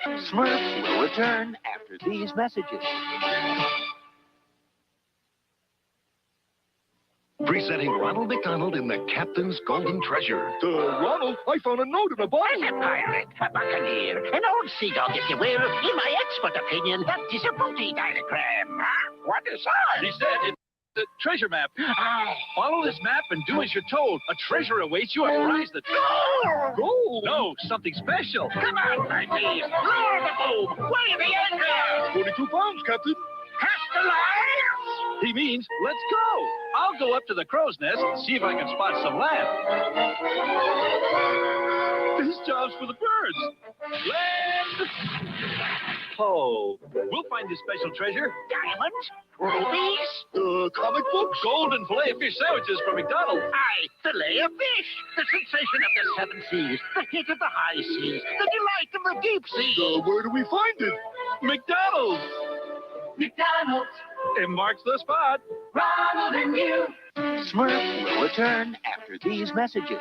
Smurfs will return after these messages. Presenting Ronald McDonald in the Captain's Golden Treasure. Ronald, I found a note in a bottle. As a pirate, a buccaneer, an old sea dog, if you will, in my expert opinion, that is a booty diagram. What is that? He said it's the treasure map. Follow this map and do as you're told. A treasure awaits you, a prize that... Gold! No, something special. Come on, my thieves! Lower the boom! Weigh the anchor! 42 pounds, Captain. Cast the line! He means, let's go. I'll go up to the crow's nest and see if I can spot some land. This job's for the birds. Land! Oh, we'll find this special treasure. Diamonds? Rubies? Comic books? Gold and filet fish sandwiches from McDonald's. Aye, filet of fish. The sensation of the 7 seas. The hit of the high seas. The delight of the deep sea. Where do we find it? McDonald's. McDonald's. It marks the spot. Ronald and you. Smurfs will return after these messages.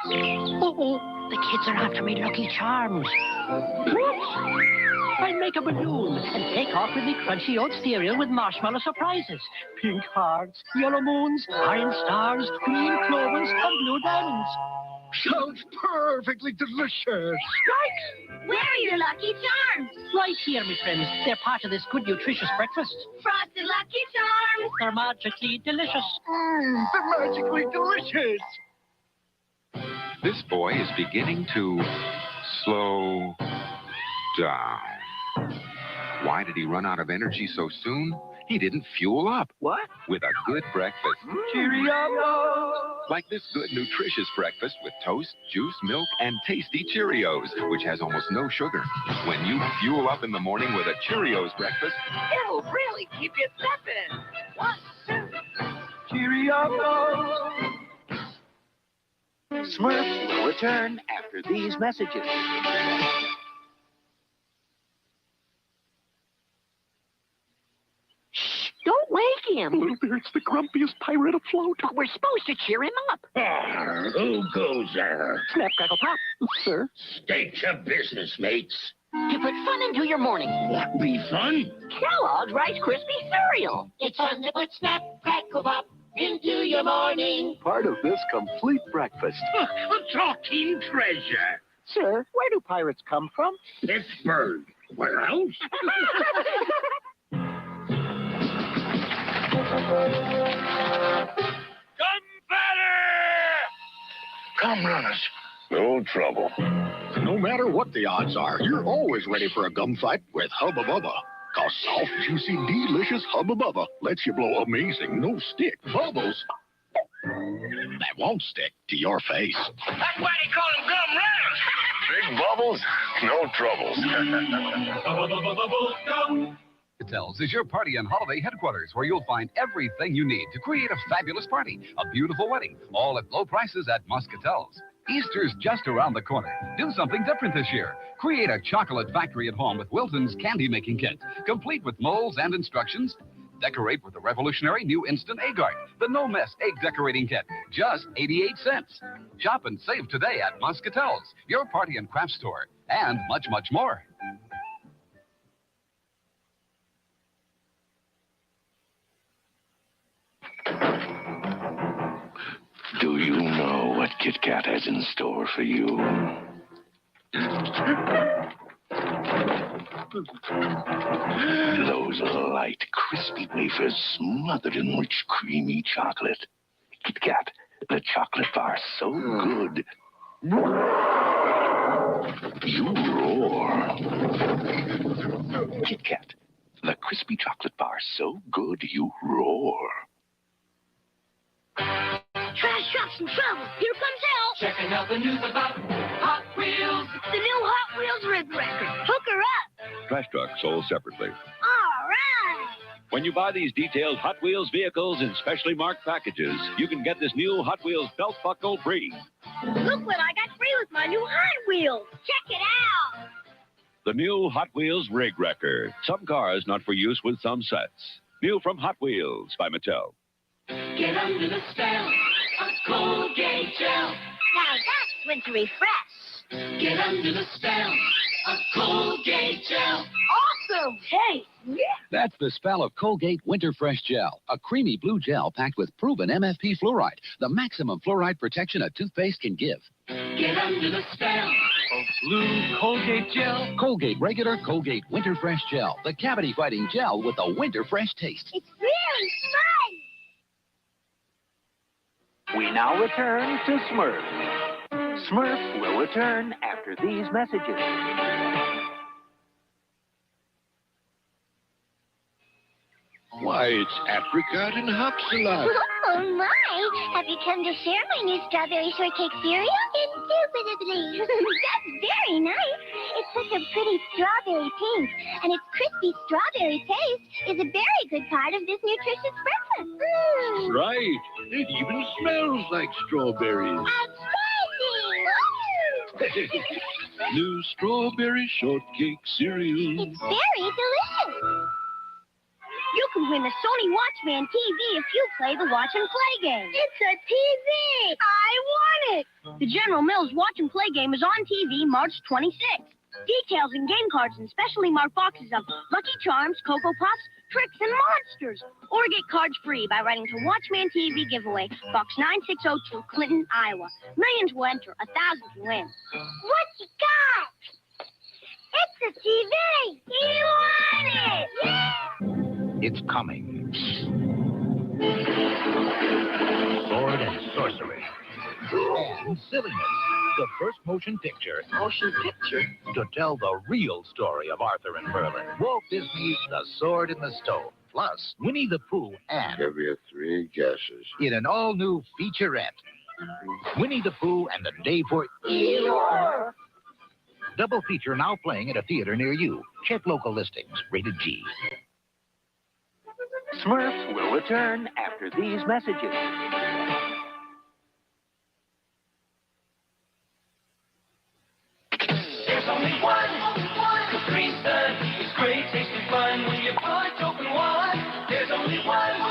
Uh-oh, the kids are after me Lucky Charms. Whoops! I make a balloon and take off with the crunchy oat cereal with marshmallow surprises. Pink hearts, yellow moons, orange stars, green clovers, and blue diamonds. Sounds perfectly delicious. Right? Where are your Lucky Charms? Right here, my friends. They're part of this good, nutritious breakfast. Frosted Lucky Charms. They're magically delicious. They're magically delicious. This boy is beginning to slow down. Why did he run out of energy so soon? He didn't fuel up. What? With a good breakfast. Cheerio! Like this good, nutritious breakfast with toast, juice, milk, and tasty Cheerios, which has almost no sugar. When you fuel up in the morning with a Cheerios breakfast, It'll really keep you stepping. 1, 2. Cheerio! Smurfs will return after these messages. Don't wake him. Little Bear's the grumpiest pirate afloat. We're supposed to cheer him up. Who goes there? Snap, crackle, pop. Sir? State your business, mates. To put fun into your morning. That be fun? Kellogg's Rice Krispie cereal. It's fun to put Snap, Crackle, Pop into your morning. Part of this complete breakfast. A talking treasure. Sir, where do pirates come from? Pittsburgh. Where else? Come, runners. No trouble. No matter what the odds are, you're always ready for a gum fight with Hubba Bubba. Cause soft, juicy, delicious Hubba Bubba lets you blow amazing, no-stick bubbles that won't stick to your face. That's why they call them gum runners. Big bubbles, no troubles. Hotels is your party and holiday headquarters where you'll find everything you need to create a fabulous party, a beautiful wedding, all at low prices at Muscatels. Easter's just around the corner. Do something different this year. Create a chocolate factory at home with Wilton's candy-making kit, complete with molds and instructions. Decorate with the revolutionary new Instant Egg Art, the no-mess egg decorating kit, just 88 cents. Shop and save today at Muscatels, your party and craft store, and much, much more. Do you know what Kit Kat has in store for you? Those light, crispy wafers smothered in rich, creamy chocolate. Kit Kat, the chocolate bar so good. You roar. Kit Kat, the crispy chocolate bar so good you roar. Trash trucks in trouble. Here comes help. Checking out the news about Hot Wheels. The new Hot Wheels Rib Wrecker. Hook her up. trash truck sold separately. All right. When you buy these detailed Hot Wheels vehicles in specially marked packages, you can get this new Hot Wheels belt buckle free. Look what I got free with my new Hot Wheels. Check it out. The new Hot Wheels Rig Wrecker. Some cars not for use with some sets. New from Hot Wheels by Mattel. Get under the spell of Colgate Gel. Now something to refresh. Get under the spell of Colgate Gel. Awesome taste. Yeah. That's the spell of Colgate Winter Fresh Gel, a creamy blue gel packed with proven MFP fluoride, the maximum fluoride protection a toothpaste can give. Get under the spell of blue Colgate Gel. Colgate Regular, Colgate Winter Fresh Gel, the cavity-fighting gel with a winter fresh taste. It's really fun. We now return to Smurf. Smurf will return after these messages. Why, it's apricot and hopsalot. Oh, my. Have you come to share my new strawberry shortcake cereal? Indubitably. That's very nice. It's such a pretty strawberry pink, and its crispy strawberry taste is a very good part of this nutritious breakfast. That's right. It even smells like strawberries. Amazing! New strawberry shortcake cereal. It's very delicious. You can win the Sony Watchman TV if you play the Watch and Play game. It's a TV! I want it! The General Mills Watch and Play game is on TV March 26th. Details and game cards in specially marked boxes of Lucky Charms, Cocoa Puffs, Tricks, and Monsters. Or get cards free by writing to Watchman TV Giveaway, Box 9602, Clinton, Iowa. Millions will enter, 1,000 to win. What you got? It's a TV! You want it! Yeah! It's coming. Sword and sorcery. And silliness. The first motion picture. Motion picture? To tell the real story of Arthur and Merlin. Walt Disney's The Sword in the Stone. Plus, Winnie the Pooh and... Give you 3 guesses. in an all-new featurette. Winnie the Pooh and the Day for... Eeyore! Double feature now playing at a theater near you. Check local listings. Rated G. Smurf will return after these messages. There's only one Capri Sun. It's great, tasty fun when you punch open one. There's only one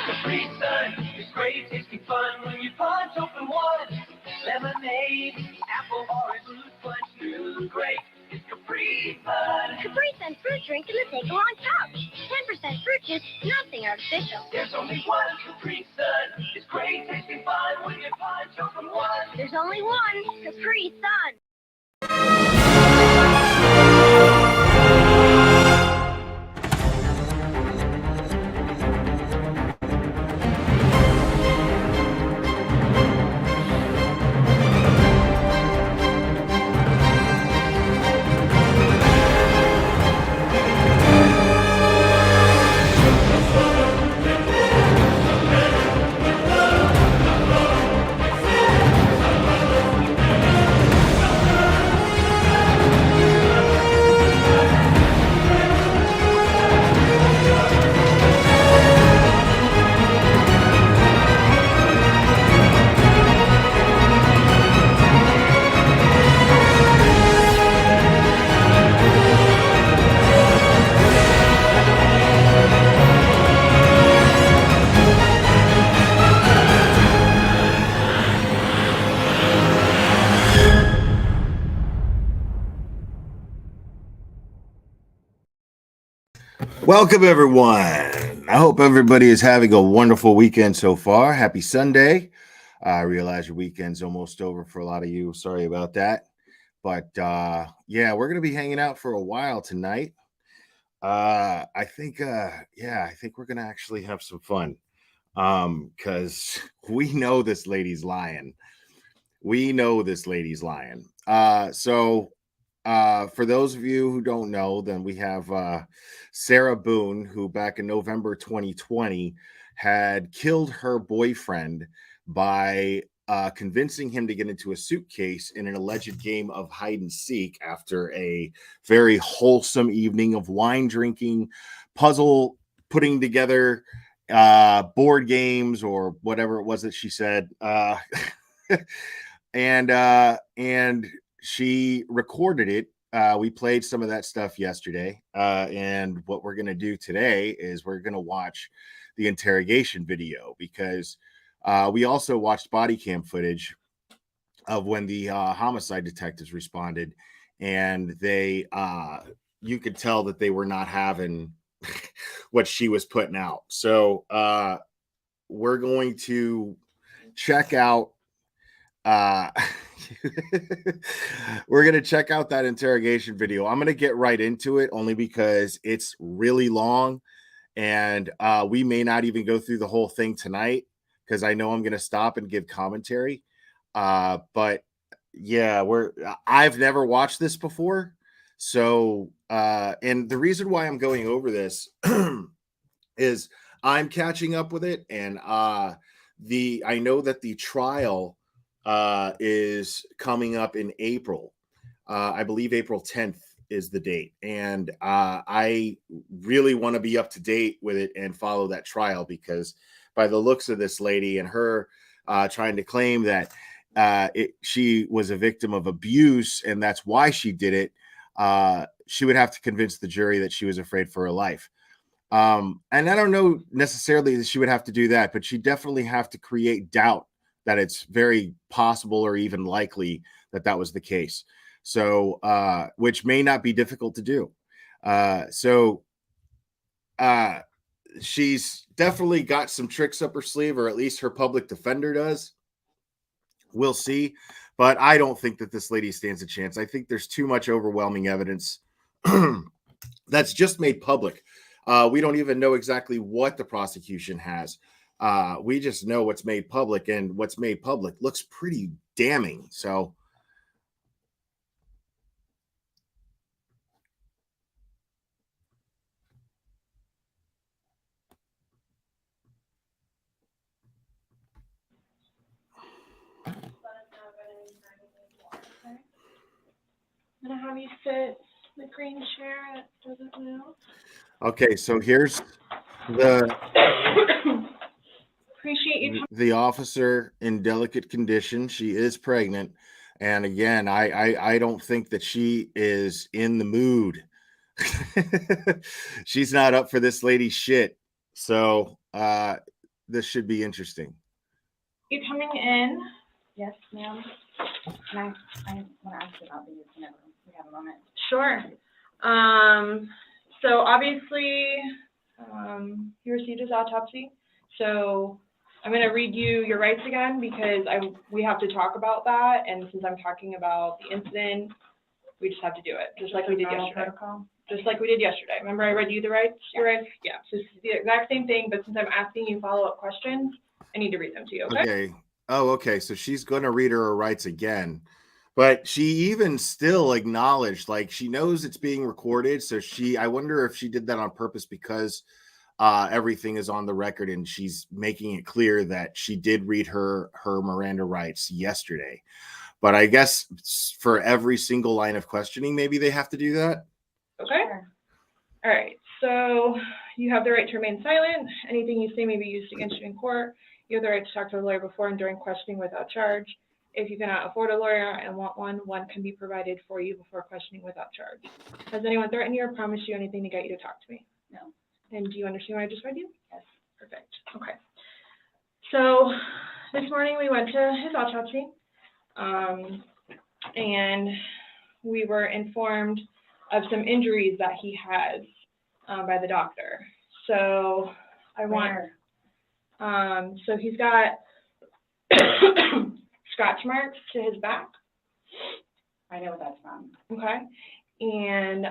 Capri Sun. It's great, tasty fun when you punch open one. Lemonade, apple, orange, fruit punch, new grape. It's Capri Sun. Capri Sun fruit drink in the take-along pouch. 10% fruit juice, nothing artificial. There's only one Capri Sun. It's great, tasty fun when you punch open one. There's only one Capri Sun. Welcome, everyone. I hope everybody is having a wonderful weekend so far. Happy Sunday. I realize your weekend's almost over for a lot of you. Sorry about that. But yeah, we're going to be hanging out for a while tonight. I think we're going to actually have some fun because we know this lady's lying. For those of you who don't know, then we have Sarah Boone, who back in November 2020 had killed her boyfriend by convincing him to get into a suitcase in an alleged game of hide and seek after a very wholesome evening of wine drinking, puzzle putting together, board games, or whatever it was that she said. And she recorded it. We played some of that stuff yesterday. And what we're going to do today is we're going to watch the interrogation video because we also watched body cam footage of when the homicide detectives responded, and they you could tell that they were not having what she was putting out. So we're going to check out we're going to check out that interrogation video. I'm going to get right into it only because it's really long, and we may not even go through the whole thing tonight because I know I'm going to stop and give commentary. But yeah, I've never watched this before. So and the reason why I'm going over this is I'm catching up with it, and I know that the trial is coming up in April. I believe April 10th is the date, and I really want to be up to date with it and follow that trial, because by the looks of this lady and her trying to claim that she was a victim of abuse and that's why she did it, she would have to convince the jury that she was afraid for her life. And I don't know necessarily that she would have to do that, but she definitely have to create doubt that it's very possible or even likely that that was the case. So, which may not be difficult to do. She's definitely got some tricks up her sleeve, or at least her public defender does. We'll see. But I don't think that this lady stands a chance. I think there's too much overwhelming evidence that's just made public. We don't even know exactly what the prosecution has. We just know what's made public, and what's made public looks pretty damning. So, I'm gonna have you sit in the green chair that doesn't move. okay, so here's the Appreciate you. the officer in delicate condition. She is pregnant, and again, I don't think that she is in the mood. She's not up for this lady's shit. So this should be interesting. You coming in? Yes, ma'am. Can I want to ask you about these whenever we have a moment. Sure. So obviously, he received his autopsy. So I'm going to read you your rights again, because we have to talk about that. And since I'm talking about the incident, we just have to do it, just like we did yesterday. Protocol. Just like we did yesterday. Remember I read you the rights? Your rights? Yeah. So it's the exact same thing, but since I'm asking you follow-up questions, I need to read them to you, okay? Okay. Oh, okay. So she's going to read her rights again. But she even still acknowledged, like, she knows it's being recorded. So I wonder if she did that on purpose, because everything is on the record, and she's making it clear that she did read her Miranda rights yesterday. But I guess for every single line of questioning, maybe they have to do that. Okay. Sure. All right. So you have the right to remain silent. Anything you say may be used against you in court. You have the right to talk to a lawyer before and during questioning without charge. If you cannot afford a lawyer and want one can be provided for you before questioning without charge. Has anyone threatened you or promised you anything to get you to talk to me? No. And do you understand what I just read you? Yes. Perfect. Okay. So this morning we went to his autopsy, and we were informed of some injuries that he has by the doctor. So so he's got scratch marks to his back. I know what that's from. Okay. And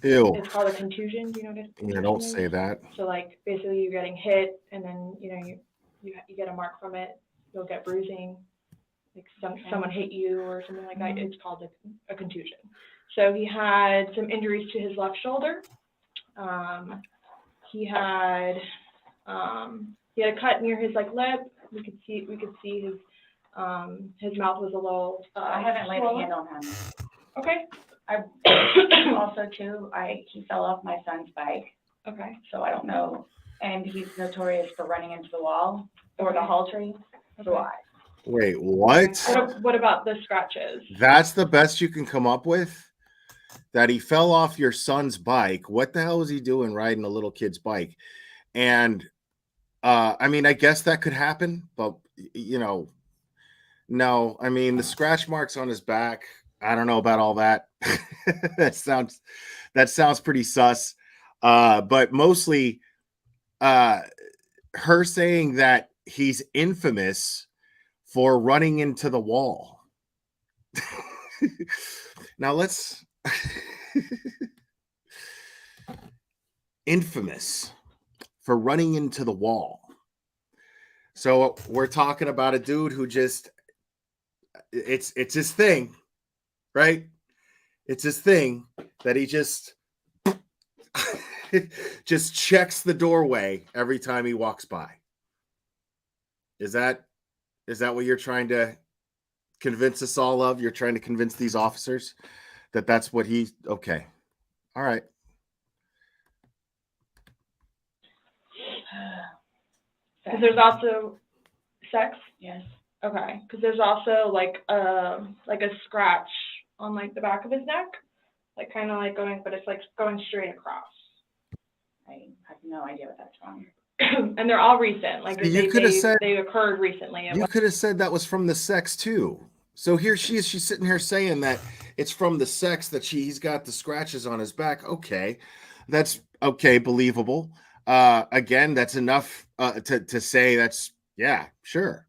Ew. it's called a contusion. Do you know what a contusion Yeah, don't is? say that. So like basically you're getting hit, and then you get a mark from it. You'll get bruising. Like someone hit you or something like that. It's called a contusion. So he had some injuries to his left shoulder. He had a cut near his lip. We could see his mouth was a little. I haven't laid a hand on him. Okay. Also too, he fell off my son's bike. Okay. So I don't know, and he's notorious for running into the wall or the hall tree. So Okay. Wait, what? What about the scratches? That's the best you can come up with? That he fell off your son's bike. What the hell was he doing riding a little kid's bike? And I mean, I guess that could happen, but No, I mean the scratch marks on his back. I don't know about all that. that sounds pretty sus. But mostly her saying that he's infamous for running into the wall. Now let's infamous for running into the wall. So we're talking about a dude who just it's his thing, right? It's his thing that he just just checks the doorway every time he walks by. Is that what you're trying to convince us all of? You're trying to convince these officers that that's what he okay. All right. Because there's also sex. Yes. Okay. Because there's also like a scratch on like the back of his neck, like kind of like going, but it's like going straight across. I have no idea what that's from. And they're all recent. Like You could have said they occurred recently. You could have said that was from the sex too. So here she is. She's sitting here saying that it's from the sex that he's got the scratches on his back. Okay, that's okay, believable. Again, that's enough to say that's yeah, sure.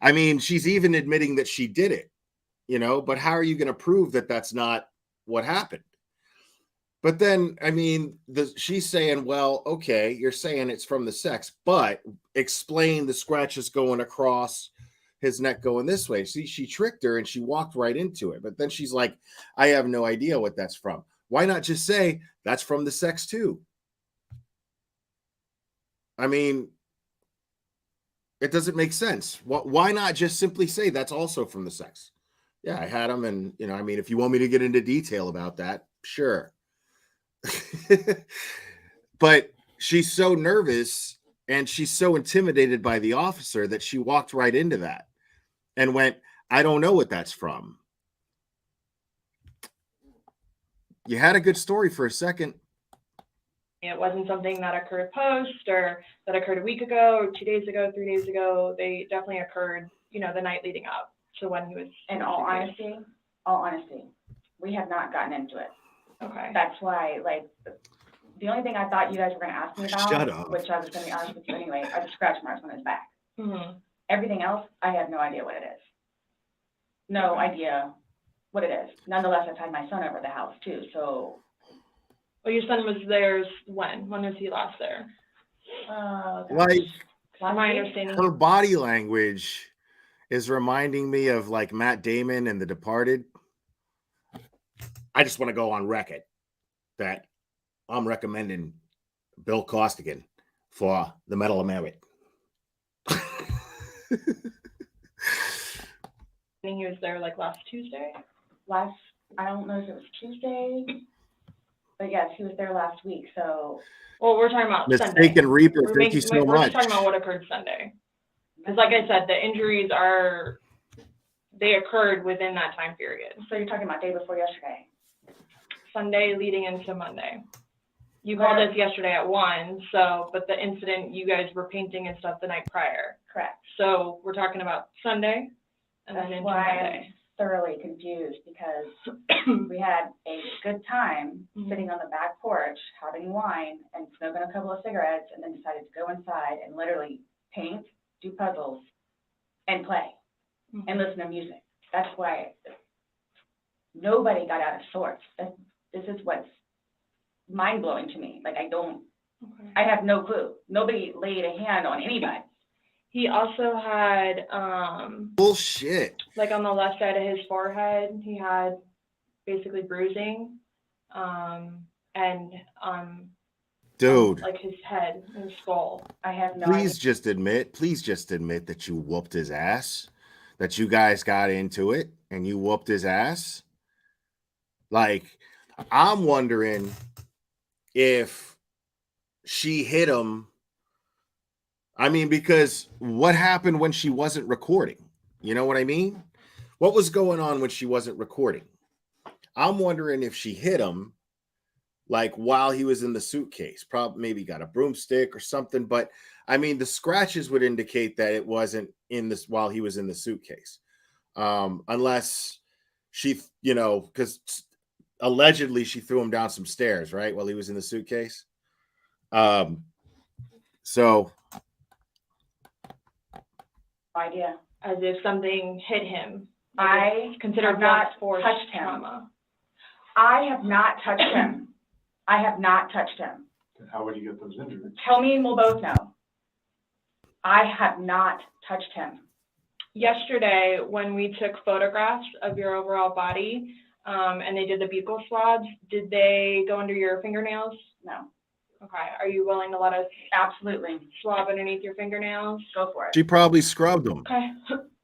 I mean, she's even admitting that she did it, but how are you going to prove that that's not what happened? But then, I mean, she's saying, well, okay, you're saying it's from the sex, but explain the scratches going across his neck going this way. See, she tricked her and she walked right into it. But then she's like, I have no idea what that's from. Why not just say that's from the sex too? I mean, it doesn't make sense. Why not just simply say that's also from the sex? Yeah, I had them. And, I mean, if you want me to get into detail about that, sure. But she's so nervous and she's so intimidated by the officer that she walked right into that and went, I don't know what that's from. You had a good story for a second. It wasn't something that occurred post or that occurred a week ago or 2 days ago, 3 days ago. They definitely occurred, the night leading up to when he was. In all honesty, we have not gotten into it. Okay. That's why, like, the only thing I thought you guys were going to ask me about, Shut up. which I was going to be honest with you anyway, are the scratch marks on his back. Mm-hmm. Everything else, I have no idea what it is. No idea what it is. Nonetheless, I've had my son over the house too, so. Well, your son was there when? When was he last there? Like, my understanding. Her body language is reminding me of like Matt Damon and The Departed. I just want to go on record that I'm recommending Bill Costigan for the Medal of Merit. He was there like last Tuesday? I don't know if it was Tuesday, but yes, he was there last week, so. Well, we're talking about Mistaken Sunday. Reaper, thank you so we're much. We're talking about what occurred Sunday. Because like I said, the injuries they occurred within that time period. So you're talking about day before yesterday? Sunday leading into Monday. You called us yesterday at 1, but the incident, you guys were painting and stuff the night prior. Correct. So we're talking about Sunday and then into Monday. I'm thoroughly confused because we had a good time sitting on the back porch, having wine and smoking a couple of cigarettes, and then decided to go inside and literally paint, do puzzles, and play, and listen to music. That's why nobody got out of sorts. This is what's mind-blowing to me. Like, I have no clue. Nobody laid a hand on anybody. He also had, bullshit. Like on the left side of his forehead, he had basically bruising, dude, like his head and skull. I have no Please just admit that you whooped his ass, that you guys got into it and you whooped his ass. Like, I'm wondering if she hit him. I mean, because what happened when she wasn't recording? You know what I mean? What was going on when she wasn't recording? I'm wondering if she hit him like while he was in the suitcase, probably maybe got a broomstick or something. But I mean, the scratches would indicate that it wasn't in this while he was in the suitcase. Unless she, because allegedly she threw him down some stairs, right, while he was in the suitcase. So idea. As if something hit him. I consider have not force touched him. trauma. I have not touched him. I have not touched him. How would you get those injuries? Tell me and we'll both know. I have not touched him. Yesterday, when we took photographs of your overall body, and they did the buccal swabs, did they go under your fingernails? No. Okay. Are you willing to let us Absolutely. swab underneath your fingernails? Go for it. she probably scrubbed them. Okay.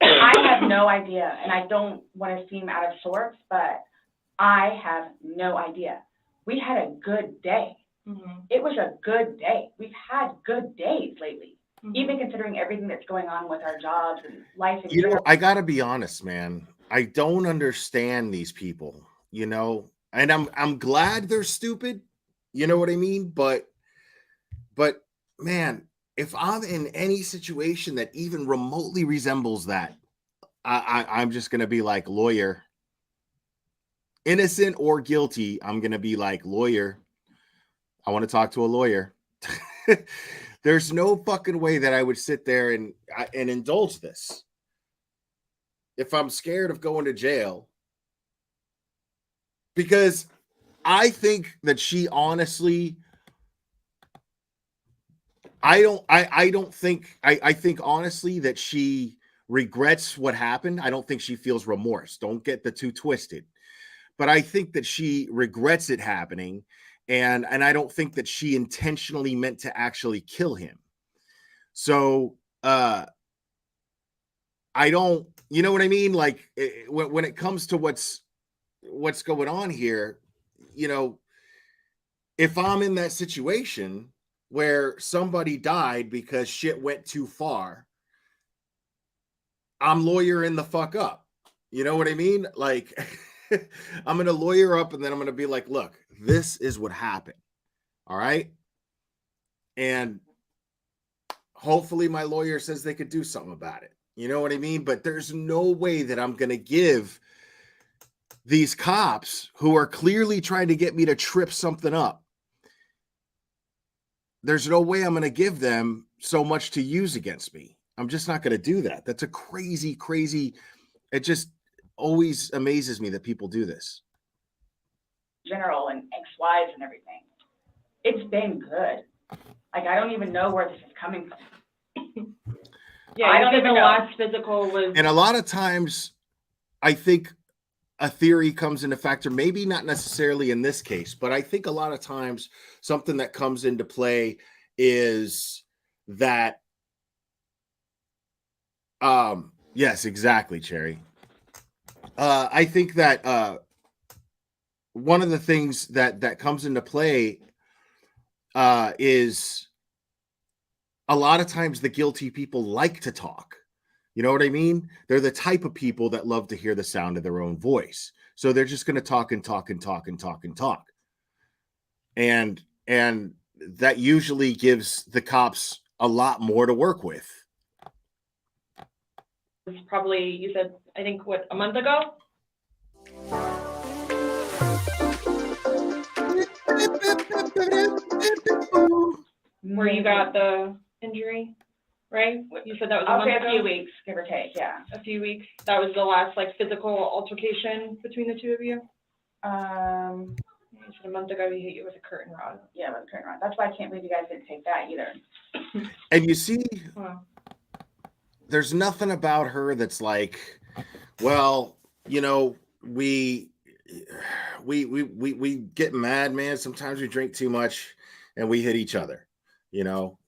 I have no idea, and I don't want to seem out of sorts, but I have no idea. We had a good day. Mm-hmm. It was a good day. We've had good days lately, Mm-hmm. even considering everything that's going on with our jobs and life in You know, general. I gotta be honest, man. I don't understand these people, and I'm glad they're stupid. You know what I mean? But man, if I'm in any situation that even remotely resembles that, I'm just gonna be like, lawyer, innocent or guilty. I'm gonna be like, lawyer, I want to talk to a lawyer. There's no fucking way that I would sit there and indulge this. If I'm scared of going to jail, because I think that she honestly, I think honestly that she regrets what happened. I don't think she feels remorse. Don't get the two twisted. But I think that she regrets it happening, and I don't think that she intentionally meant to actually kill him. So I don't, you know what I mean? Like when it comes to what's going on here, if I'm in that situation where somebody died because shit went too far, I'm lawyering the fuck up. You know what I mean? Like I'm going to lawyer up, and then I'm going to be like, look, this is what happened. All right. And hopefully my lawyer says they could do something about it. You know what I mean? But there's no way that I'm going to give these cops who are clearly trying to get me to trip something up. There's no way I'm going to give them so much to use against me. I'm just not going to do that. That's a crazy, crazy. It just always amazes me that people do this. General and ex-wives and everything. It's been good. Like, I don't even know where this is coming from. Yeah, I don't think even the know. last physical was. And a lot of times, I think a theory comes into factor, maybe not necessarily in this case, but I think a lot of times something that comes into play is that, yes, exactly, Cherry. I think that one of the things that comes into play is a lot of times the guilty people like to talk. You know what I mean? They're the type of people that love to hear the sound of their own voice. So they're just going to talk and talk and talk and talk and talk. And that usually gives the cops a lot more to work with. It was probably, you said, I think, what, a month ago? Where you got the injury, right? You said that was a month ago? A few weeks, give or take, yeah. A few weeks. That was the last, physical altercation between the two of you? You said a month ago he hit you with a curtain rod. Yeah, with a curtain rod. That's why I can't believe you guys didn't take that either. And you see, there's nothing about her that's like, well, we get mad, man. Sometimes we drink too much and we hit each other.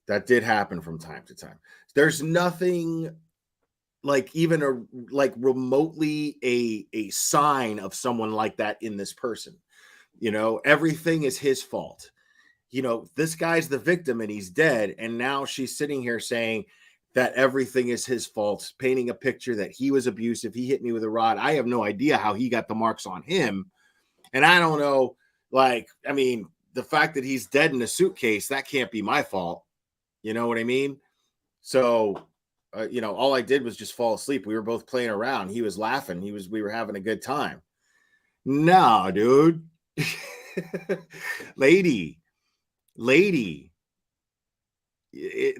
That did happen from time to time. There's nothing like even remotely a sign of someone like that in this person. Everything is his fault. This guy's the victim and he's dead. And now she's sitting here saying that everything is his fault, painting a picture that he was abusive. He hit me with a rod. I have no idea how he got the marks on him. And I don't know, the fact that he's dead in a suitcase, that can't be my fault. You know what I mean? So, you know, all I did was just fall asleep. We were both playing around. He was laughing. We were having a good time. No, dude. lady,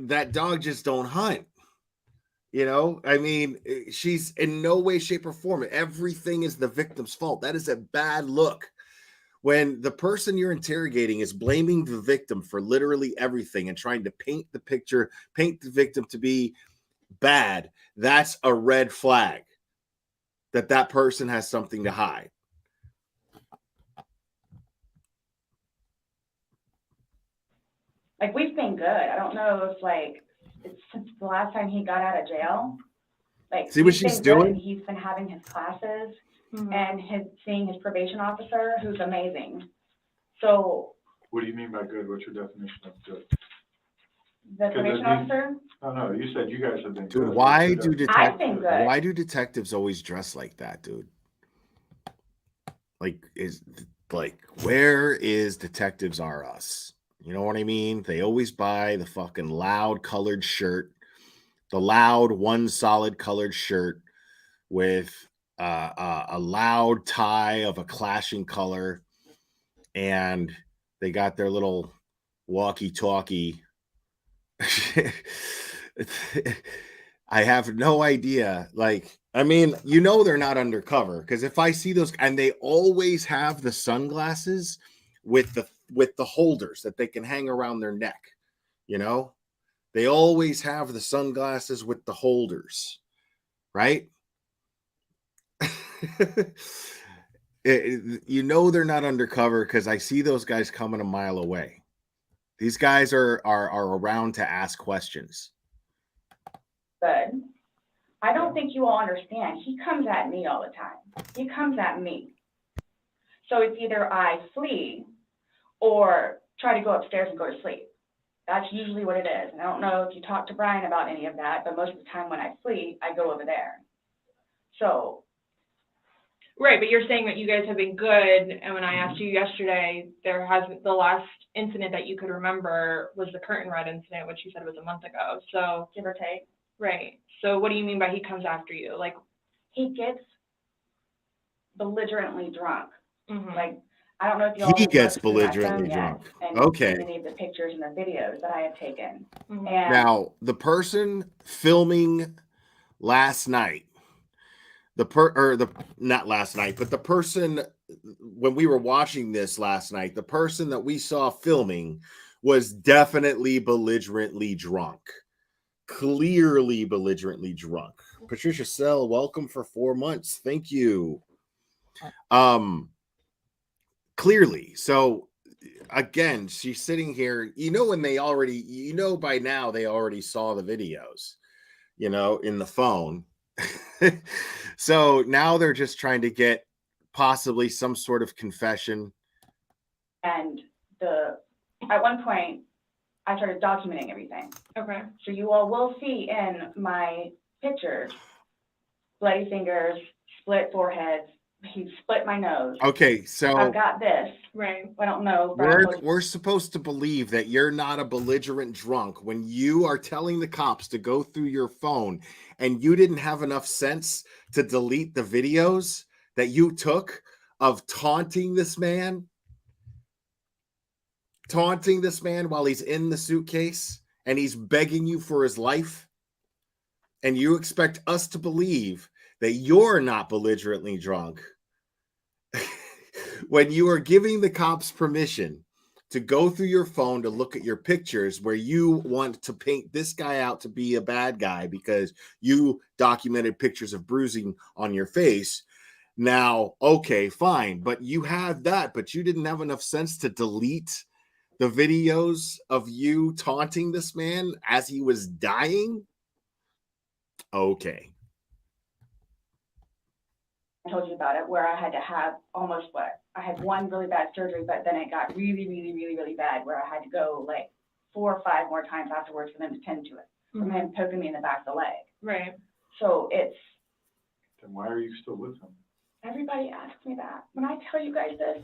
that dog just don't hunt. You know, I mean, she's in no way, shape, or form. Everything is the victim's fault. That is a bad look. When the person you're interrogating is blaming the victim for literally everything and trying to paint the victim to be bad, that's a red flag that person has something to hide. Like, we've been good. I don't know if, like, it's since the last time he got out of jail. Like, see what she's doing? He's been having his classes and seeing his probation officer, who's amazing. So. What do you mean by good? What's your definition of good? The probation officer? No, you said you guys have been dude, good. why do detectives always dress like that, dude? Like, where is Detectives Are Us? You know what I mean? They always buy the fucking loud colored shirt, the loud one solid colored shirt with a loud tie of a clashing color, and they got their little walkie-talkie. I have no idea. Like, I mean, you know, they're not undercover, because if I see those, and they always have the sunglasses with the holders that they can hang around their neck. You know, they always have the sunglasses with the holders, right? You know, they're not undercover because I see those guys coming a mile away. These guys are around to ask questions. Good. I don't think you all understand. He comes at me all the time. He comes at me. So it's either I flee or try to go upstairs and go to sleep. That's usually what it is. And I don't know if you talked to Brian about any of that, but most of the time when I flee, I go over there. So. Right, but you're saying that you guys have been good, and when I asked you yesterday, the last incident that you could remember was the curtain rod incident, which you said was a month ago. So give or take. Right. So what do you mean by he comes after you? Like, he gets belligerently drunk. Mm-hmm. Like, I don't know if you all He gets belligerently drunk. And okay. Any of the pictures and the videos that I have taken. Mm-hmm. And now, the person filming last night, not last night, but the person when we were watching this last night, the person that we saw filming was definitely belligerently drunk. Clearly belligerently drunk. Patricia Sell, welcome for 4 months. Thank you. Clearly. So again, she's sitting here, by now they already saw the videos, in the phone. So now they're just trying to get possibly some sort of confession. And at one point I started documenting everything. Okay. So you all will see in my pictures bloody fingers, split foreheads. He split my nose. Okay, so I've got this. Right. I don't know. We're supposed to believe that you're not a belligerent drunk when you are telling the cops to go through your phone and you didn't have enough sense to delete the videos that you took of taunting this man while he's in the suitcase and he's begging you for his life. And you expect us to believe that you're not belligerently drunk when you are giving the cops permission to go through your phone to look at your pictures where you want to paint this guy out to be a bad guy because you documented pictures of bruising on your face. Now, okay, fine, but you had that, but you didn't have enough sense to delete the videos of you taunting this man as he was dying? Okay. I told you about it, where I had to have I had one really bad surgery, but then it got really, really, really, really bad, where I had to go like 4 or 5 more times afterwards for them to tend to it, from him poking me in the back of the leg. Right. So it's. Then why are you still with him? Everybody asks me that. When I tell you guys this.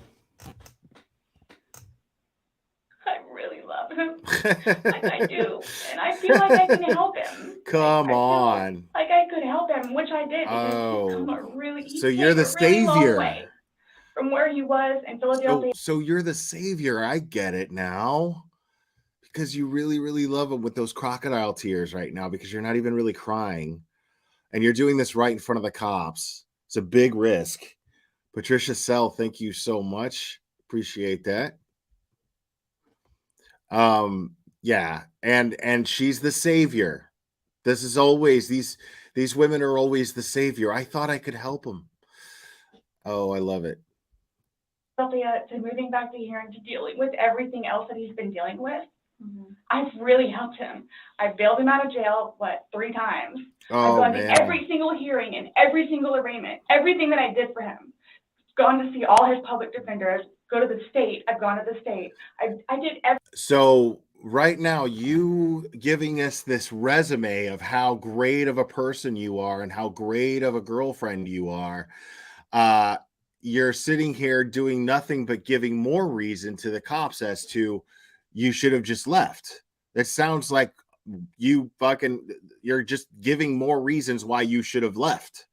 I really love him. I do. And I feel like I can help him. Come I feel on. like I could help him, which I did, because So you're the came a really long savior. way from where he was in Philadelphia. So you're the savior. I get it now. Because you really, really love him with those crocodile tears right now, because you're not even really crying. And you're doing this right in front of the cops. It's a big risk. Patricia Sell, thank you so much. Appreciate that. Yeah, and she's the savior. This is always these women are always the savior. I thought I could help them. Oh, I love it. To moving back to here and to dealing with everything else that he's been dealing with. I've really helped him. I bailed him out of jail, 3 times? I've gone to every single hearing and every single arraignment, everything that I did for him. Gone to see all his public defenders, go to the state. I've gone to the state. I did everything. So right now, you giving us this resume of how great of a person you are and how great of a girlfriend you are, you're sitting here doing nothing but giving more reason to the cops as to you should have just left. It sounds like you're just giving more reasons why you should have left,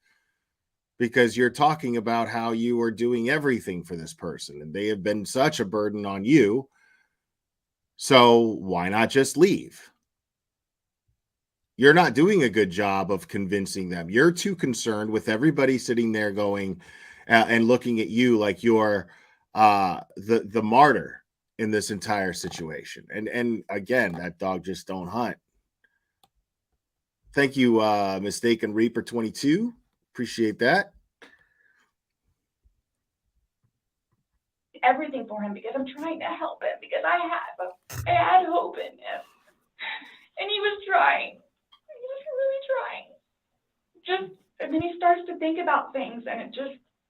because you're talking about how you are doing everything for this person and they have been such a burden on you. So why not just leave? You're not doing a good job of convincing them. You're too concerned with everybody sitting there going and looking at you like you're the martyr in this entire situation. And again, that dog just don't hunt. Thank you, Mistaken Reaper 22. Appreciate that. Everything for him because I'm trying to help him, because I had hope in him, and he was trying. He was really trying. And then he starts to think about things, and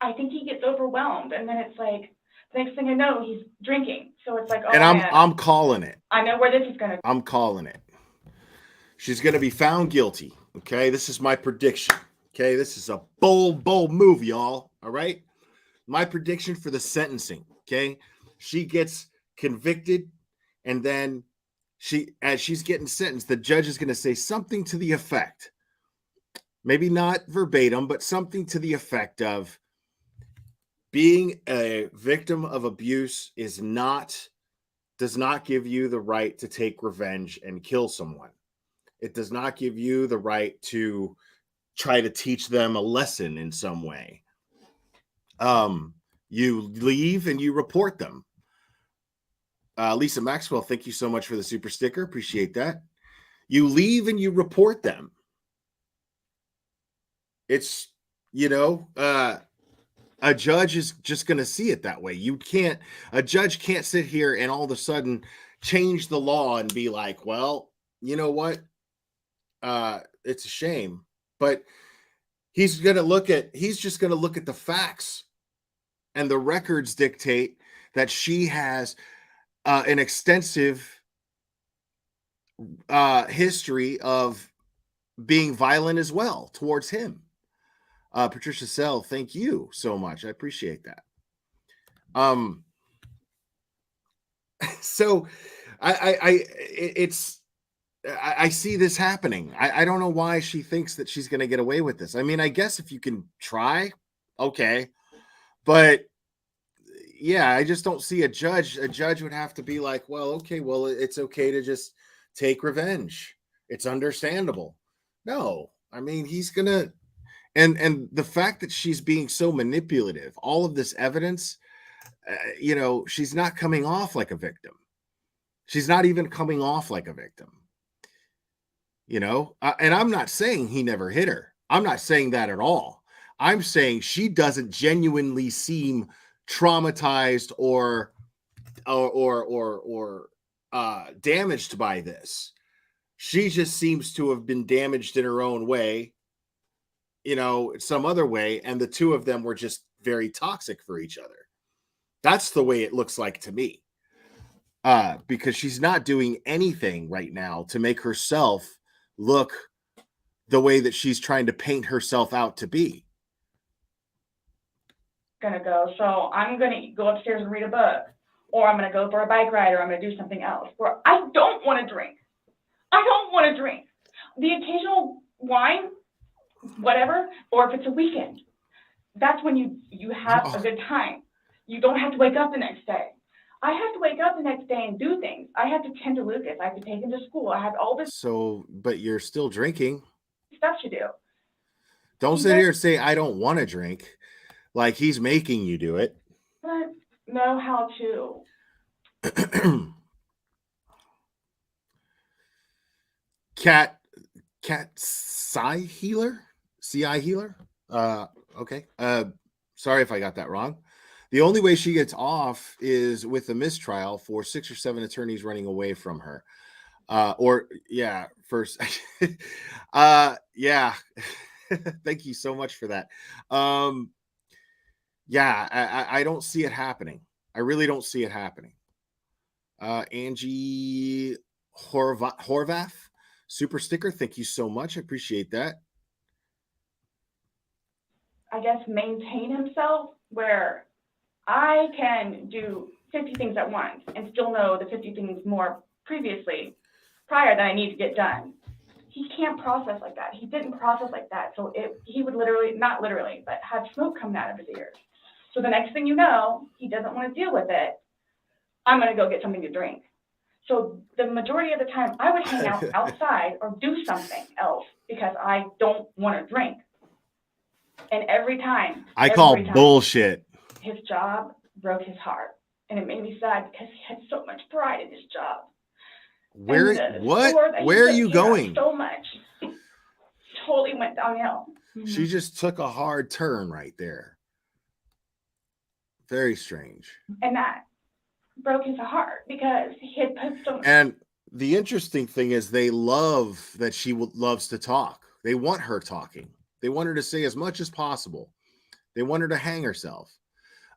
I think he gets overwhelmed, and then it's like the next thing I know, he's drinking. So it's like, oh, and man, I'm calling it. I know where this is gonna. I'm calling it. She's gonna be found guilty. Okay, this is my prediction. Okay, this is a bold move, y'all. All right, my prediction for the sentencing. Okay, she gets convicted, and then as she's getting sentenced, the judge is going to say something to the effect, maybe not verbatim, but something to the effect of, being a victim of abuse does not give you the right to take revenge and kill someone. It does not give you the right to try to teach them a lesson in some way. You leave and you report them. Lisa Maxwell, thank you so much for the super sticker. Appreciate that. You leave and you report them. It's, a judge is just going to see it that way. A judge can't sit here and all of a sudden change the law and be like, well, you know what? It's a shame, but he's just going to look at the facts, and the records dictate that she has an extensive history of being violent as well towards him. Patricia Sell, thank you so much. I appreciate that. So I see this happening. I don't know why she thinks that she's going to get away with this. I mean, I guess if you can try, okay. But yeah, I just don't see a judge. A judge would have to be like, well, okay, well, it's okay to just take revenge. It's understandable. No, I mean, he's going to, and the fact that she's being so manipulative, all of this evidence, she's not coming off like a victim. She's not even coming off like a victim. And I'm not saying he never hit her. I'm not saying that at all. I'm saying she doesn't genuinely seem traumatized or damaged by this. She just seems to have been damaged in her own way, some other way, and the two of them were just very toxic for each other. That's the way it looks like to me. Because she's not doing anything right now to make herself look the way that she's trying to paint herself out to be. Gonna go. So I'm gonna go upstairs and read a book or I'm going to go for a bike ride, or I'm going to do something else, or I don't want to drink. I don't want to drink. The occasional wine, whatever, or if it's a weekend, that's when you have a good time. You don't have to wake up the next day. I have to wake up the next day and do things. I have to tend to Lucas. I have to take him to school. I have all this So, but you're still drinking. stuff to do. Don't sit here and say, I don't want to drink. Like he's making you do it. But know how to. Cat CI healer? Okay. Sorry if I got that wrong. The only way she gets off is with a mistrial for 6 or 7 attorneys running away from her. First. Yeah. Thank you so much for that. I don't see it happening. I really don't see it happening. Angie Horvath, super sticker. Thank you so much. I appreciate that. I guess maintain himself where I can do 50 things at once and still know the 50 things more prior that I need to get done. He can't process like that. He didn't process like that. So he would literally, not literally, but have smoke coming out of his ears. So the next thing you know, he doesn't want to deal with it. I'm going to go get something to drink. So the majority of the time I would hang out outside or do something else because I don't want to drink. And every time bullshit. His job broke his heart. And it made me sad because he had so much pride in his job. Where are you going? So much. Totally went downhill. She just took a hard turn right there. Very strange. And that broke his heart because he had put so much. And the interesting thing is they love that she loves to talk. They want her talking. They want her to say as much as possible. They want her to hang herself.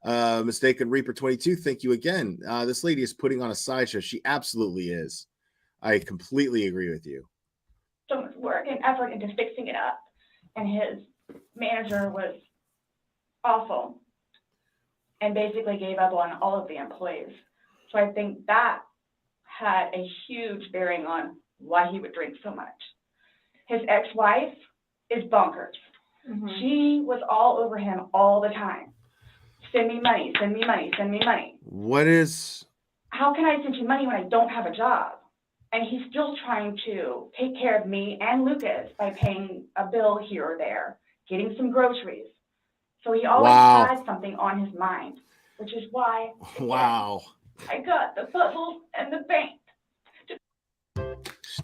Mistaken Reaper 22, thank you again. This lady is putting on a sideshow. She absolutely is. I completely agree with you. So much work and effort into fixing it up. And his manager was awful and basically gave up on all of the employees. So I think that had a huge bearing on why he would drink so much. His ex-wife is bonkers. She was all over him all the time. Send me money, send me money, send me money. How can I send you money when I don't have a job? And he's still trying to take care of me and Lucas by paying a bill here or there, getting some groceries. So he always had something on his mind, which is why I got the puzzles and the paint.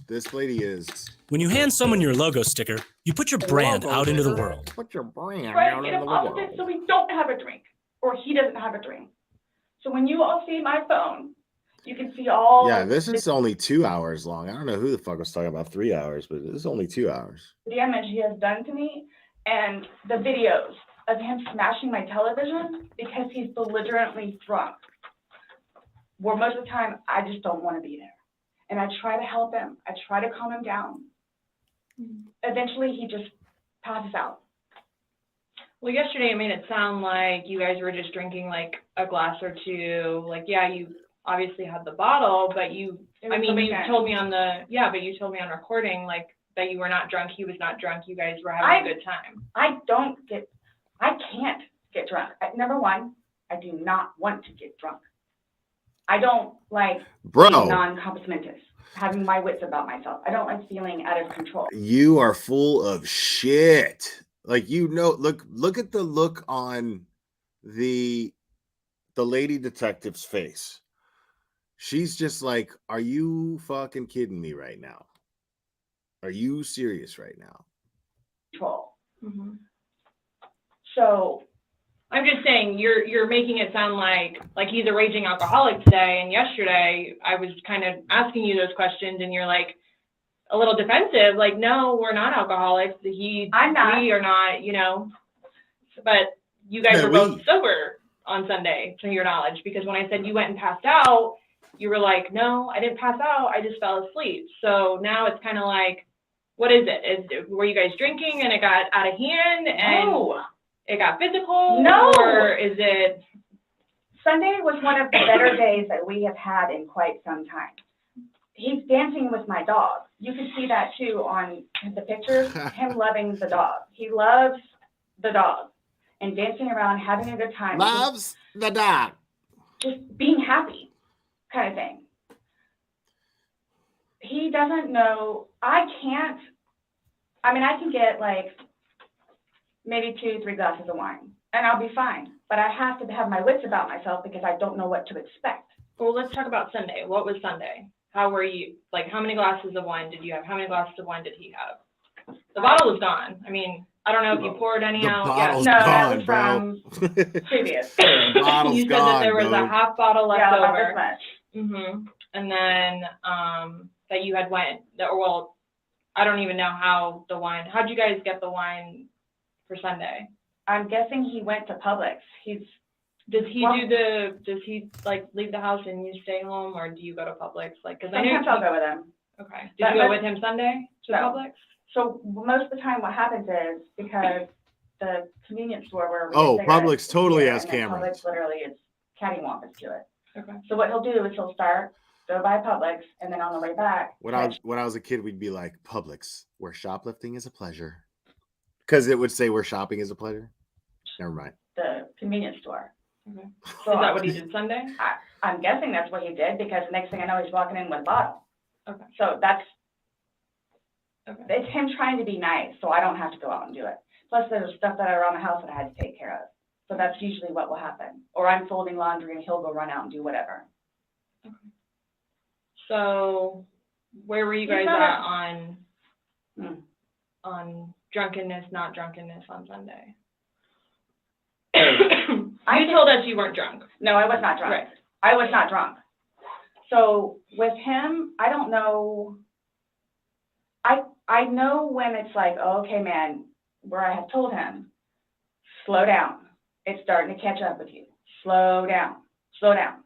This lady is. When you hand someone your logo sticker, you put your brand out into the world. Put your brand out into the world. So we don't have a drink, or he doesn't have a drink. So when you all see my phone, you can see all. Yeah, this is only 2 hours long. I don't know who the fuck was talking about 3 hours, but this is only 2 hours. The damage he has done to me, and the videos of him smashing my television because he's belligerently drunk. Where most of the time, I just don't want to be there. And I try to help him. I try to calm him down. Eventually, he just passes out. Well, yesterday it made it sound like you guys were just drinking like a glass or two. Like, yeah, you obviously had the bottle, but you told me on recording like that you were not drunk. He was not drunk. You guys were having a good time. I can't get drunk. Number one, I do not want to get drunk. I don't like being non-complimentous, having my wits about myself. I don't like feeling out of control. You are full of shit. Like, look at the look on the lady detective's face. She's just like, are you fucking kidding me right now? Are you serious right now? Control. So I'm just saying you're making it sound like he's a raging alcoholic today, and yesterday I was kind of asking you those questions and you're like a little defensive, like, no, we're not alcoholics. I'm not. We are not, but you guys were both sober on Sunday, to your knowledge, because when I said you went and passed out, you were like, no, I didn't pass out, I just fell asleep. So now it's kind of like, what is it? Were you guys drinking and it got out of hand and it got physical? No. Or is it? Sunday was one of the better days that we have had in quite some time. He's dancing with my dog. You can see that too on the pictures, him loving the dog. He loves the dog and dancing around, having a good time. Loves the dog. Just being happy kind of thing. He doesn't know, I can get like maybe 2-3 glasses of wine and I'll be fine. But I have to have my wits about myself because I don't know what to expect. Well, let's talk about Sunday. What was Sunday? How were you, like, how many glasses of wine did you have? How many glasses of wine did he have? The bottle was gone. I mean, I don't know if you poured any out. Bottle's no, gone, that was bro. from previous. Bottle's You said gone, that there was dude. a half bottle left Yeah, about over. this much. And then that you had went, well, I don't even know how the wine, how'd you guys get the wine for Sunday? I'm guessing he went to Publix. Does he like leave the house and you stay home, or do you go to Publix? Like, cause sometimes I'll go with him. Okay. Did you go with him Sunday to No. Publix? So most of the time what happens is, because the convenience store where we Oh, get cigarettes Publix is totally here, has and then cameras. Publix literally is cattywampus to it. Okay. So what he'll do is he'll start, go by Publix, and then on the way back. When I was a kid, we'd be like, Publix, where shoplifting is a pleasure. Because it would say where shopping is a pleasure. Never mind. The convenience store. Okay. So Is that what he did Sunday? I'm guessing that's what he did, because the next thing I know, he's walking in with a bottle. Okay. So it's him trying to be nice, so I don't have to go out and do it. Plus, there's stuff that are around the house that I had to take care of. So that's usually what will happen. Or I'm folding laundry and he'll go run out and do whatever. Okay. So where were you He's guys not at on drunkenness, not drunkenness on Sunday? You told us you weren't drunk. No, I was not drunk. Right. I was not drunk. So with him, I don't know. I know when it's like, oh, okay, man, where I have told him, slow down. It's starting to catch up with you. Slow down. Slow down.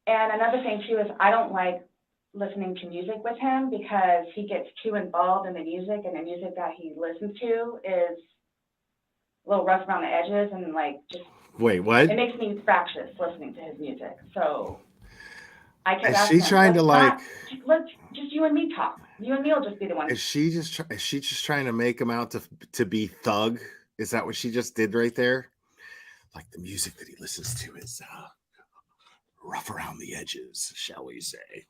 And another thing, too, is I don't like listening to music with him because he gets too involved in the music, and the music that he listens to is a little rough around the edges and, like, just... Wait, what? It makes me fractious listening to his music. So I kept Is asking she him, trying to, like... let's just you and me talk. You and me will just be the ones. Is she just trying to make him out to be thug? Is that what she just did right there? Like, the music that he listens to is rough around the edges, shall we say?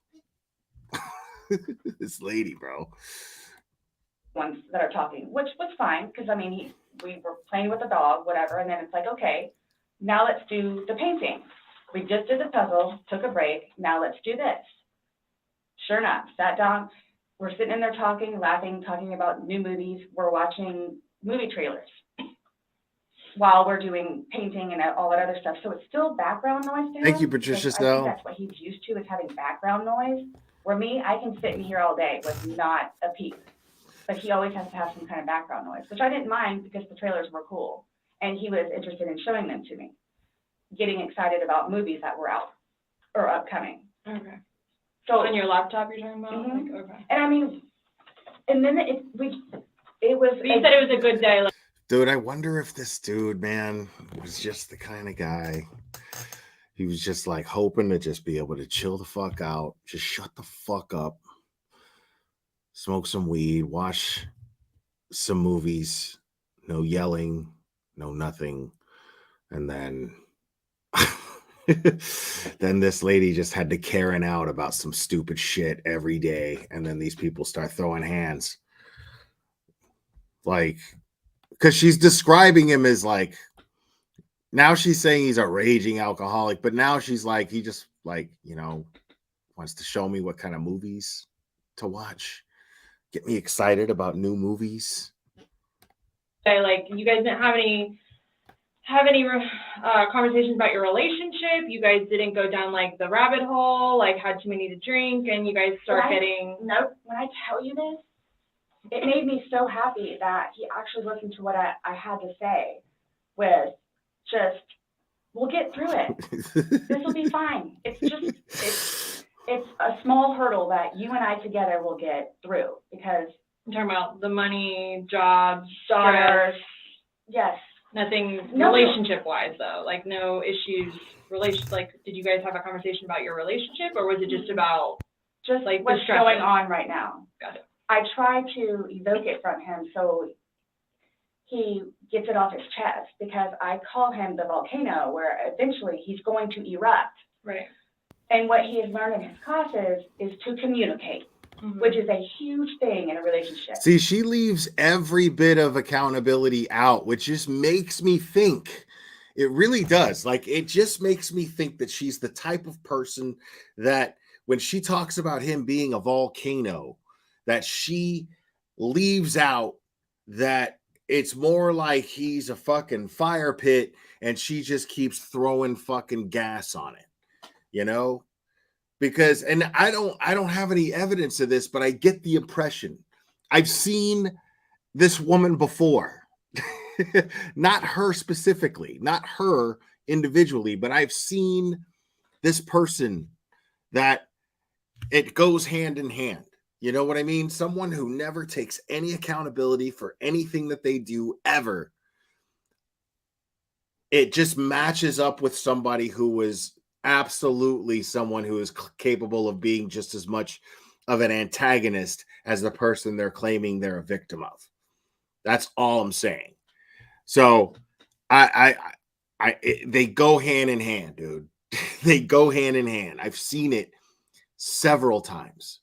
This lady, bro. Ones that are talking, which was fine, because I mean, we were playing with the dog, whatever, and then it's like, okay, now let's do the painting. We just did the puzzle, took a break, now let's do this. Sure enough, sat down, we're sitting in there talking, laughing, talking about new movies, we're watching movie trailers while we're doing painting and all that other stuff. So it's still background noise to him. Thank you, Patricia I Snell. think that's what he's used to, is having background noise. Where me, I can sit in here all day with not a peep. But he always has to have some kind of background noise, which I didn't mind because the trailers were cool. And he was interested in showing them to me, getting excited about movies that were out or upcoming. Okay. So on your laptop you're talking about? Mm-hmm. Like, okay. And I mean, and then it was... But you said it was a good day. Like, Dude, I wonder if this dude, man, was just the kind of guy. He was just like hoping to just be able to chill the fuck out, just shut the fuck up, smoke some weed, watch some movies, no yelling, no nothing. And then then this lady just had to Karen out about some stupid shit every day. And then these people start throwing hands. Like, because she's describing him as like, now she's saying he's a raging alcoholic, but now she's like, he just like, you know, wants to show me what kind of movies to watch, get me excited about new movies. like you guys didn't have any conversations about your relationship. You guys didn't go down like the rabbit hole, like had too many to drink, and you guys start getting. Nope. When I tell you this, it made me so happy that he actually listened to what I had to say. With just, we'll get through it. This will be fine. It's a small hurdle that you and I together will get through, because I'm talking about the money, jobs, daughters. Yes. Nothing No. relationship-wise, though? Like, no issues, like, did you guys have a conversation about your relationship, or was it just about, Just like, what's the stress? going on right now. Got it. I try to evoke it from him so he gets it off his chest, because I call him the volcano where eventually he's going to erupt. Right. And what he has learned in his classes is to communicate, which is a huge thing in a relationship. See, she leaves every bit of accountability out, which just makes me think. It really does. Like, it just makes me think that she's the type of person that when she talks about him being a volcano, that she leaves out that it's more like he's a fucking fire pit and she just keeps throwing fucking gas on it, you know? Because, and I don't have any evidence of this, but I get the impression. I've seen this woman before. Not her specifically, not her individually, but I've seen this person that it goes hand in hand. You know what I mean? Someone who never takes any accountability for anything that they do ever. It just matches up with somebody who is absolutely someone who is capable of being just as much of an antagonist as the person they're claiming they're a victim of. That's all I'm saying. So they go hand in hand, dude. They go hand in hand. I've seen it several times.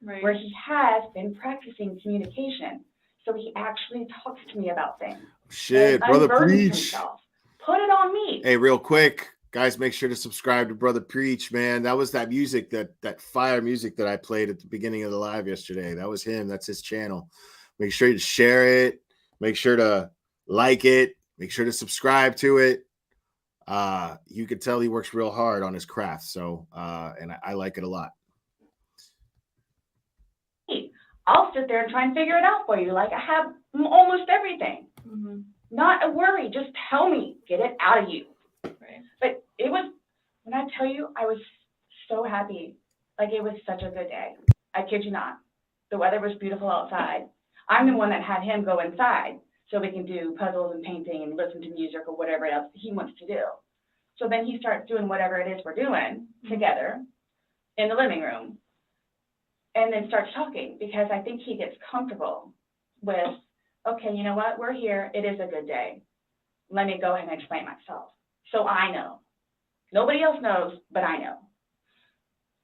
Right. Where he has been practicing communication. So he actually talks to me about things. Shit, brother, preach. Himself. Put it on me. Hey, real quick, guys, make sure to subscribe to Brother Preach, man. That was that music, that fire music that I played at the beginning of the live yesterday. That was him. That's his channel. Make sure to share it. Make sure to like it. Make sure to subscribe to it. You can tell he works real hard on his craft. So, and I like it a lot. I'll sit there and try and figure it out for you. Like, I have almost everything. Not a worry. Just tell me. Get it out of you. Right. But it was, when I tell you, I was so happy. Like, it was such a good day. I kid you not. The weather was beautiful outside. I'm the one that had him go inside so we can do puzzles and painting and listen to music or whatever else he wants to do. So then he starts doing whatever it is we're doing together in the living room. And then starts talking, because I think he gets comfortable with, okay, you know what? We're here. It is a good day. Let me go ahead and explain myself. So I know. Nobody else knows, but I know.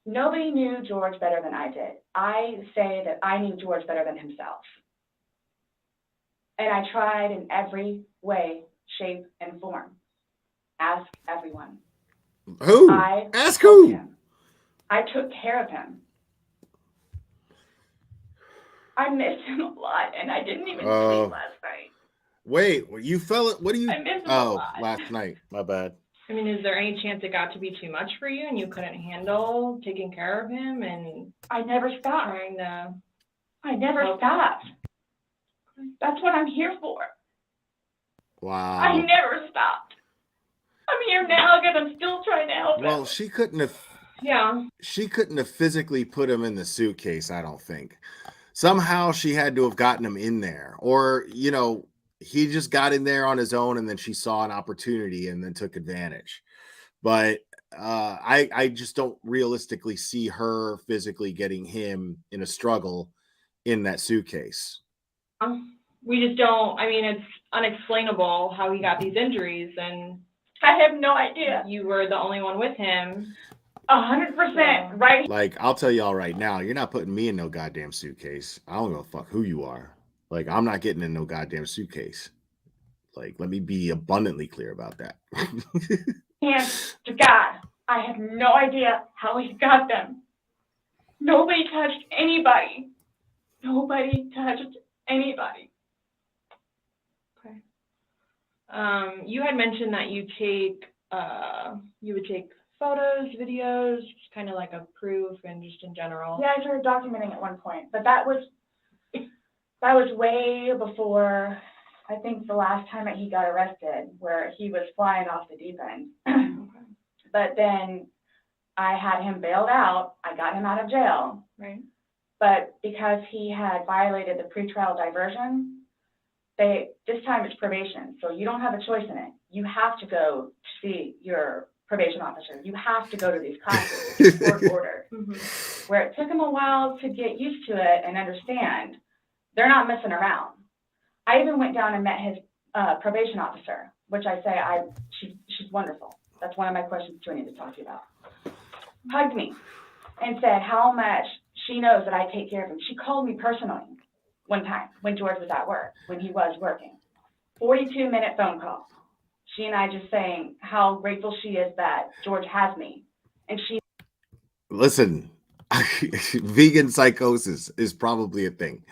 Nobody knew George better than I did. I say that I knew George better than himself. And I tried in every way, shape, and form. Ask everyone. Who? Ask who? Him. I took care of him. I missed him a lot, and I didn't even sleep last night. Wait, you fell? What do you? I missed him a lot. Last night. My bad. I mean, is there any chance it got to be too much for you and you couldn't handle taking care of him? And I never stopped. Trying to. I never stopped. That's what I'm here for. Wow. I never stopped. I'm here now because I'm still trying to help him. Well, she couldn't have. Yeah. She couldn't have physically put him in the suitcase, I don't think. Somehow she had to have gotten him in there, or, you know, he just got in there on his own and then she saw an opportunity and then took advantage. But I just don't realistically see her physically getting him in a struggle in that suitcase. We just don't, I mean, it's unexplainable how he got these injuries, and I have no idea. You were the only one with him. 100%, right? Like, I'll tell y'all right now, you're not putting me in no goddamn suitcase. I don't give a fuck who you are. Like, I'm not getting in no goddamn suitcase. Like, let me be abundantly clear about that. And to God, I have no idea how he got them. Nobody touched anybody. Nobody touched anybody. Okay. You had mentioned that you would take photos, videos, just kind of like a proof and just in general. Yeah, I started documenting at one point, but that was way before, I think, the last time that he got arrested, where he was flying off the deep end. Okay. But then I had him bailed out. I got him out of jail. Right. but because he had violated the pretrial diversion, this time it's probation, so you don't have a choice in it. You have to go to see your probation officer. You have to go to these classes. It's court ordered. Where it took him a while to get used to it and understand, they're not messing around. I even went down and met his probation officer, which I say she's wonderful. That's one of my questions too I need to talk to you about. Hugged me and said how much she knows that I take care of him. She called me personally one time when George was at work, when he was working. 42-minute phone call. She and I just saying how grateful she is that George has me. And she... Listen, vegan psychosis is probably a thing.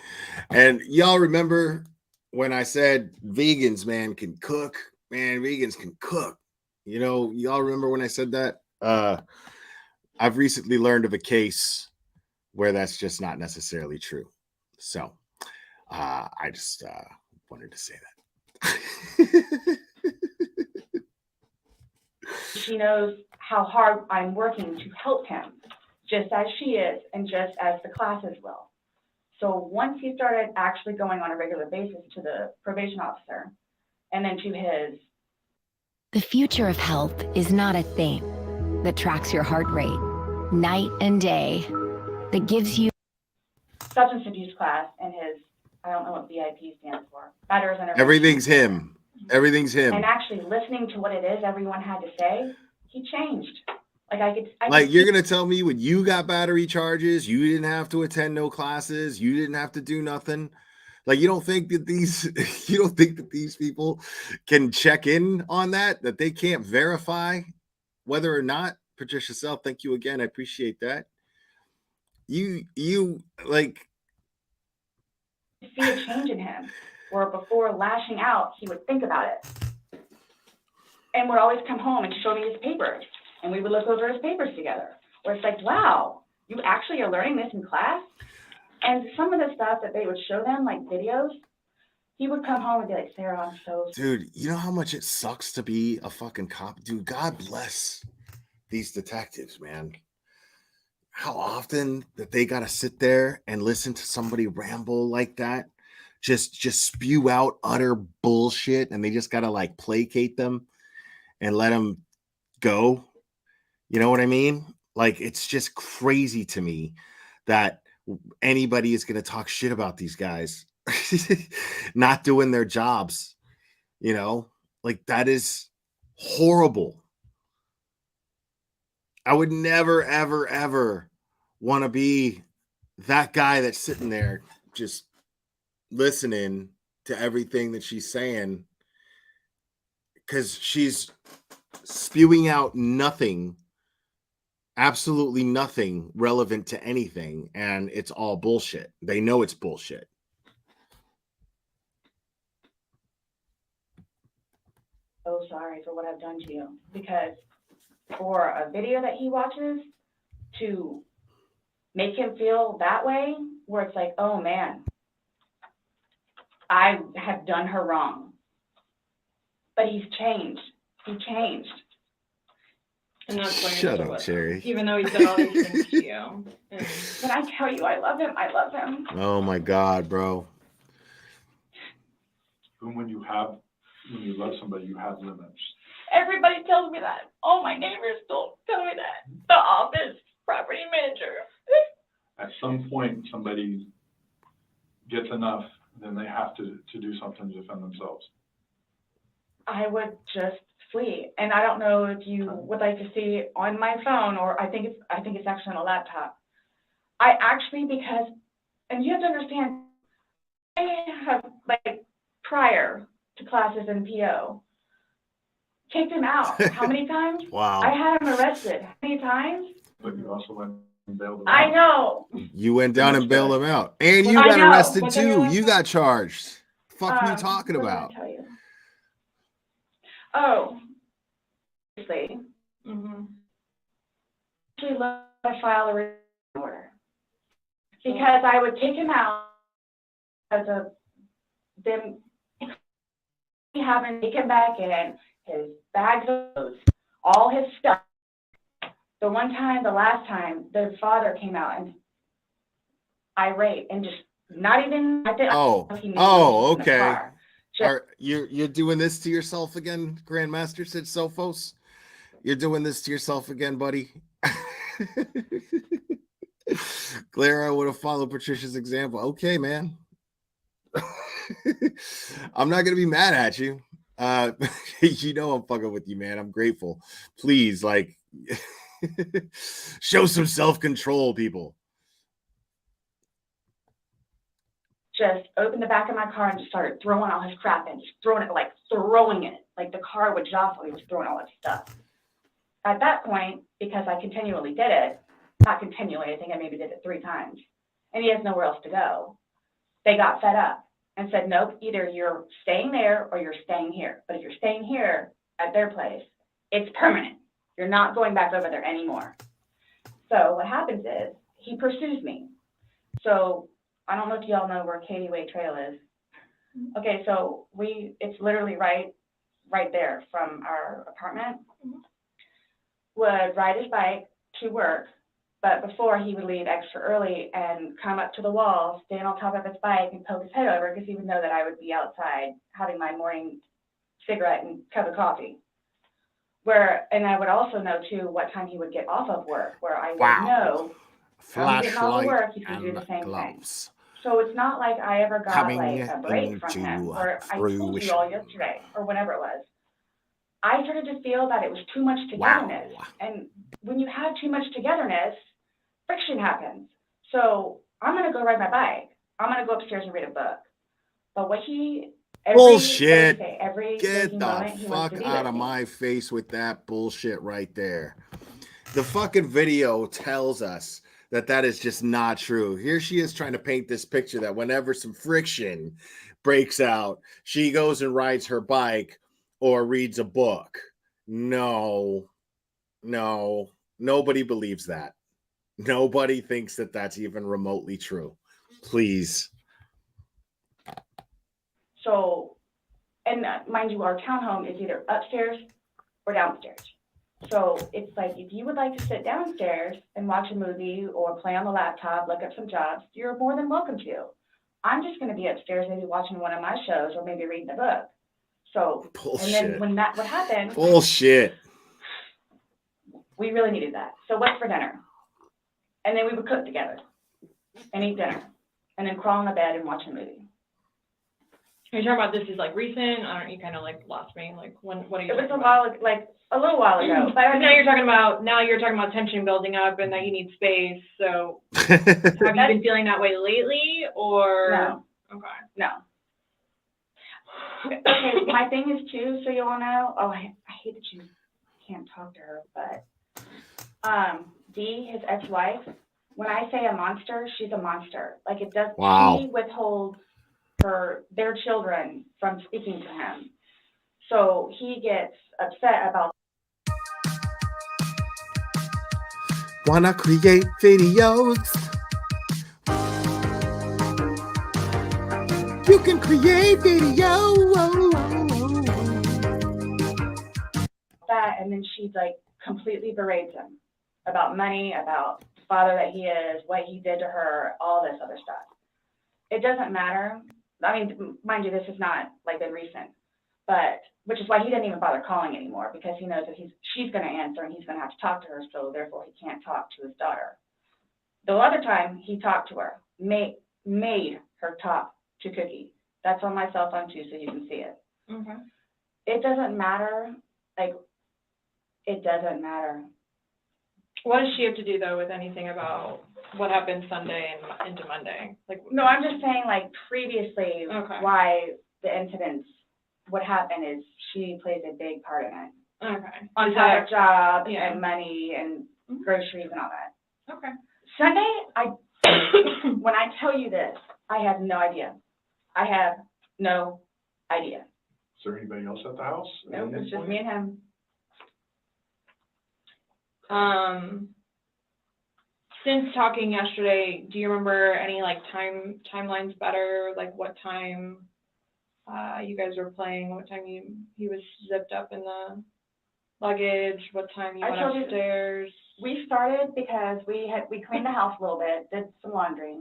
And y'all remember when I said vegans, man, can cook? Man, vegans can cook. You know, y'all remember when I said that? I've recently learned of a case where that's just not necessarily true. So I just wanted to say that. She knows how hard I'm working to help him, just as she is, and just as the classes will. So once he started actually going on a regular basis to the probation officer, and then to his... The future of health is not a thing that tracks your heart rate night and day, that gives you substance abuse class and his, I don't know what VIP stands for, Betters Intervention. Everything's him. Everything's him. And actually listening to what it is everyone had to say, he changed. Like I could you're gonna tell me when you got battery charges, you didn't have to attend no classes, you didn't have to do nothing. Like you don't think that these people can check in on that they can't verify whether or not? Patricia Sell, thank you again. I appreciate that. You like see a change in him, where before lashing out, he would think about it. And would always come home and show me his papers. And we would look over his papers together. Where it's like, wow, you actually are learning this in class? And some of the stuff that they would show them, like videos, he would come home and be like, Sarah, I'm so... Dude, you know how much it sucks to be a fucking cop? Dude, God bless these detectives, man. How often that they got to sit there and listen to somebody ramble like that, just spew out utter bullshit, and they just got to like placate them and let them go. You know what I mean? Like, it's just crazy to me that anybody is going to talk shit about these guys not doing their jobs. You know, like that is horrible. I would never, ever, ever want to be that guy that's sitting there just listening to everything that she's saying, because she's spewing out nothing, absolutely nothing relevant to anything, and it's all bullshit. They know it's bullshit. So sorry for what I've done to you, because for a video that he watches to make him feel that way, where it's like, oh man, I have done her wrong. But he's changed. He changed. And that's why Shut up, Cherry. Even though he's done all these things to you. When I tell you I love him, I love him. Oh my God, bro. When you love somebody, you have limits. Everybody tells me that. All my neighbors don't tell me that. The office, property manager. At some point, somebody gets enough, then they have to do something to defend themselves. I would just flee. And I don't know if you would like to see on my phone, or I think it's actually on a laptop. I actually, because, and you have to understand, I have, like, prior to classes in PO, kicked him out. How many times? Wow. I had him arrested. How many times? But you also went and bailed him I out. know. You went down and bailed him out. And you I got know, arrested but then too. you're You got charged. Fuck are you what talking did I about? tell you? Oh, obviously. Actually, let me file a restraining order, because I would take him out as a them having to take him back in, his bags of clothes, all his stuff. The last time, the father came out and irate and just not even. I think he knew Oh, in the okay. car. Are you're doing this to yourself again, Grandmaster said Sophos? You're doing this to yourself again, buddy. Clara would have followed Patricia's example. Okay, man. I'm not gonna be mad at you. You know I'm fucking with you, man. I'm grateful. Please, like, show some self-control, people. Just opened the back of my car and just started throwing all his crap in, just throwing it, like the car would jostle. He was throwing all his stuff. At that point, because I continually did it, not continually, I think I maybe did it 3 times, and he has nowhere else to go, they got fed up and said, nope, either you're staying there or you're staying here. But if you're staying here at their place, it's permanent. You're not going back over there anymore. So what happens is he pursues me. So I don't know if y'all know where Katie Way Trail is. Okay, so it's literally right there from our apartment. Would ride his bike to work, but before he would leave extra early and come up to the wall, stand on top of his bike and poke his head over because he would know that I would be outside having my morning cigarette and cup of coffee. And I would also know too what time he would get off of work, where I would know I'm getting off of work, he's going to do the same thing. So it's not like I ever got like a break from him, where I told you all yesterday or whenever it was. I started to feel that it was too much togetherness. Wow. And when you have too much togetherness, friction happens. So I'm going to go ride my bike. I'm going to go upstairs and read a book. But what bullshit. Get the fuck out of my face with that bullshit right there. The fucking video tells us that is just not true. Here she is trying to paint this picture that whenever some friction breaks out, she goes and rides her bike or reads a book. No, nobody believes that. Nobody thinks that that's even remotely true. Please. So, and mind you, our townhome is either upstairs or downstairs. So it's like, if you would like to sit downstairs and watch a movie or play on the laptop, look up some jobs, you're more than welcome to. I'm just going to be upstairs, maybe watching one of my shows or maybe reading a book. So, bullshit. And then when that would happen, bullshit. We really needed that. So what's for dinner? And then we would cook together and eat dinner and then crawl in the bed and watch a movie. Are you talking about this is like recent? You kind of like lost me. Like what are you? It was a little while ago. But now you're talking about tension building up and that you need space. So have you been feeling that way lately or? No. Okay. No. Okay, my thing is too, so you all know, I hate that you can't talk to her, but Dee, his ex-wife, when I say a monster, she's a monster. Like it does, She withholds their children from speaking to him. So he gets upset about. Wanna create videos? You can create videos. That, and then she like completely berates him about money, about the father that he is, what he did to her, all this other stuff. It doesn't matter. I mean, mind you, this is not like been recent, but which is why he didn't even bother calling anymore, because he knows that she's going to answer and he's going to have to talk to her, so therefore he can't talk to his daughter. The other time he talked to her, made her talk to Cookie. That's on my cell phone too, so you can see it. Okay. It doesn't matter. Like, it doesn't matter. What does she have to do though with anything about what happened Sunday and into Monday? Like, no, I'm just saying like previously, why the incidents, what happened is she plays a big part in it. Okay. On top of job and money and groceries and all that. Okay. Sunday, when I tell you this, I have no idea. I have no idea. Is there anybody else at the house? No, it's just me and him. Since talking yesterday, do you remember any like timelines better? Like what time you guys were playing? What time he was zipped up in the luggage? What time you went upstairs? We started because we cleaned the house a little bit, did some laundry.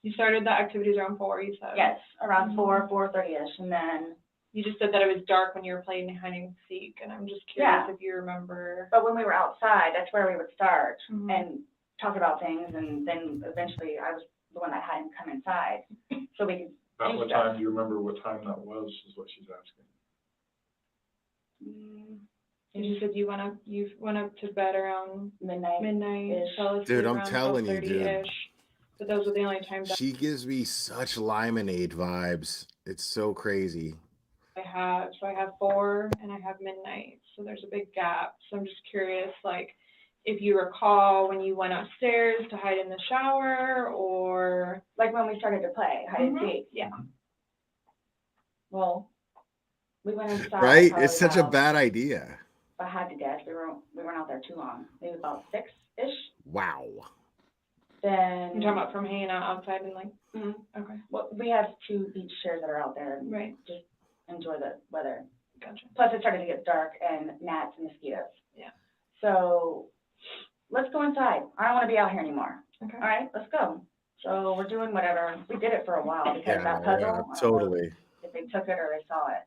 You started the activities around 4, you said? Yes, around 4:30ish, and then. You just said that it was dark when you were playing hide and seek, and I'm just curious if you remember. But when we were outside, that's where we would start and talk about things, and then eventually I was the one that had him come inside, so we could. About what time, do you remember what time that was, is what she's asking. And you said you went up to bed around midnight. Dude, I'm telling you, dude. But those are the only times she gives me such Lemonade vibes. It's so crazy. I have 4 and I have midnight, so there's a big gap. So I'm just curious, like, if you recall when you went upstairs to hide in the shower, or like when we started to play hide and seek. Yeah. Well, we went inside. Right? It's such a bad idea. If I had to guess, we weren't out there too long. Maybe about 6-ish. Wow. Then you're talking about from hanging out outside and like. Okay. Well, we have 2 beach chairs that are out there. Right. Just enjoy the weather. Gotcha. Plus, it started to get dark and gnats and mosquitoes. Yeah. So let's go inside. I don't want to be out here anymore. Okay. All right, let's go. So we're doing whatever. We did it for a while because that puzzle. Totally. If they took it or they saw it.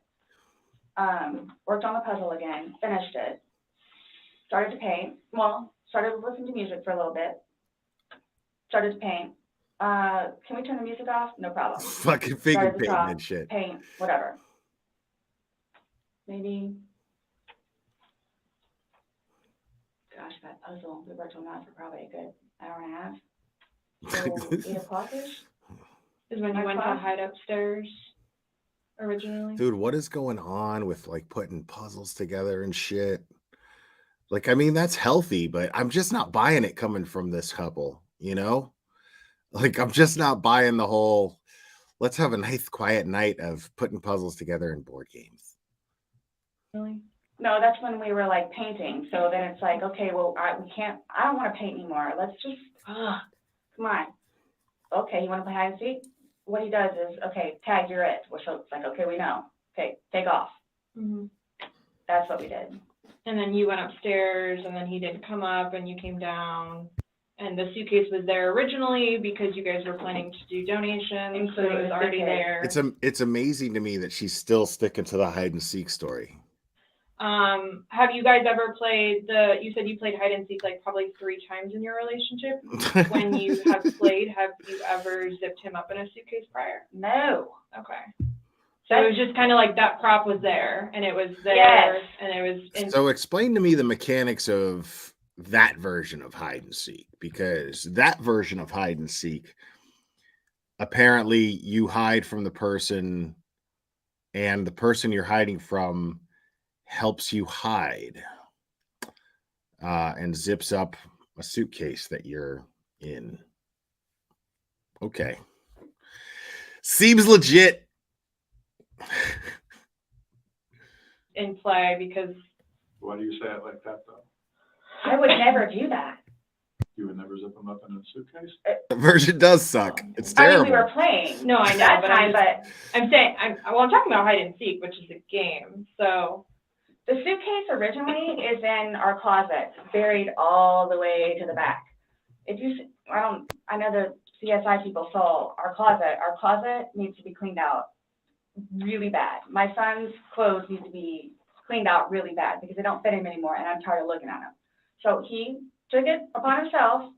Worked on the puzzle again. Finished it. Started to paint. Well, started to listen to music for a little bit. Started to paint. Can we turn the music off? No problem. Fucking figure painting and shit. Paint, whatever. Maybe. Gosh, that puzzle, we worked on that for probably a good hour and a half. So 8 o'clock-ish? Is when you went to hide upstairs originally? Dude, what is going on with like putting puzzles together and shit? Like, I mean, that's healthy, but I'm just not buying it coming from this couple, you know? Like, I'm just not buying the whole, let's have a nice quiet night of putting puzzles together in board games. Really? No, that's when we were like painting. So then it's like, okay, well, I don't want to paint anymore. Let's just, come on. Okay, you want to play hide and seek? What he does is, okay, tag, you're it. So it's like, okay, we know. Okay, take off. That's what we did. And then you went upstairs, and then he didn't come up, and you came down. And the suitcase was there originally because you guys were planning to do donations, so it was already there. It's amazing to me that she's still sticking to the hide and seek story. Have you guys ever played you said you played hide and seek like probably 3 times in your relationship. When you have played, have you ever zipped him up in a suitcase prior? No. Okay. So it was just kind of like that prop was there, and it was there, yes. And it was. So explain to me the mechanics of that version of hide and seek, because that version of hide and seek, apparently you hide from the person, and the person you're hiding from helps you hide and zips up a suitcase that you're in. Okay. Seems legit. In play, because. Why do you say it like that, though? I would never do that. You would never zip them up in a suitcase? The version does suck. It's terrible. I mean, we were playing. No, I know, that but time, I'm saying, I'm talking about hide and seek, which is a game, so. The suitcase originally is in our closet, buried all the way to the back. If you, I know the CSI people saw our closet. Our closet needs to be cleaned out really bad. My son's clothes need to be cleaned out really bad because they don't fit him anymore, and I'm tired of looking at them. So he took it upon himself,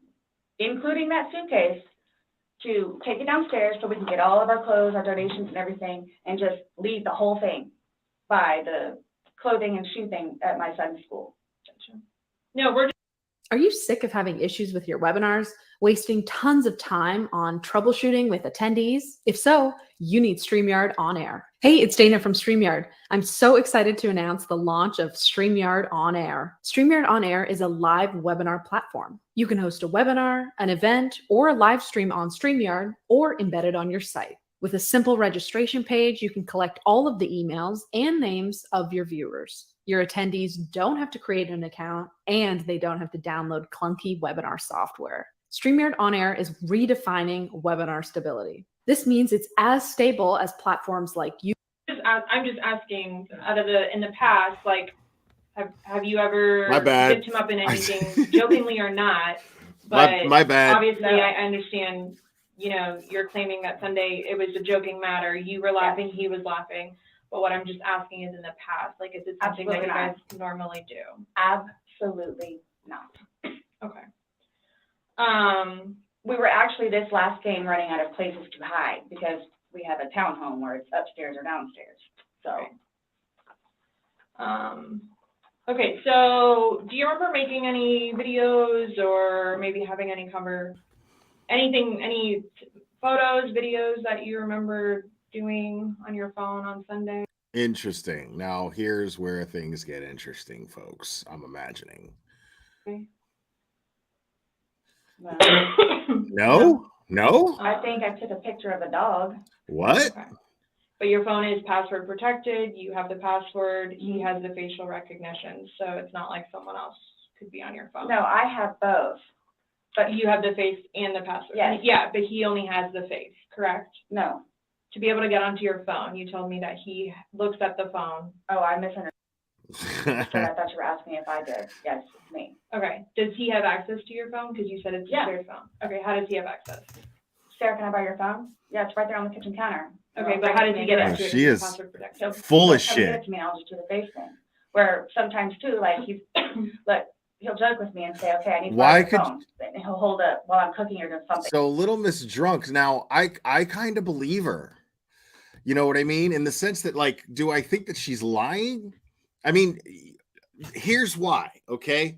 including that suitcase, to take it downstairs so we can get all of our clothes, our donations, and everything, and just leave the whole thing by the clothing and shoe thing at my son's school. No, Are you sick of having issues with your webinars, wasting tons of time on troubleshooting with attendees? If so, you need StreamYard On Air. Hey, it's Dana from StreamYard. I'm so excited to announce the launch of StreamYard On Air. StreamYard On Air is a live webinar platform. You can host a webinar, an event, or a live stream on StreamYard or embed it on your site. With a simple registration page, you can collect all of the emails and names of your viewers. Your attendees don't have to create an account, and they don't have to download clunky webinar software. StreamYard On Air is redefining webinar stability. This means it's as stable as platforms like YouTube. I'm just asking, in the past, like, have you ever dipped him up in anything, jokingly or not? But my bad. Obviously, I understand you know, you're claiming that Sunday it was a joking matter. You were laughing, he was laughing. But what I'm just asking is in the past, like, is it something that you guys normally do? Absolutely not. Okay. We were actually this last game running out of places to hide because we have a townhome where it's upstairs or downstairs. So. Okay, so do you remember making any videos or maybe having any any photos, videos that you remember doing on your phone on Sunday? Interesting. Now, here's where things get interesting, folks. I'm imagining. Okay. No? No? I think I took a picture of a dog. What? Okay. But your phone is password protected. You have the password. He has the facial recognition. So it's not like someone else could be on your phone. No, I have both. But you have the face and the password. Yes. Yeah, but he only has the face, correct? No. To be able to get onto your phone, you told me that he looks at the phone. Oh, I misunderstood. I thought you were asking if I did. Yes, it's me. Okay. Does he have access to your phone? Because you said it's your phone. Okay. How does he have access? Sarah, can I borrow your phone? Yeah, it's right there on the kitchen counter. Okay, but how did he get into it? She is protected? full of Give shit. it to me, I'll just do the face thing. Where sometimes too, like he's like he'll joke with me and say, "Okay, I need to borrow your phone." And he'll hold it while I'm cooking or doing something. So Little Miss Drunk. Now, I kind of believe her. You know what I mean? In the sense that, like, do I think that she's lying? I mean, here's why. Okay.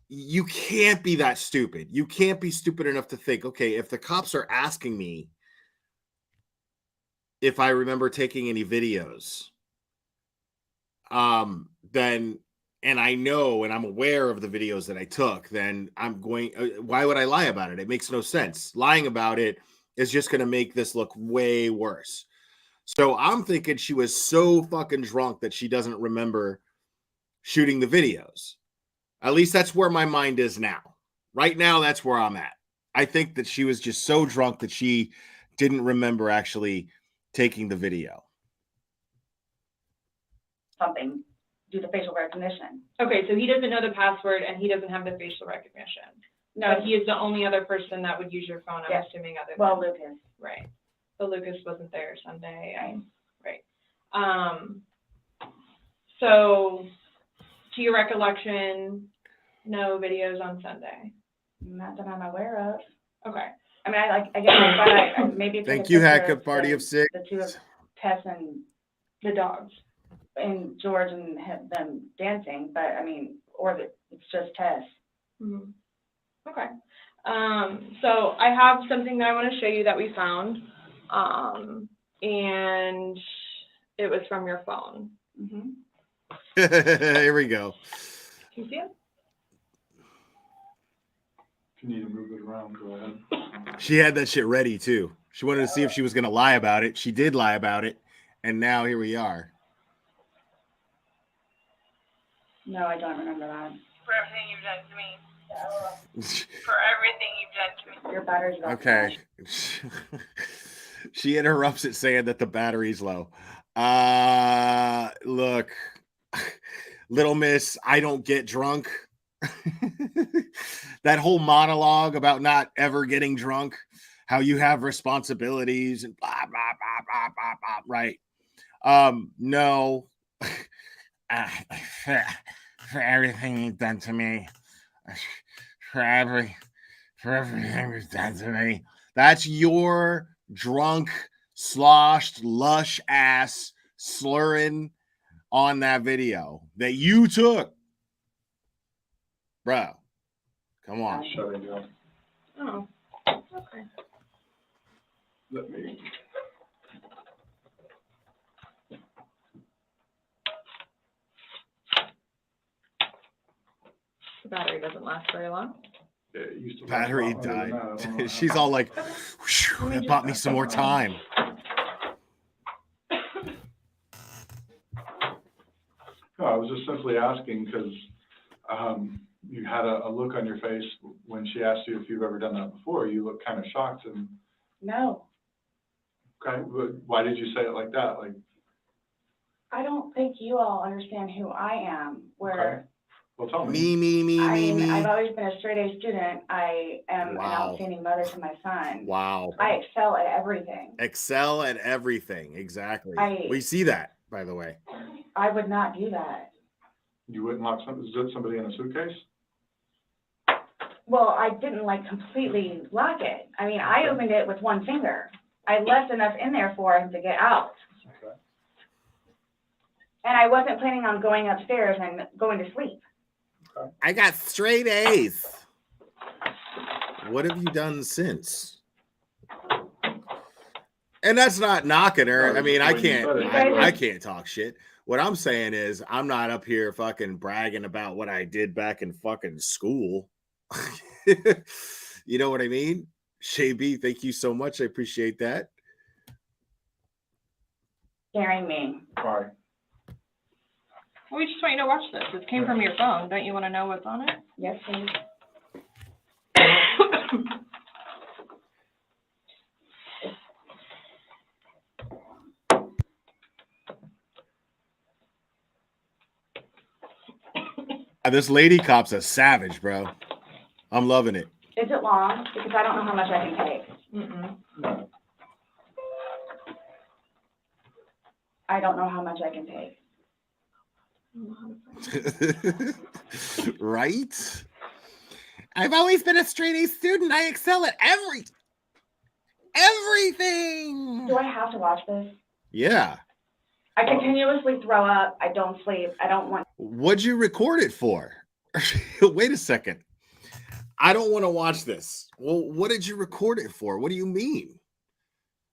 You can't be that stupid. You can't be stupid enough to think, okay, if the cops are asking me if I remember taking any videos, then, and I know, and I'm aware of the videos that I took, then I'm going, why would I lie about it? It makes no sense. Lying about it is just going to make this look way worse. So I'm thinking she was so fucking drunk that she doesn't remember shooting the videos. At least that's where my mind is now. Right now, that's where I'm at. I think that she was just so drunk that she didn't remember actually taking the video. Something, do the facial recognition. Okay, so he doesn't know the password and he doesn't have the facial recognition. No. But he is the only other person that would use your phone, I'm assuming, other than Lucas. Right. But Lucas wasn't there Sunday. Right. So, to your recollection, no videos on Sunday? Not that I'm aware of. Okay. I mean, I guess I maybe. Thank you, Hack Party of Six. The two of Tess and the dogs, and George and them dancing, but I mean, it's just Tess. Mm-hmm. Okay. So I have something that I want to show you that we found, and it was from your phone. Mm-hmm. Here we go. Can you see it? If you need to move it around, go ahead. She had that shit ready too. She wanted to see if she was going to lie about it. She did lie about it, and now here we are. No, I don't remember that. For everything you've done to me. For everything you've done to me. Your battery's low. Okay. She interrupts it saying that the battery's low. Look, Little Miss, I don't get drunk. That whole monologue about not ever getting drunk, how you have responsibilities and blah, blah, blah, blah, blah, blah, right? No. For everything you've done to me. For everything you've done to me. That's your drunk, sloshed, lush ass slurring on that video that you took. Bro, come on. Shut it down. Oh, okay. Let me. The battery doesn't last very long. It used to Battery last longer than died. that. I don't know She's all like, it bought me some more time. No, I was just simply asking because you had a look on your face when she asked you if you've ever done that before. You looked kind of shocked. And No. okay, but why did you say it like that? Like, I don't think you all understand who I am. Where Well, tell me. I've always been a straight A student. I am an outstanding mother to my son. Wow. I excel at everything. Excel at everything. Exactly. We see that, by the way. I would not do that. You wouldn't lock somebody in a suitcase? Well, I didn't like completely lock it. I mean, I opened it with one finger. I left enough in there for him to get out. Okay. And I wasn't planning on going upstairs and going to sleep. Okay. I got straight A's. What have you done since? And that's not knocking her. I mean, I can't talk shit. What I'm saying is I'm not up here fucking bragging about what I did back in fucking school. You know what I mean? Shay B, thank you so much. I appreciate that. Scaring me. Sorry. Well, we just want you to watch this. This came from your phone. Don't you want to know what's on it? Yes, please. This lady cop's a savage, bro. I'm loving it. Is it long? Because I don't know how much I can take. No. I don't know how much I can take. Right? I've always been a straight A student. I excel at everything. Do I have to watch this? Yeah. I continuously throw up. I don't sleep. I don't want. What'd you record it for? Wait a second. I don't want to watch this. Well, what did you record it for? What do you mean?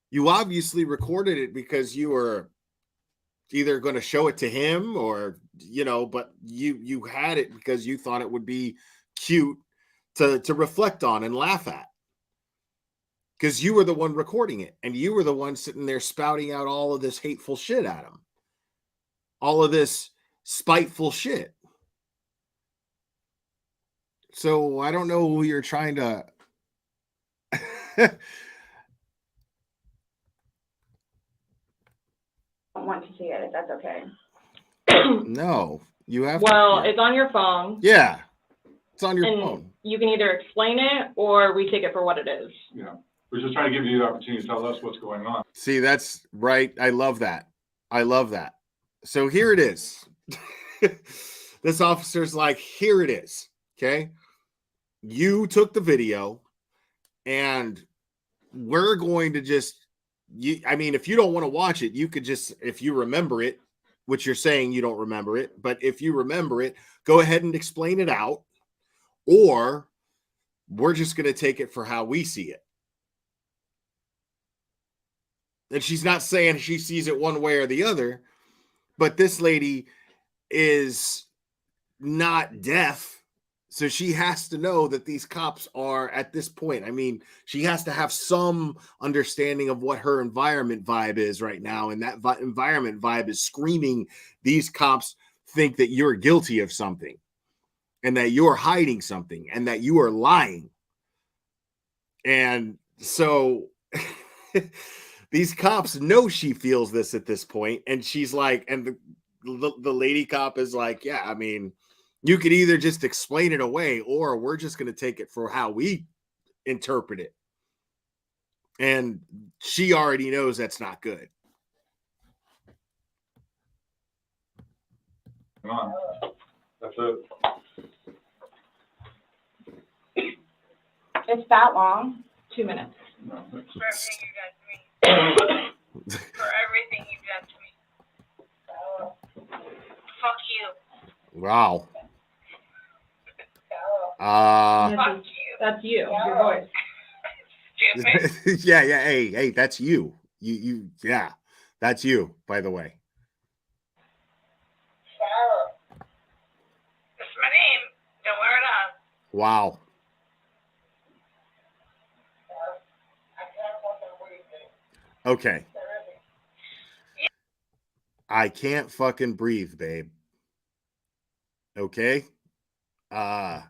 You obviously recorded it because you were either going to show it to him or, you know, but you had it because you thought it would be cute to reflect on and laugh at. Because you were the one recording it and you were the one sitting there spouting out all of this hateful shit at him. All of this spiteful shit. So I don't know who you're trying to. I don't want to see it if that's okay. No, you have. Well, it's on your phone. Yeah, it's on your and phone. You can either explain it or we take it for what it is. Yeah. We're just trying to give you the opportunity to tell us what's going on. See, that's right. I love that. I love that. So here it is. This officer's like, here it is. Okay. You took the video and we're going to just, I mean, if you don't want to watch it, you could just, if you remember it, which you're saying you don't remember it, but if you remember it, go ahead and explain it out, or we're just going to take it for how we see it. And she's not saying she sees it one way or the other, but this lady is not deaf. So she has to know that these cops are at this point. I mean, she has to have some understanding of what her environment vibe is right now. And that environment vibe is screaming, these cops think that you're guilty of something and that you're hiding something and that you are lying. And so these cops know she feels this at this point. And she's like, and the lady cop is like, yeah, I mean, you could either just explain it away or we're just going to take it for how we interpret it. And she already knows that's not good. Come on. That's it. It's that long? 2 minutes. No, For everything you've done to me. For everything you've done to me. Fuck you. Wow. Fuck you. That's you. Your voice. Yeah. Hey, that's you. You. Yeah, that's you. By the way. That's my name. Don't wear it on. Wow. Okay. I can't fucking breathe, babe. Okay? Yeah,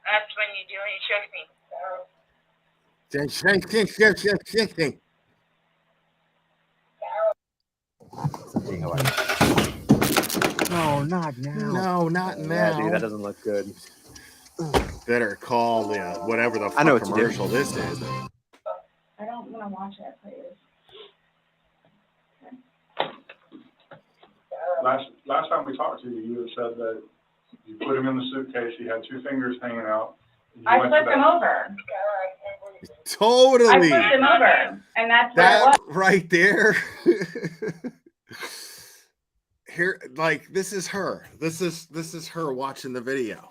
that's when you do when you choke me. No, not now. No, not now. Yeah, dude, that doesn't look good. Better call whatever the I know fuck what you did. commercial this is. I don't want to watch it, please. Last time we talked to you, you had said that you put him in the suitcase, he had 2 fingers hanging out. I flipped him over. Totally. I flipped him over, and that's where it was. That right there. Here, like, this is her. This is her watching the video.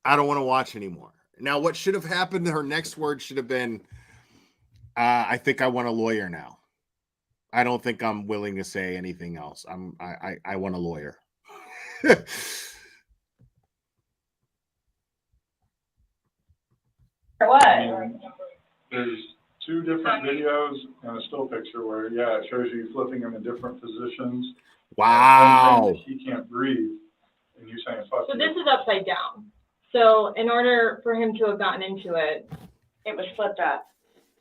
I don't want to watch anymore. Now, what should have happened? Her next word should have been, I think I want a lawyer now. I don't think I'm willing to say anything else. I want a lawyer. What? There's 2 different videos and a still picture where, yeah, it shows you flipping him in different positions. Wow. And he can't breathe, and you saying fuck So you. this is upside down. So in order for him to have gotten into it, it was flipped up.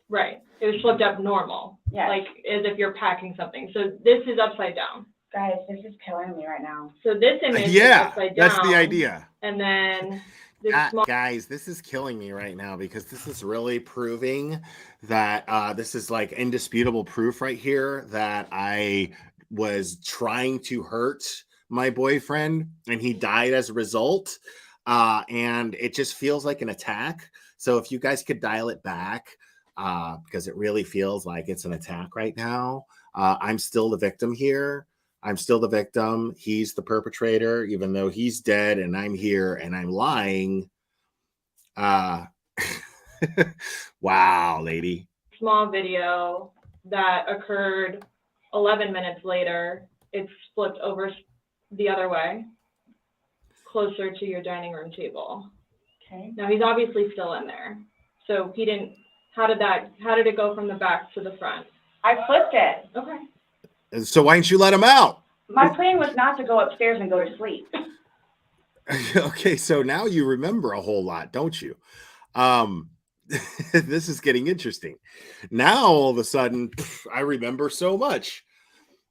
Right. It was flipped up normal. Yes. Like as if you're packing something. So this is upside down. Guys, this is killing me right now. So this image is Yeah, upside down. that's the idea. And then this small Guys, this is killing me right now because this is really proving that this is like indisputable proof right here that I was trying to hurt my boyfriend and he died as a result. And it just feels like an attack. So if you guys could dial it back, because it really feels like it's an attack right now. I'm still the victim here. I'm still the victim. He's the perpetrator, even though he's dead and I'm here and I'm lying. Wow, lady. small video that occurred 11 minutes later. It's flipped over the other way, closer to your dining room table. Okay. Now he's obviously still in there. So he didn't, how did it go from the back to the front? I flipped it. Okay. And so why didn't you let him out? My plan was not to go upstairs and go to sleep. Okay, so now you remember a whole lot, don't you? This is getting interesting. Now all of a sudden, I remember so much.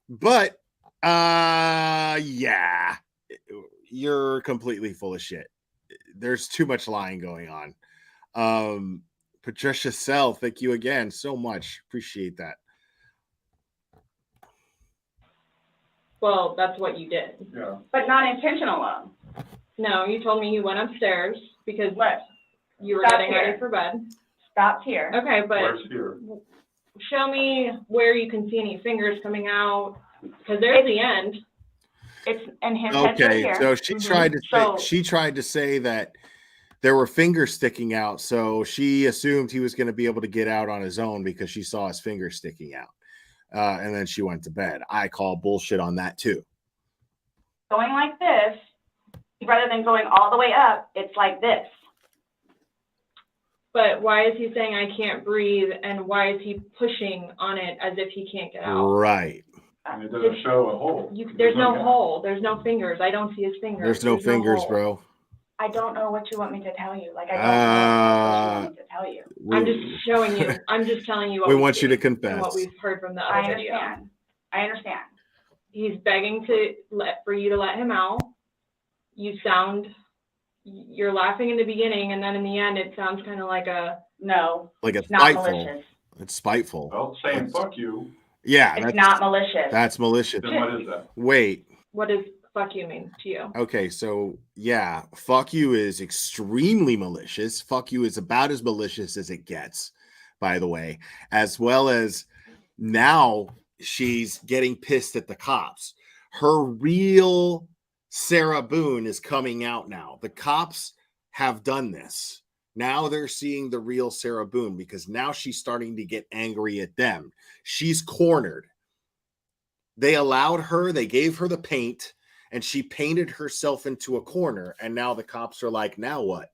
But yeah, you're completely full of shit. There's too much lying going on. Patricia Sell, thank you again so much. Appreciate that. Well, that's what you did. Yeah. But not intentional. No, you told me you went upstairs because you were Stop getting here. ready for bed. Stopped here. Okay, but Where's here? show me where you can see any fingers coming out, because there's the end. It's and his head's right Okay, here. so she tried to So- say, she tried to say that there were fingers sticking out, so she assumed he was going to be able to get out on his own because she saw his fingers sticking out, and then she went to bed. I call bullshit on that too. Going like this, rather than going all the way up, it's like this. But why is he saying I can't breathe, and why is he pushing on it as if he can't get out? Right. And it doesn't show a hole. There's no hole. There's no fingers. I don't see his fingers. There's no fingers, hole. bro. I don't know what you want me to tell you. Like, I don't know what you want me to tell you. I'm just showing you. I'm just telling you what We we want see you to and confess. what we've heard from the I other video. understand. I understand. He's begging for you to let him out. You're laughing in the beginning, and then in the end, it sounds kind of like a no. Like It's it's not spiteful. malicious. It's spiteful. Well, saying fuck you. Yeah, It's not malicious. That's malicious. Then what is that? Wait. What does fuck you mean to you? Okay, so yeah, fuck you is extremely malicious. Fuck you is about as malicious as it gets, by the way, as well as now she's getting pissed at the cops. Her real Sarah Boone is coming out now. The cops have done this. Now they're seeing the real Sarah Boone because now she's starting to get angry at them. She's cornered. They allowed her, they gave her the paint, and she painted herself into a corner. And now the cops are like, now what?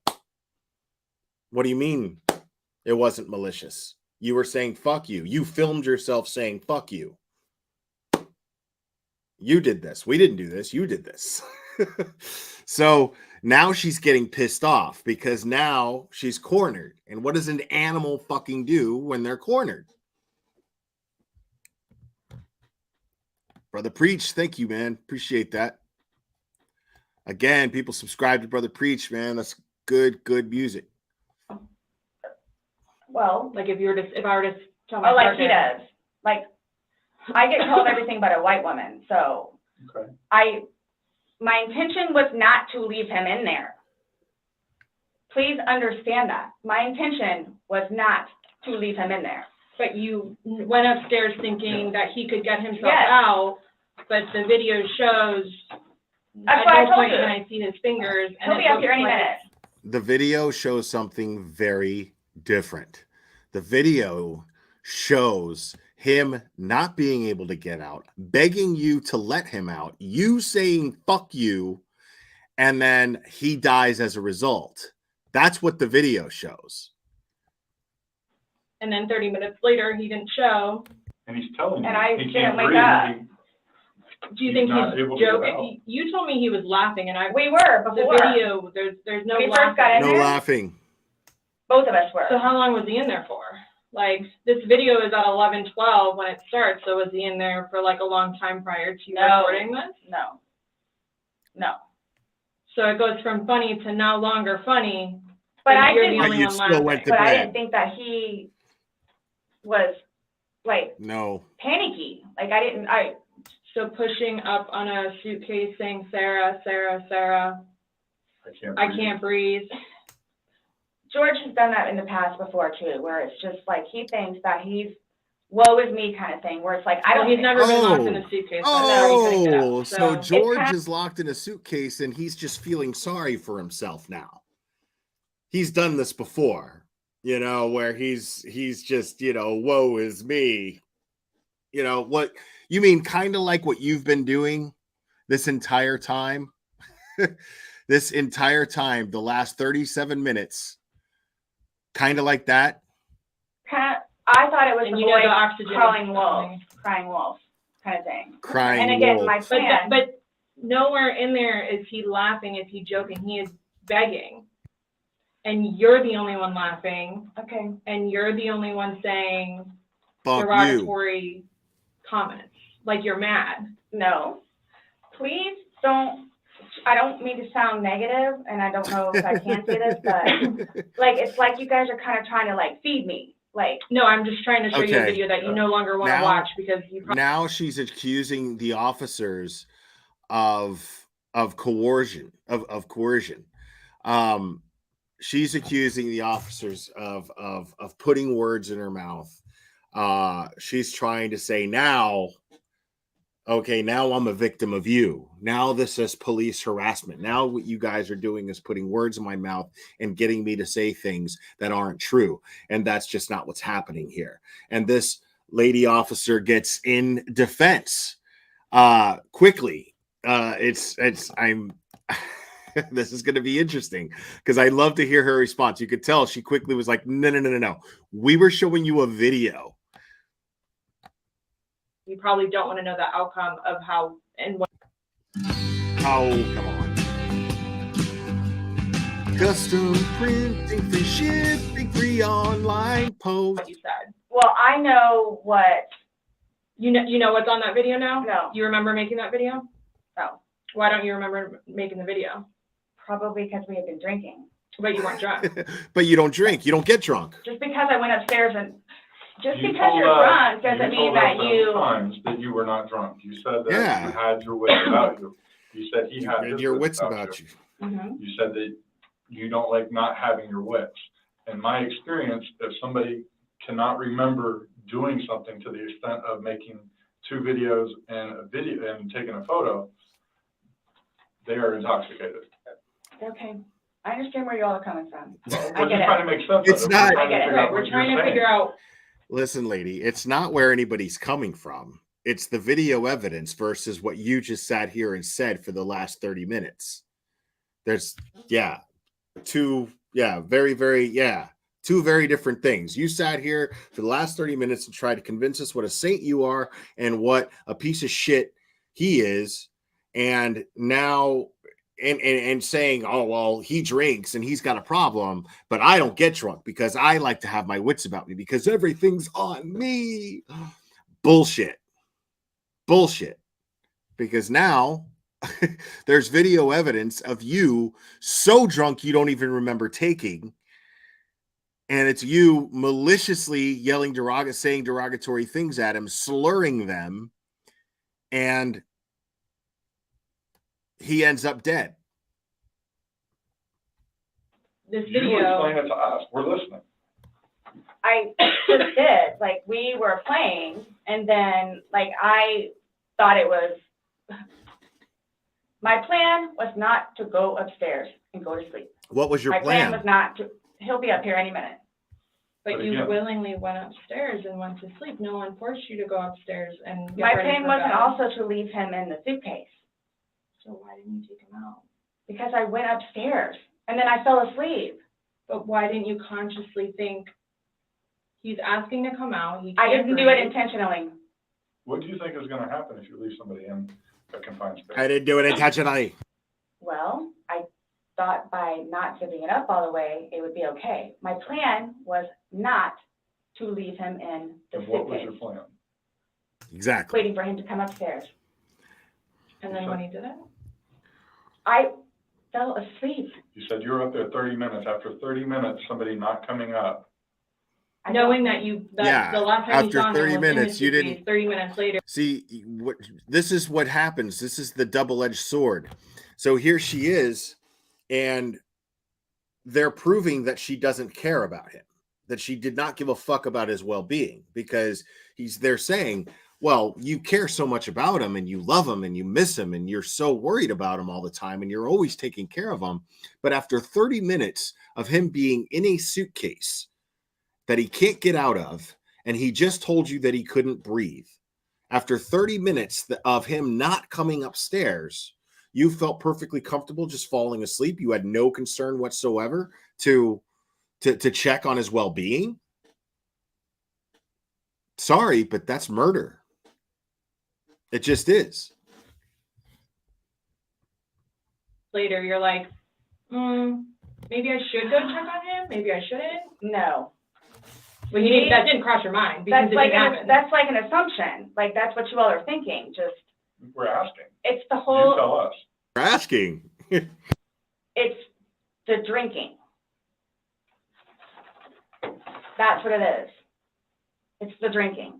What do you mean it wasn't malicious? You were saying fuck you. You filmed yourself saying fuck you. You did this. We didn't do this. You did this. So Now she's getting pissed off because now she's cornered. And what does an animal fucking do when they're cornered? Brother Preach, thank you, man. Appreciate that. Again, people subscribe to Brother Preach, man. That's good music. Well, Like if I were to tell my like partner, he does. Like, I get called everything but a white woman, so Okay. my intention was not to leave him in there. Please understand that. My intention was not to leave him in there. But you went upstairs thinking that he could get himself Yes. out, but the video shows That's at what I no told point you. can I see his fingers. He'll be up here any minute. The video shows something very different. The video shows him not being able to get out, begging you to let him out, you saying fuck you, and then he dies as a result. That's what the video shows. And then 30 minutes later, he didn't show. And he's telling you And I he didn't can't wake breathe. up. Do you think not he's able to get out. joking? You told me he was laughing, and We were the before. video. There's no When we first got laughing. in No there, laughing. both of us were. So how long was he in there for? Like, this video is at 11:12 when it starts, so was he in there for like a long time prior to No. recording this? No. So it goes from funny to no longer funny. But and I you're didn't. the But only you one still laughing. went to But I bed. didn't think that he was like No. panicky. Like So pushing up on a suitcase saying, Sarah, Sarah, Sarah, I can't breathe. George has done that in the past before too, where it's just like he thinks that he's woe is me kind of thing, where it's like I Well, don't. he's never been locked in a suitcase. Oh, So so it's George is locked in a suitcase and he's just feeling sorry for himself now. He's done this before, where he's just, woe is me. What you mean, kind of like what you've been doing this entire time? This entire time, the last 37 minutes, kind of like that? I thought it was And the you know boy the oxygen crying is wolf kind of thing. Crying And again, wolf. my plan. But nowhere in there is he laughing, is he joking. He is begging. And you're the only one laughing. Okay. And you're the only one saying Fuck derogatory comments. Like you're mad. No. Please don't. I don't mean to sound negative, and I don't know if I can say this, but like it's like you guys are kind of trying to like feed me. Like, no, I'm just trying to show you a Okay. video that you no longer want to Now- watch because you probably Now she's accusing the officers of coercion, of coercion. She's accusing the officers of putting words in her mouth. She's trying to say now, okay, now I'm a victim of you. Now this is police harassment. Now what you guys are doing is putting words in my mouth and getting me to say things that aren't true. And that's just not what's happening here. And this lady officer gets in defense quickly. This is going to be interesting because I love to hear her response. You could tell she quickly was like, no. We were showing you a video. you probably don't want to know the outcome of how and what. Oh, come on. Custom printing, free shipping, free online post. What you said. well, I know what. You know what's on that video now? No. You remember making that video? No. Why don't you remember making the video? Probably because we had been drinking. But you weren't drunk. But you don't drink. You don't get drunk. Just because I went upstairs and just You because told you're us- drunk doesn't mean told us that several you. times that you were not drunk. You said that Yeah. you had your wits about you. You said he had his Your wits about you. Mhm. You said that you don't like not having your wits. In my experience, if somebody cannot remember doing something to the extent of making 2 videos and a video and taking a photo, they are intoxicated. Okay. I understand where you all are coming from. I We're get just it. trying to make sense It's of it. not- We're trying to I get it. figure out We're what trying you're to saying. figure out. Listen, lady, it's not where anybody's coming from. It's the video evidence versus what you just sat here and said for the last 30 minutes. There's, two very different things. You sat here for the last 30 minutes and tried to convince us what a saint you are and what a piece of shit he is. And now and saying, oh, well, he drinks and he's got a problem, but I don't get drunk because I like to have my wits about me because everything's on me. Bullshit. Because now there's video evidence of you so drunk you don't even remember taking, and it's you maliciously yelling saying derogatory things at him, slurring them, and he ends up dead. This You video. explain it to us. We're listening. I just did. Like, we were playing, and then, like, I thought it was, my plan was not to go upstairs and go to sleep. What was your My plan? was not to, he'll be up here any minute. But you willingly went upstairs and went to sleep. No one forced you to go upstairs and get My ready plan for wasn't bed. also to leave him in the suitcase. So why didn't you take him out? Because I went upstairs, and then I fell asleep. But why didn't you consciously think, he's asking to come out? He I can't didn't do it breathe. intentionally. What do you think is going to happen if you leave somebody in a confined space? I didn't do it intentionally. Well, I thought by not giving it up all the way, it would be okay. My plan was not to leave him in the And what was suitcase, your plan? Exactly. waiting for him to come upstairs. And then when he did it? I fell asleep. You said you were up there 30 minutes. After 30 minutes, somebody not coming up. Knowing that the last time you after saw him 30 was minutes, in you his didn't 30 minutes later. see this is what happens. This is the double-edged sword. So here she is, and they're proving that she doesn't care about him, that she did not give a fuck about his well-being, because they're saying, well, you care so much about him and you love him and you miss him and you're so worried about him all the time and you're always taking care of him. But after 30 minutes of him being in a suitcase that he can't get out of, and he just told you that he couldn't breathe, after 30 minutes of him not coming upstairs, you felt perfectly comfortable just falling asleep. You had no concern whatsoever to check on his well-being. Sorry, but that's murder. It just is. Later, you're like, maybe I should go check on him. Maybe I shouldn't. No. Well, that didn't cross your mind because That's like an assumption. Like, that's what you all are thinking. Just, we're asking. it's the whole. You tell us. We're asking. It's the drinking. That's what it is. It's the drinking.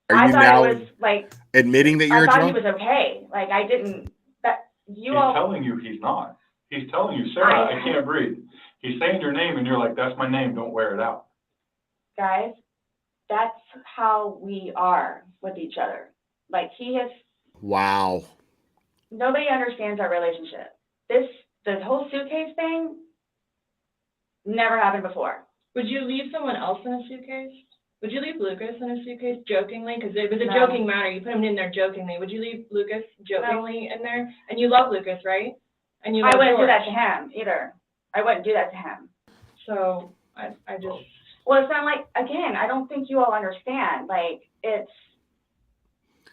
Are you I thought now it was like admitting that you're I thought drunk? he was okay. Like, I didn't. He's telling you he's not. He's telling you, Sarah, I can't breathe. He's saying your name, and you're like, that's my name. Don't wear it out. Guys, that's how we are with each other. Like, he has. Wow. Nobody understands our relationship. The whole suitcase thing never happened before. Would you leave someone else in a suitcase? Would you leave Lucas in a suitcase jokingly? Because it was a No. joking matter. You put him in there jokingly. Would you leave Lucas jokingly in there? And you love Lucas, right? And you love I wouldn't do George. that to him either. I wouldn't do that to him. So I just. Well, it's not like, again, I don't think you all understand. Like, it's.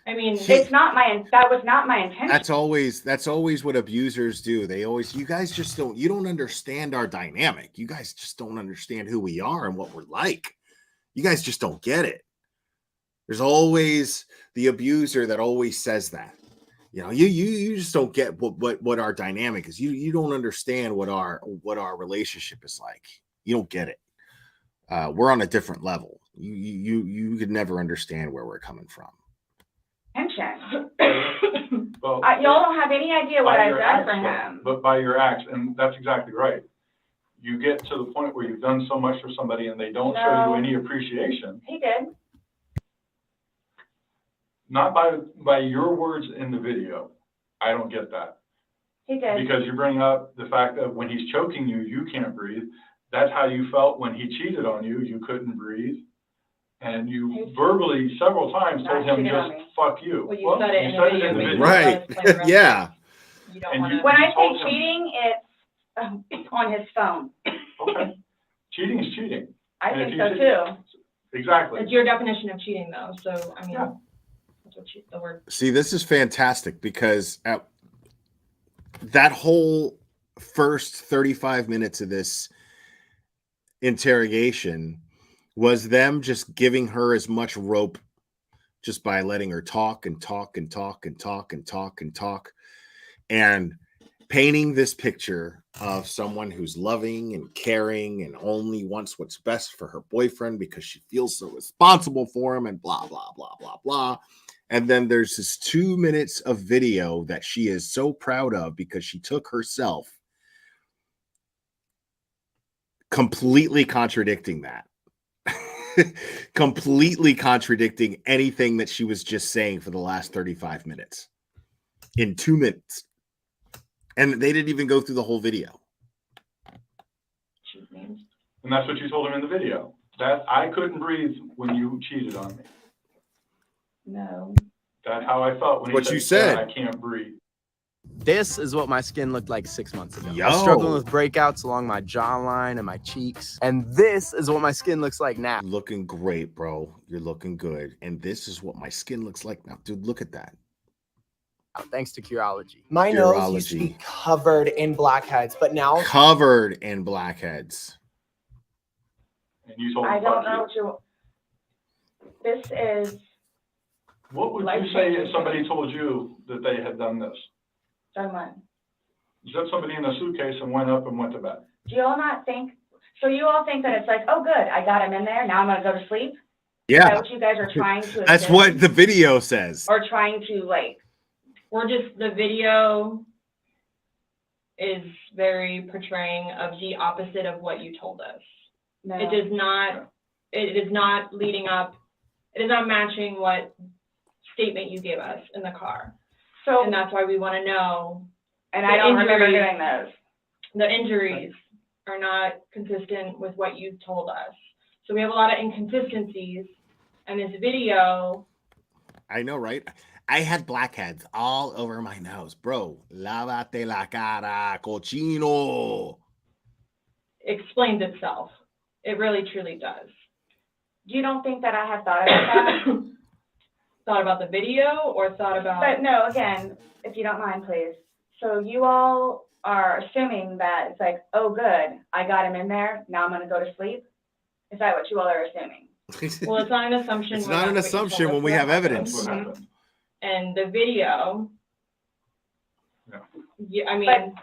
I mean, it's not that was not my intention. That's always what abusers do. You guys just you don't understand our dynamic. You guys just don't understand who we are and what we're like. You guys just don't get it. There's always the abuser that always says that. You know, you just don't get what our dynamic is. You don't understand what our relationship is like. You don't get it. We're on a different level. You could never understand where we're coming from. Intention. Well, y'all don't have any idea what by I've your done for acts, him. But by your acts, and that's exactly right. You get to the point where you've done so much for somebody and they don't show you any appreciation. He did. Not by your words in the video. I don't get that. He did. Because you bring up the fact that when he's choking you, you can't breathe. That's how you felt when he cheated on you. You couldn't breathe. And you verbally several times told him just fuck you. Well, you said it in the video. Right. Yeah. When I say cheating, it's on his phone. Okay. Cheating is cheating. I think so too. Exactly. It's your definition of cheating, though. So, I mean, that's what the word. See, this is fantastic because that whole first 35 minutes of this interrogation was them just giving her as much rope just by letting her talk and talk and talk and talk and talk and talk and painting this picture of someone who's loving and caring and only wants what's best for her boyfriend because she feels so responsible for him and blah, blah, blah, blah, blah. And then there's this 2 minutes of video that she is so proud of because she took herself, completely contradicting that. Completely contradicting anything that she was just saying for the last 35 minutes in 2 minutes. And they didn't even go through the whole video. And that's what you told him in the video. That I couldn't breathe when you cheated on me. No. That's how I felt when What he you said, said. I can't breathe. This is what my skin looked like 6 months ago. Yo. I was struggling with breakouts along my jawline and my cheeks. And this is what my skin looks like now. Looking great, bro. You're looking good. And this is what my skin looks like now. Dude, look at that. Thanks to Curology. My nose used to be covered in blackheads, but now covered in blackheads. And you told him, I don't know what you. This is. what would you say if somebody told you that they had done this? Done what? Set somebody in a suitcase and went up and went to bed. Do you all not think? So you all think that it's like, oh, good, I got him in there. Now I'm gonna go to sleep. Yeah. Is that what you guys are trying to? That's assume? what the video says. Or trying to like. We're just, the video is very portraying of the opposite of what you told us. No. It is not leading up, it is not matching what statement you gave us in the car. So, and that's why we want to know. And I don't remember doing those. The injuries are not consistent with what you told us. So we have a lot of inconsistencies, and this video. I know, right? I had blackheads all over my nose. Bro, lávate la cara, cochino. Explains itself. It really, truly does. You don't think that I have thought about that? Thought about the video or thought about... But no, again, if you don't mind, please. So you all are assuming that it's like, oh, good, I got him in there. Now I'm going to go to sleep. Is that what you all are assuming? Well, it's not an assumption. It's not an assumption when we have evidence. Mm-hmm. And the video, yeah, I mean, but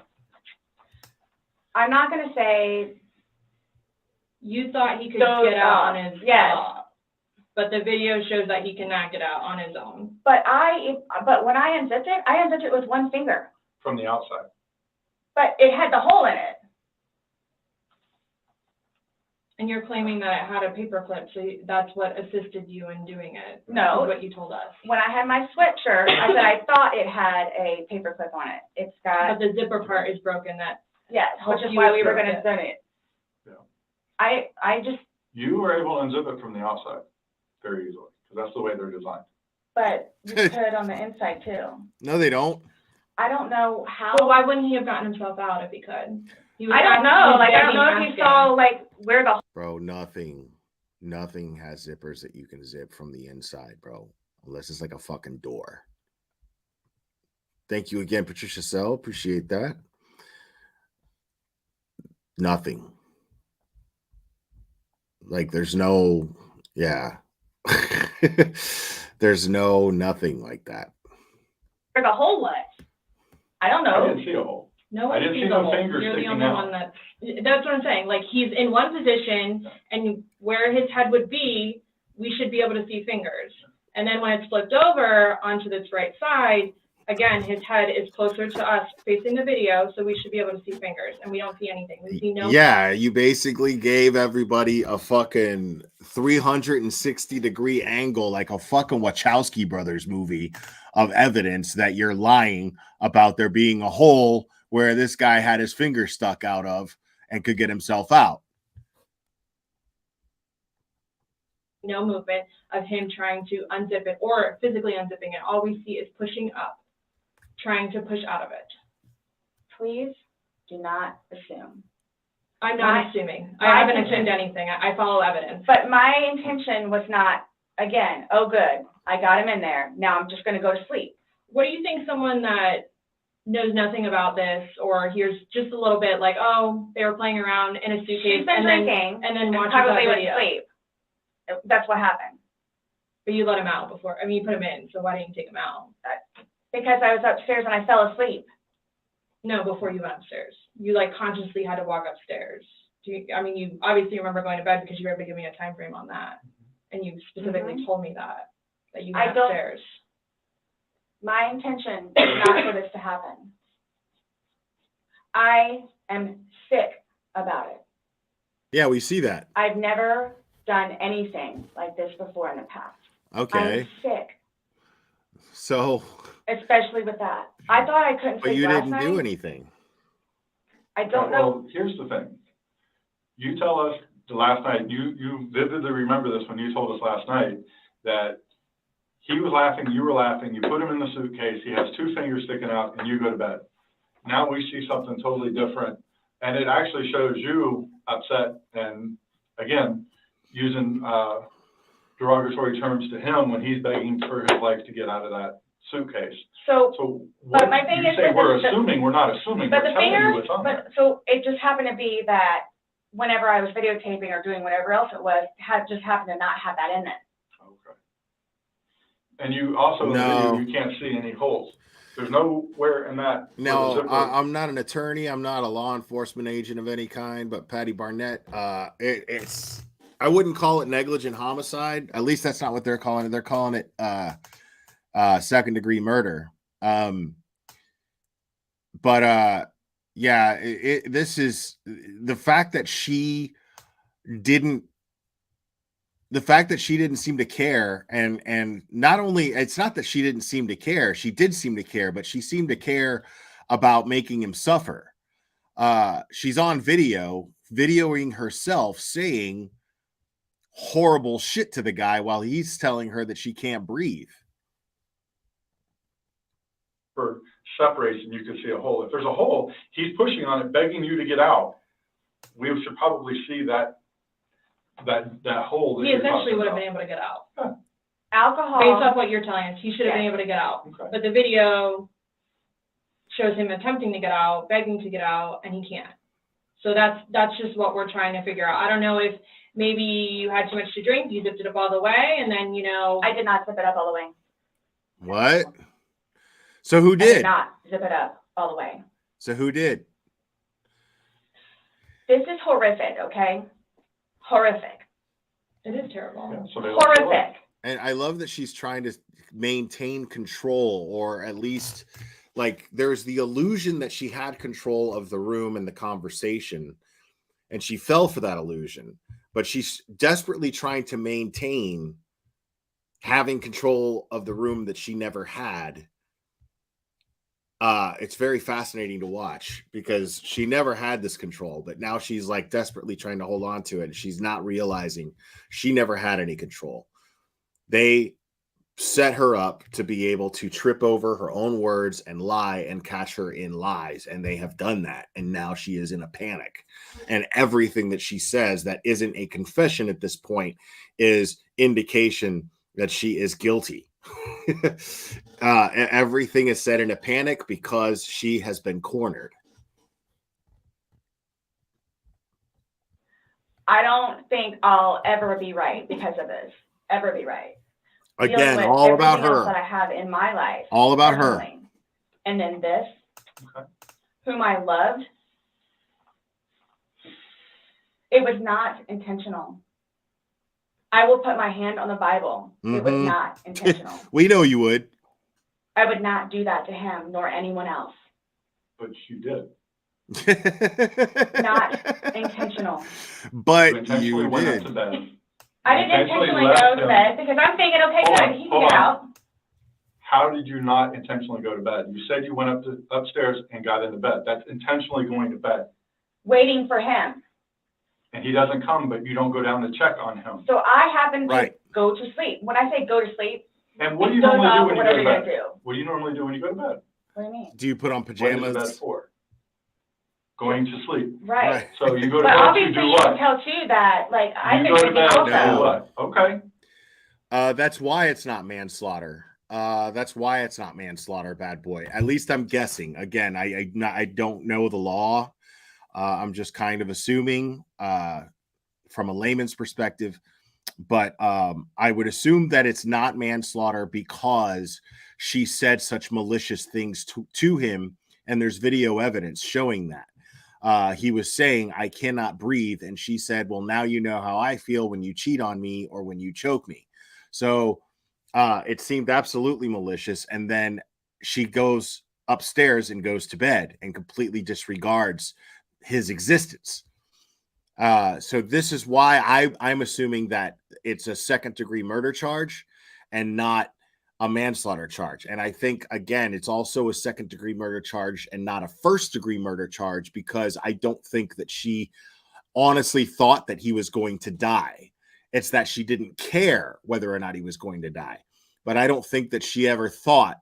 I'm not going to say you thought he could get out on his own, but the video shows that he can knock it out on his own. But when I unzipped it with one finger. From the outside. But it had the hole in it. And you're claiming that it had a paper clip, so that's what assisted you in doing it. No. Is what you told us. When I had my sweatshirt, I said I thought it had a paper clip on it. It's got. But the zipper part is broken. Yes, which is why we were going to send it. Yeah. I just. You were able to unzip it from the outside very easily because that's the way they're designed. But you could on the inside too. No, they don't. I don't know how. Well, why wouldn't he have gotten himself out if he could? I don't know. Like, I don't know if he saw, like, where the... Bro, nothing has zippers that you can zip from the inside, bro. Unless it's like a fucking door. Thank you again, Patricia Sell. Appreciate that. Nothing. Like, there's no... Yeah. There's nothing like that. Where the hole was. I don't know. I didn't see a hole. No, I didn't see no fingers You're the sticking only out. one that's what I'm saying. Like, he's in one position, and where his head would be, we should be able to see fingers. And then when it's flipped over onto this right side, again, his head is closer to us facing the video, so we should be able to see fingers, and we don't see anything. We see no. Yeah, you basically gave everybody a fucking 360-degree angle, like a fucking Wachowski brothers movie, of evidence that you're lying about there being a hole where this guy had his finger stuck out of and could get himself out. No movement of him trying to unzip it or physically unzipping it. All we see is pushing up, trying to push out of it. Please do not assume. I'm not assuming. I haven't assumed anything. I follow evidence. But my intention was not, again, oh, good, I got him in there. Now I'm just going to go to sleep. What do you think someone that knows nothing about this, or hears just a little bit, like, oh, they were playing around in a suitcase, She's been drinking and then watches probably that went video. to sleep. That's what happened. But you let him out before. I mean, you put him in, so why didn't you take him out? Because I was upstairs and I fell asleep. No, before you went upstairs. You, like, consciously had to walk upstairs. I mean, you obviously remember going to bed because you were able to give me a time frame on that. And you specifically told me that you went upstairs. My intention is not for this to happen. I am sick about it. Yeah, we see that. I've never done anything like this before in the past. Okay. I'm sick, So, especially with that. I thought I couldn't but sleep you last didn't night. do anything. I don't know. Well, here's the thing. You tell us the last night, you vividly remember this when you told us last night that he was laughing, you were laughing, you put him in the suitcase, he has 2 fingers sticking out, and you go to bed. Now we see something totally different, and it actually shows you upset and, again, using derogatory terms to him when he's begging for his life to get out of that suitcase. So what, but my thing you is say that we're assuming, we're not assuming, But we're the telling you fingers, what's on there. so it just happened to be that whenever I was videotaping or doing whatever else it was, just happened to not have that in it. Okay. And you also, in the video, you can't see any holes. There's nowhere in that. No, I'm not an attorney. I'm not a law enforcement agent of any kind, but Patty Barnett, it's, I wouldn't call it negligent homicide. At least that's not what they're calling it. They're calling it second-degree murder. Yeah, this is the fact that she didn't seem to care, and not only, it's not that she didn't seem to care, she did seem to care, but she seemed to care about making him suffer. She's on videoing herself saying horrible shit to the guy while he's telling her that she can't breathe. For separation, you can see a hole. If there's a hole, he's pushing on it, begging you to get out. We should probably see that hole. He essentially would have been able to get out. Huh. Alcohol. Based off what you're telling us, he should have been able to get out. Okay. But the video shows him attempting to get out, begging to get out, and he can't. So that's just what we're trying to figure out. I don't know if maybe you had too much to drink, you zipped it up all the way, and then, I did not zip it up all the way. What? So who I did? did not zip it up all the way. So who did? This is horrific, okay? Horrific. It is terrible. Yeah, horrific. And I love that she's trying to maintain control, or at least, like, there's the illusion that she had control of the room and the conversation, and she fell for that illusion. But she's desperately trying to maintain having control of the room that she never had. It's very fascinating to watch because she never had this control, but now she's like desperately trying to hold on to it. And she's not realizing she never had any control. They set her up to be able to trip over her own words and lie and catch her in lies. And they have done that. And now she is in a panic. And everything that she says that isn't a confession at this point is indication that she is guilty. Everything is said in a panic because she has been cornered. I don't think I'll ever be right because of this. Ever be right. Again, all about her. That I have in my life. All about her. And then this, whom I loved, it was not intentional. I will put my hand on the Bible. It was not intentional. We know you would. I would not do that to him nor anyone else. But you did. Not intentional. But you you went did. up to bed. I didn't intentionally go to bed because I'm thinking, okay, good, he can get out. How did you not intentionally go to bed? You said you went upstairs and got into bed. That's intentionally going to bed. Waiting for him. And he doesn't come, but you don't go down to check on him. So I happen to go to sleep. When I say go to sleep, and what do you goes normally do off when you whatever go to you're bed? gonna do. What do you normally do when you go to bed? What do you mean? Do you put on What pajamas? is the bed for? Going to sleep. Right. So you go to But bed obviously to do you what? can tell too that, like, I've You been go to drinking bed also. to do what? Okay. That's why it's not manslaughter. That's why it's not manslaughter, bad boy. At least I'm guessing. Again, I don't know the law. I'm just kind of assuming from a layman's perspective. But I would assume that it's not manslaughter because she said such malicious things to him, and there's video evidence showing that. He was saying, I cannot breathe. And she said, well, now you know how I feel when you cheat on me or when you choke me. So it seemed absolutely malicious. And then she goes upstairs and goes to bed and completely disregards his existence. So this is why I'm assuming that it's a second-degree murder charge and not a manslaughter charge. And I think, again, it's also a second-degree murder charge and not a first-degree murder charge because I don't think that she honestly thought that he was going to die. It's that she didn't care whether or not he was going to die. But I don't think that she ever thought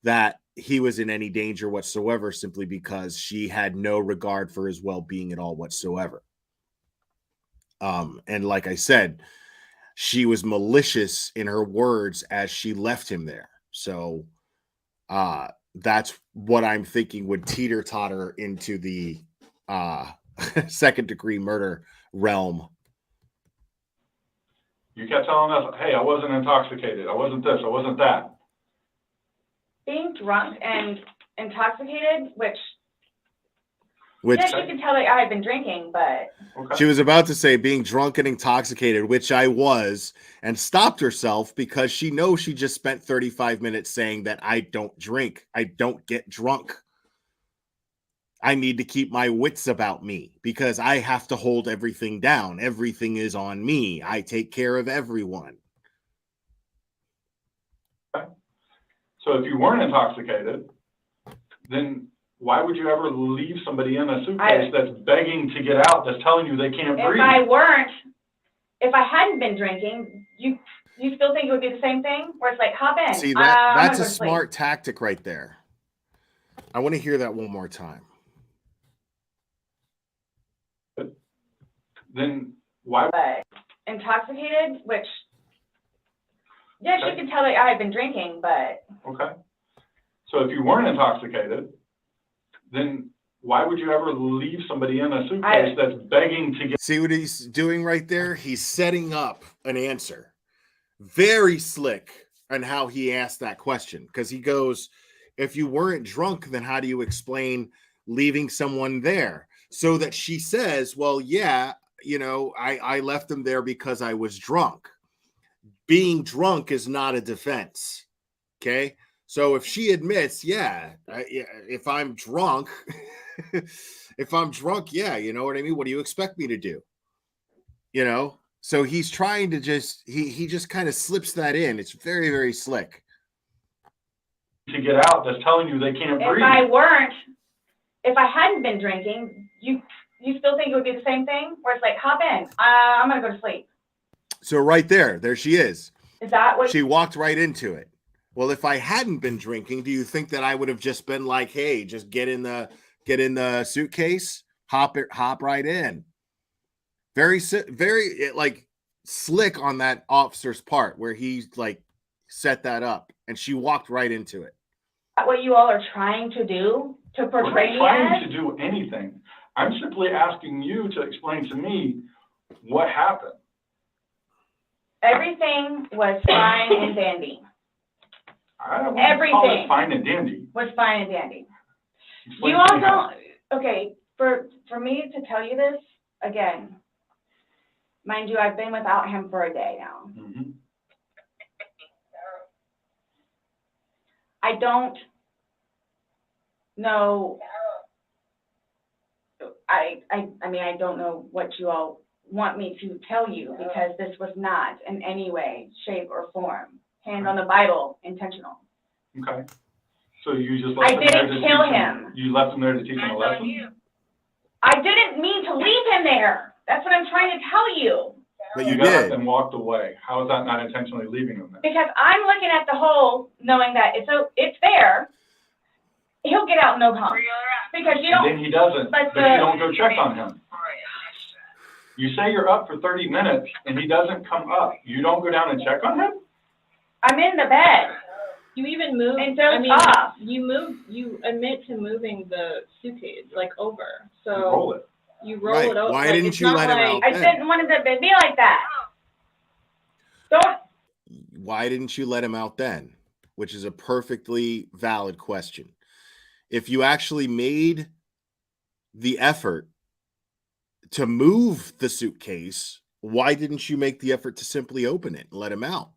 that he was in any danger whatsoever simply because she had no regard for his well-being at all whatsoever. And like I said, she was malicious in her words as she left him there. So that's what I'm thinking would teeter-totter into the second-degree murder realm. You kept telling us, hey, I wasn't intoxicated. I wasn't this. I wasn't that. Being drunk and intoxicated, which Yes, you can tell that I had been drinking, but... Okay. She was about to say being drunk and intoxicated, which I was, and stopped herself because she knows she just spent 35 minutes saying that I don't drink. I don't get drunk. I need to keep my wits about me because I have to hold everything down. Everything is on me. I take care of everyone. Okay. So if you weren't intoxicated, then why would you ever leave somebody in a suitcase that's begging to get out, that's telling you they can't breathe? If I hadn't been drinking, you still think it would be the same thing? Where it's like, hop in. See, that's a smart tactic right there. I want to hear that one more time. Then why? Intoxicated, which, yes, you can tell that I had been drinking, but... Okay. So if you weren't intoxicated, then why would you ever leave somebody in a suitcase that's begging to get... See what he's doing right there? He's setting up an answer. Very slick on how he asked that question. Because he goes, if you weren't drunk, then how do you explain leaving someone there? So that she says, well, yeah, you know, I left them there because I was drunk. Being drunk is not a defense. Okay? So if she admits, yeah, if I'm drunk, yeah, you know what I mean? What do you expect me to do? You know? So he's trying to just, he just kind of slips that in. It's very, very slick. To get out, that's telling you they can't breathe. If I hadn't been drinking, you still think it would be the same thing? Where it's like, hop in, I'm going to go to sleep. So right there she is. Is that what? She walked right into it. Well, if I hadn't been drinking, do you think that I would have just been like, hey, just get in the suitcase, hop right in? Very like slick on that officer's part where he like set that up and she walked right into it. What you all are trying to do to portray me as? We're not trying to do anything. I'm simply asking you to explain to me what happened. Everything was fine and dandy. I don't want to call it fine and dandy. Was fine and dandy. You all don't. Okay, for me to tell you this again, mind you, I've been without him for a day now. Mm-hmm. I don't know. I mean, I don't know what you all want me to tell you because this was not in any way, shape, or form, hand on the Bible, intentional. Okay. So you just left him there to I didn't kill him. You left him there to teach him a lesson? I didn't mean to leave him there. That's what I'm trying to tell you. But you got did. up and walked away. How is that not intentionally leaving him there? Because I'm looking at the hole, knowing that it's there. He'll get out and no harm. Because you don't. And then he doesn't. But you don't go check on him. You say you're up for 30 minutes and he doesn't come up. You don't go down and check on him? I'm in the bed. You even moved. And so I mean, tough. you admit to moving the suitcase like over. So You roll it. You roll Right. it over. Why like, didn't it's you not let him like, out I then? didn't want it to be like that. Don't. Why didn't you let him out then? Which is a perfectly valid question. If you actually made the effort to move the suitcase, why didn't you make the effort to simply open it and let him out?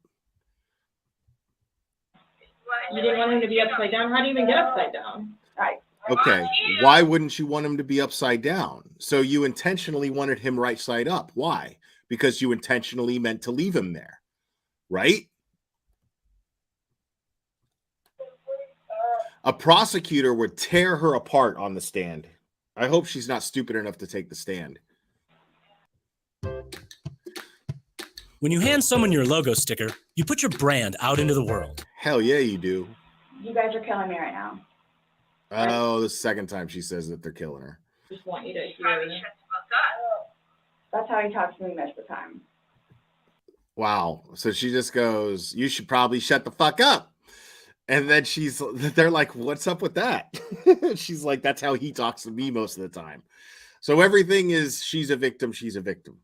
You didn't want him to be upside down. How do you even get upside down? Right. Okay. Why wouldn't you want him to be upside down? So you intentionally wanted him right side up. Why? Because you intentionally meant to leave him there, right? A prosecutor would tear her apart on the stand. I hope she's not stupid enough to take the stand. When you hand someone your logo sticker, you put your brand out into the world. Hell yeah, you do. You guys are killing me right now. Oh, the second time she says that they're killing her. Just want you to hear. That's how he talks to me most of the time. Wow. So she just goes, you should probably shut the fuck up. And then they're like, what's up with that? She's like, that's how he talks to me most of the time. So everything is, she's a victim, she's a victim.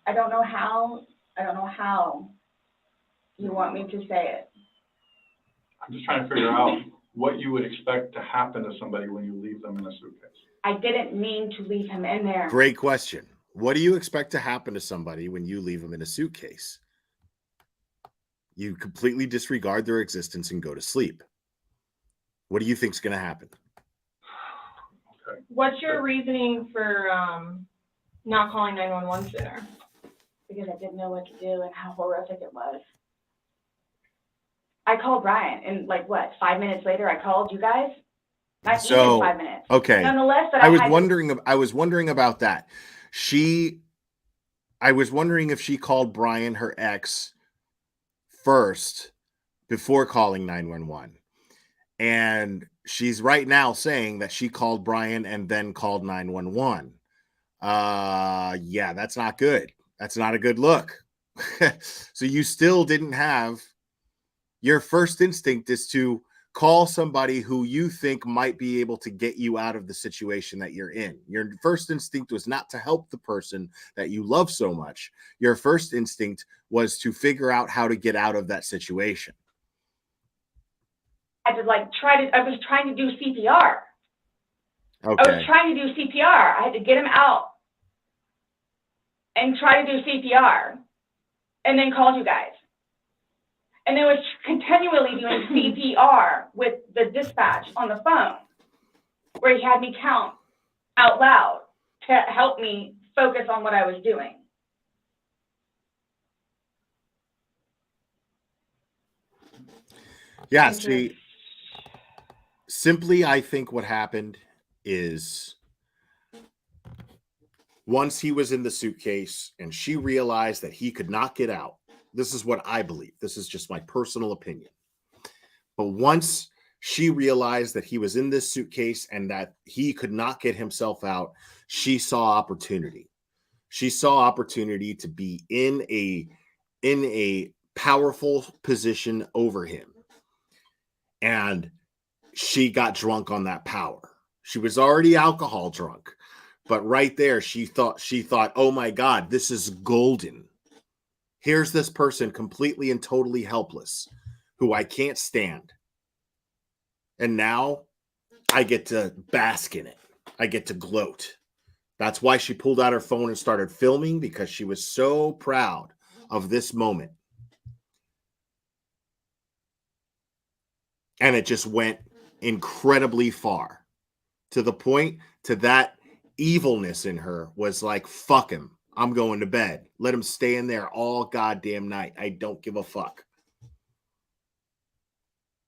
I don't know how you want me to say it. I'm just trying to figure out what you would expect to happen to somebody when you leave them in a suitcase. I didn't mean to leave him in there. Great question. What do you expect to happen to somebody when you leave them in a suitcase? You completely disregard their existence and go to sleep. What do you think's going to happen? Okay. What's your reasoning for not calling 911 sooner? Because I didn't know what to do and how horrific it was. I called Brian, and 5 minutes later, I called you guys. Not even 5 minutes. Okay. Nonetheless, but I was wondering about that. I was wondering if she called Brian, her ex, first before calling 911. And she's right now saying that she called Brian and then called 911. Yeah, that's not good. That's not a good look. So you still didn't have, your first instinct is to call somebody who you think might be able to get you out of the situation that you're in. Your first instinct was not to help the person that you love so much. Your first instinct was to figure out how to get out of that situation. I was trying to do CPR. Okay. I was trying to do CPR. I had to get him out and try to do CPR, and then called you guys. And then was continually doing CPR with the dispatch on the phone, where he had me count out loud to help me focus on what I was doing. Yeah, see, simply, I think what happened is once he was in the suitcase and she realized that he could not get out, this is what I believe. This is just my personal opinion. But once she realized that he was in this suitcase and that he could not get himself out, she saw opportunity. She saw opportunity to be in a powerful position over him. And she got drunk on that power. She was already alcohol drunk, but right there she thought, oh my God, this is golden. Here's this person completely and totally helpless who I can't stand. And now I get to bask in it. I get to gloat. That's why she pulled out her phone and started filming, because she was so proud of this moment. And it just went incredibly far, to the point to that evilness in her was like, fuck him. I'm going to bed. Let him stay in there all goddamn night. I don't give a fuck.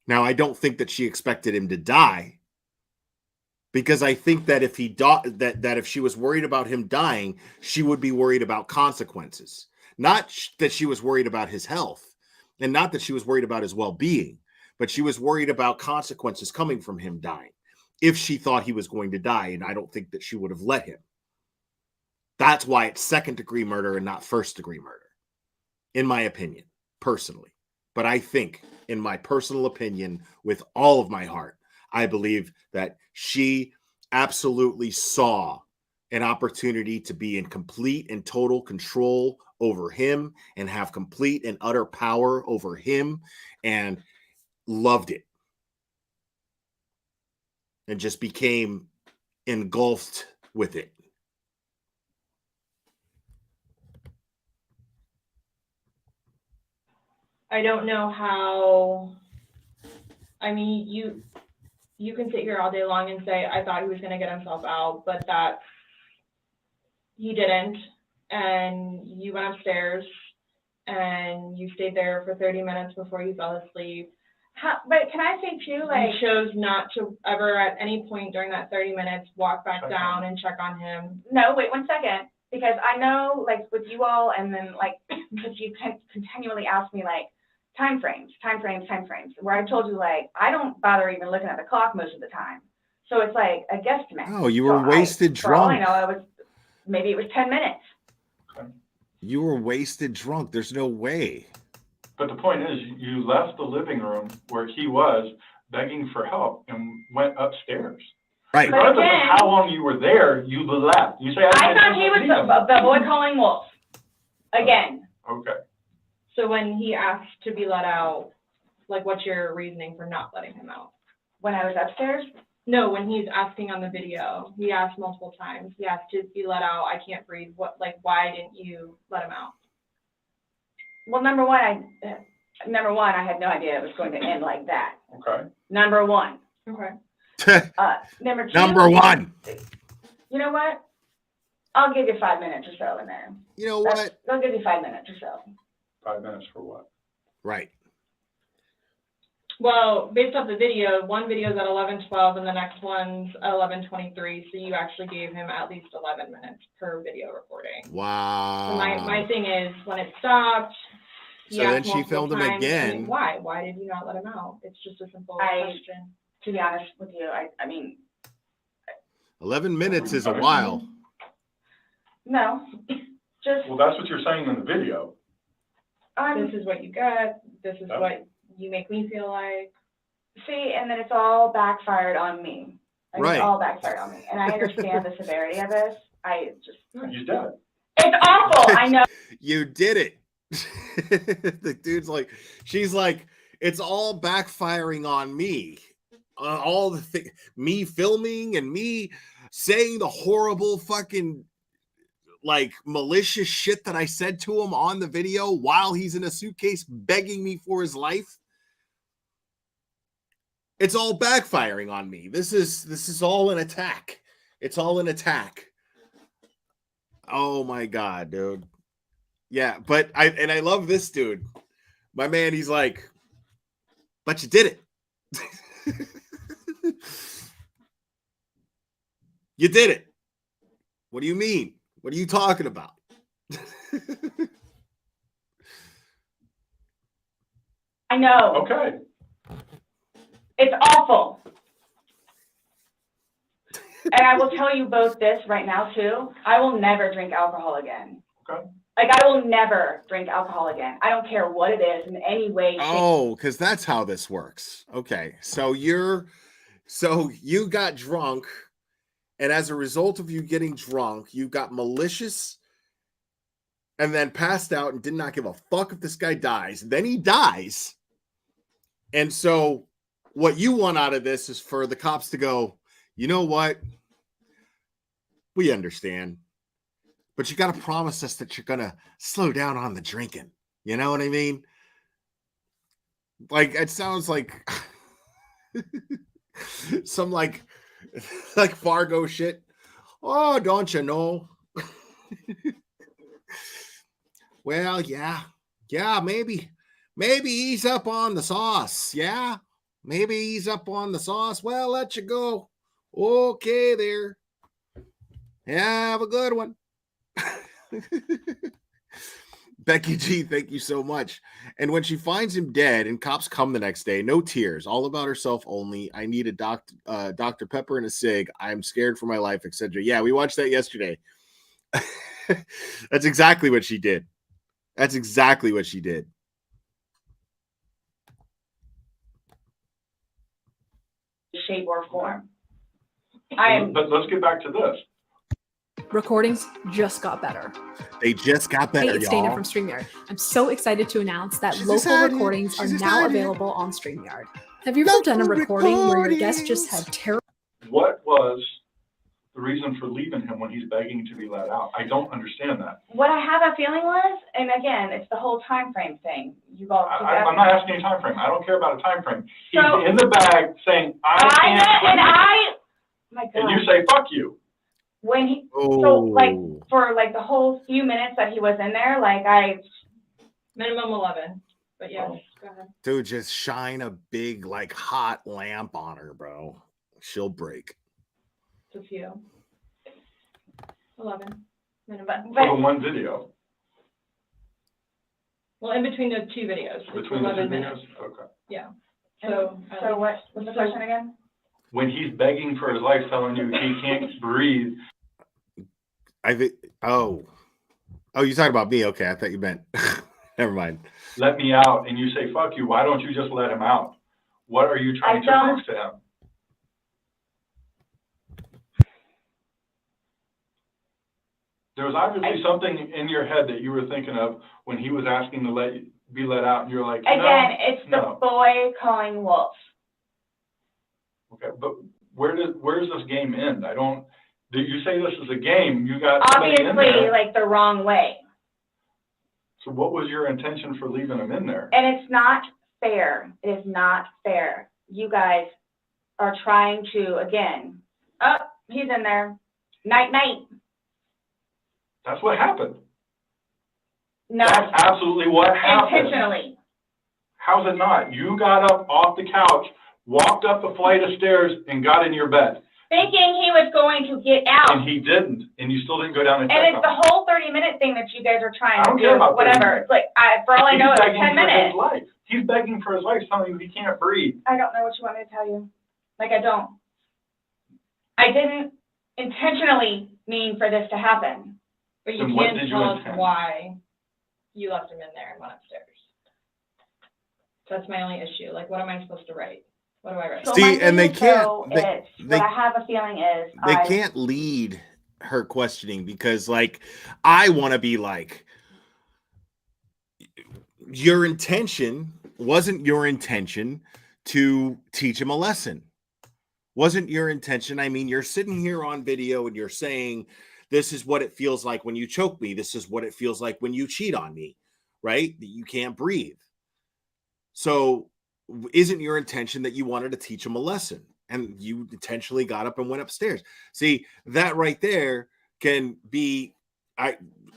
Now, I don't think that she expected him to die, because I think that if he died, that if she was worried about him dying, she would be worried about consequences. Not that she was worried about his health, and not that she was worried about his well-being, but she was worried about consequences coming from him dying if she thought he was going to die, and I don't think that she would have let him. That's why it's second-degree murder and not first-degree murder, in my opinion, personally. But I think, in my personal opinion, with all of my heart, I believe that she absolutely saw an opportunity to be in complete and total control over him and have complete and utter power over him and loved it. And just became engulfed with it. I don't know how. I mean, you can sit here all day long and say, I thought he was going to get himself out, but that he didn't. And you went upstairs and you stayed there for 30 minutes before you fell asleep. But can I say too, like, you chose not to ever at any point during that 30 minutes walk back down and check on him. No, wait 1 second, because I know, like, with you all, and then, like, because you continually ask me, like, time frames, where I told you, like, I don't bother even looking at the clock most of the time. So it's like a guesstimate. Oh, you were wasted drunk. For all I know, maybe it was 10 minutes. You were wasted drunk. There's no way. But the point is, you left the living room where he was begging for help and went upstairs. Right. Regardless of how long you were there, you left. You say, I thought he was the boy calling wolf. Again. Okay. So when he asked to be let out, like, what's your reasoning for not letting him out? When I was upstairs? No, when he's asking on the video, he asked multiple times. He asked to be let out. I can't breathe. Why didn't you let him out? Well, number one, I had no idea it was going to end like that. Okay. Number one. Okay. Number two. Number one. You know what? I'll give you 5 minutes or so in there. You know what? I'll give you 5 minutes or so. 5 minutes for what? Right. Well, based off the video, one video is at 11:12 and the next one's at 11:23. So you actually gave him at least 11 minutes per video recording. Wow. So my thing is, when it stopped, so then she filmed him again. Why? Why did you not let him out? It's just a simple question. To be honest with you, I mean, 11 minutes is a while. No, just. Well, that's what you're saying in the video. This is what you get. This is what you make me feel like. See, and then it's all backfired on me. Like, right. It's all backfired on me. And I understand the severity of this. You did it. It's awful. I know. You did it. The dude's like, she's like, it's all backfiring on me. All the me filming and me saying the horrible fucking like malicious shit that I said to him on the video while he's in a suitcase begging me for his life. It's all backfiring on me. This is all an attack. It's all an attack. Oh my God, dude. Yeah, but I love this dude. My man, he's like, but you did it. You did it. What do you mean? What are you talking about? I know. Okay. It's awful. And I will tell you both this right now too. I will never drink alcohol again. Okay. Like, I will never drink alcohol again. I don't care what it is in any way. Oh, because that's how this works. Okay. So you got drunk, and as a result of you getting drunk, you got malicious and then passed out and did not give a fuck if this guy dies. Then he dies. And so what you want out of this is for the cops to go, you know what? We understand. But you got to promise us that you're going to slow down on the drinking. You know what I mean? Like, it sounds like some like Fargo shit. Oh, don't you know? Well, yeah, maybe he's up on the sauce. Yeah, maybe he's up on the sauce. Well, let you go. Okay, there. Have a good one. Becky G, thank you so much. And when she finds him dead and cops come the next day, no tears, all about herself only. I need a Dr. Pepper and a cig. I'm scared for my life, etc. Yeah, we watched that yesterday. That's exactly what she did. That's exactly what she did. Shape or form. But let's get back to this. Recordings just got better. They just got better, Hey, it's y'all. Dana from StreamYard. I'm so excited to announce that She's local excited. recordings are She's now excited. available on StreamYard. Have you ever done a recording where your guest just had terrible? What was the reason for leaving him when he's begging to be let out? I don't understand that. What I have a feeling was, and again, it's the whole time frame thing. You all keep asking. I'm not asking a time frame. I don't care about a time frame. He's So- in the bag saying, I can't. My God. And you say, fuck you. When he, Oh. so like for like the whole few minutes that he was in there, like minimum 11. But yes, go ahead. Dude, just shine a big, like, hot lamp on her, bro. She'll break. It's a few. 11. minimum. For the one video. Well, in between the two videos. It's Between the two 11 videos? minutes. Okay. Yeah. So what's the question again? When he's begging for his life, telling you he can't breathe. I think. Oh, you're talking about me? Okay, I thought you meant. Never mind. Let me out, and you say, fuck you. Why don't you just let him out? What are you trying to prove to him? There was obviously something in your head that you were thinking of when he was asking to be let out, and you're like, Again, it's the no. boy calling wolf. Okay, but where does this game end? You say this is a game, you got somebody in Obviously, there. like the wrong way. So what was your intention for leaving him in there? And it's not fair. It is not fair. You guys are trying to, again, he's in there. Night, night. That's what happened. No. That's absolutely what happened. Intentionally. How's it not? You got up off the couch, walked up a flight of stairs, and got in your bed. Thinking he was going to get out. And he didn't. And you still didn't go down and check And it's on the whole 30-minute thing that you guys are trying I don't to care do. about 30 Whatever. minutes. It's like, for all I know, He's it's begging 10 for minutes. his life. He's begging for his life, telling you he can't breathe. I don't know what you want me to tell you. Like, I don't. I didn't intentionally mean for this to happen. But you can't tell us why you left him in there and went upstairs. That's my only issue. Like, what am I supposed to write? What do I write? So See, and they can't. what I have a feeling is They can't lead her questioning because, like, I want to be like, your intention wasn't your intention to teach him a lesson. Wasn't your intention. I mean, you're sitting here on video and you're saying, this is what it feels like when you choke me. This is what it feels like when you cheat on me, right? That you can't breathe. So isn't your intention that you wanted to teach him a lesson and you intentionally got up and went upstairs? See, that right there can be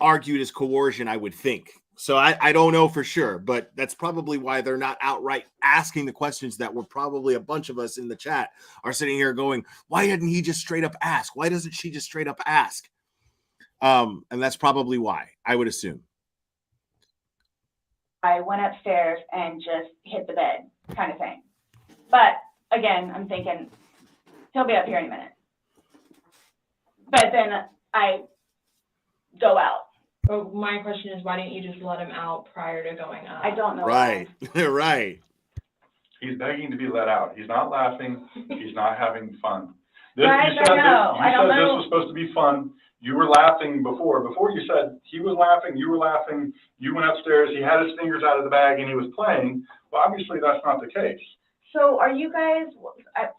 argued as coercion, I would think. So I don't know for sure, but that's probably why they're not outright asking the questions that were probably a bunch of us in the chat are sitting here going, why didn't he just straight up ask? Why doesn't she just straight up ask? And that's probably why, I would assume. I went upstairs and just hit the bed kind of thing. But again, I'm thinking he'll be up here any minute. But then I go out. But my question is, why didn't you just let him out prior to going up? I don't know. Right, right. He's begging to be let out. He's not laughing. He's not having fun. Guys, you said I don't this know. was supposed to be fun. You were laughing before. Before you said he was laughing, you were laughing. You went upstairs. He had his fingers out of the bag and he was playing. Well, obviously that's not the case. So are you guys?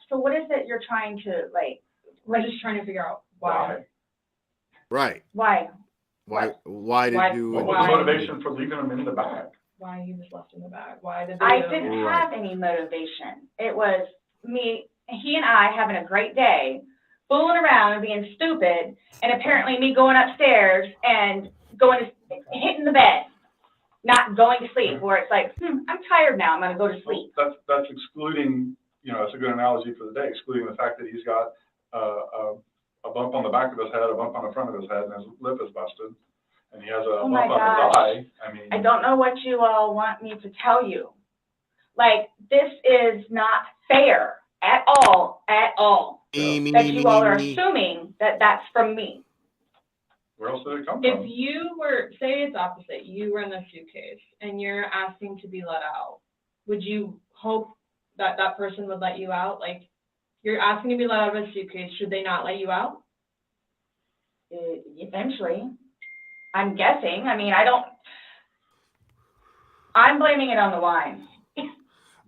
So what is it you're trying to like? We're just trying to figure out why. Right. Why? Why did you? What was the motivation for leaving him in the bag? Why he was left in the bag? Why did I didn't have any motivation. It was me, he and I having a great day, fooling around and being stupid, and apparently me going upstairs and hitting the bed, not going to sleep, where it's like, I'm tired now, I'm going to go to sleep. That's excluding, it's a good analogy for the day, excluding the fact that he's got a bump on the back of his head, a bump on the front of his head, and his lip is busted, and he has a bump on his eye. I don't know what you all want me to tell you. Like, this is not fair at all, that you all are assuming that that's from me. Where else did it come If from? you were, say it's opposite, you were in the suitcase and you're asking to be let out, would you hope that that person would let you out? Like, you're asking to be let out of a suitcase, should they not let you out? Eventually. I'm guessing. I mean, I'm blaming it on the wine.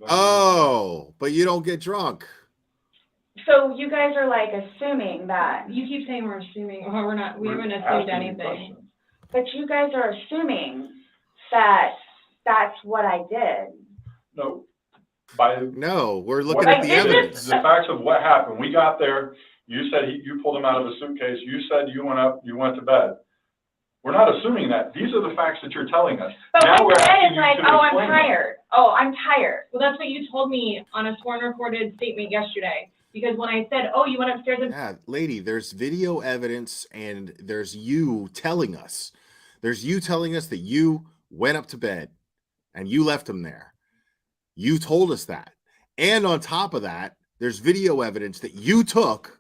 Oh, but you don't get drunk. So you guys are like assuming that. You keep saying we're assuming, or we're not, we haven't assumed asking you anything. questions. But you guys are assuming that that's what I did. No. No, we're looking What- at the evidence. The facts of what happened. We got there. You said you pulled him out of a suitcase. You said you went up, you went to bed. We're not assuming that. These are the facts that you're telling us. But now what we're you said asking is you like, to oh, I'm explain them. tired. Oh, I'm tired. Well, that's what you told me on a sworn recorded statement yesterday. Because when I said, oh, you went upstairs and... Yeah, lady, there's video evidence and there's you telling us. There's you telling us that you went up to bed and you left him there. You told us that. And on top of that, there's video evidence that you took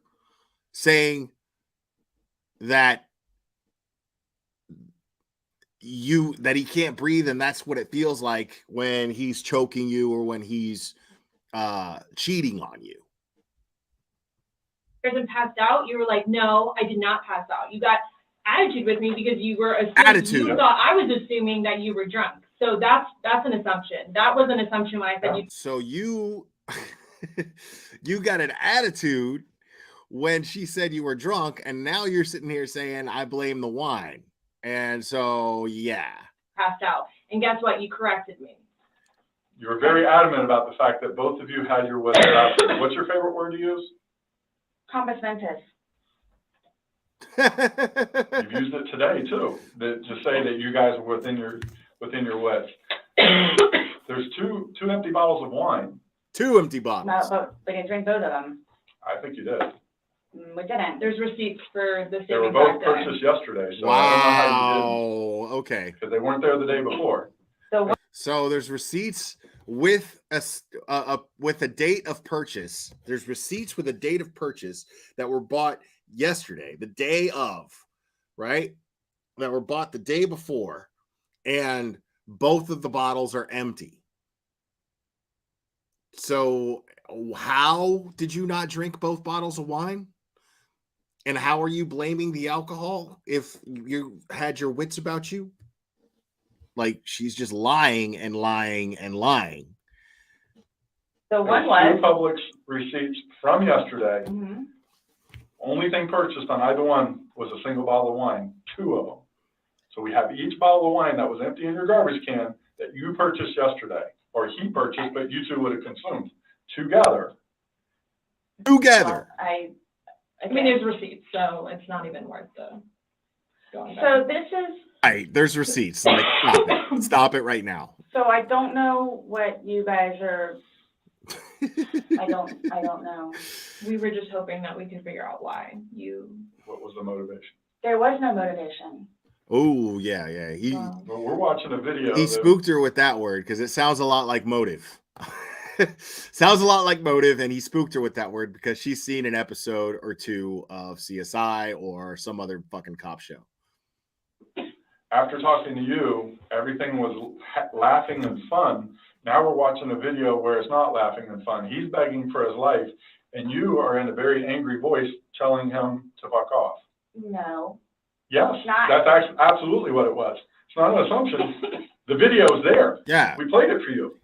saying that he can't breathe and that's what it feels like when he's choking you or when he's cheating on you. and passed out, you were like, no, I did not pass out. You got attitude with me because you were assuming, Attitude. you thought I was assuming that you were drunk. So that's an assumption. That was an assumption when I said you. So you got an attitude when she said you were drunk, and now you're sitting here saying I blame the wine. And so yeah. Passed out. And guess what? You corrected me. You were very adamant about the fact that both of you had your wits about you. What's your favorite word to use? Compass mentis. You've used it today too, to say that you guys were within your wits. There's two empty bottles of wine. 2 empty bottles. No, but we didn't drink both of them. I think you did. We didn't. There's receipts for the They were statement both back then. purchased yesterday, so Wow. I don't know how you did. Okay. Because they weren't there the day before. So there's receipts with a date of purchase. There's receipts with a date of purchase that were bought yesterday, the day of, right? That were bought the day before, and both of the bottles are empty. So how did you not drink both bottles of wine? And how are you blaming the alcohol if you had your wits about you? Like, she's just lying and lying and lying. So one There's two was. Publix receipts from yesterday. Mm-hmm. Only thing purchased on either one was a single bottle of wine, 2 of them. So we have each bottle of wine that was empty in your garbage can that you purchased yesterday, or he purchased, but you two would have consumed together. Together. I mean, there's receipts, so it's not even worth the going back. So this is. Right, there's receipts. Like, stop it. Stop it right now. So I don't know what you guys are. I don't know. We were just hoping that we could figure out why you. What was the motivation? There was no motivation. Oh, yeah. Well, we're watching a video. He spooked her with that word because it sounds a lot like motive. Sounds a lot like motive, and he spooked her with that word because she's seen an episode or two of CSI or some other fucking cop show. After talking to you, everything was laughing and fun. Now we're watching a video where it's not laughing and fun. He's begging for his life, and you are in a very angry voice telling him to fuck off. No. Yes, Not. that's absolutely what it was. It's not an assumption. The video's there. Yeah. We played it for you.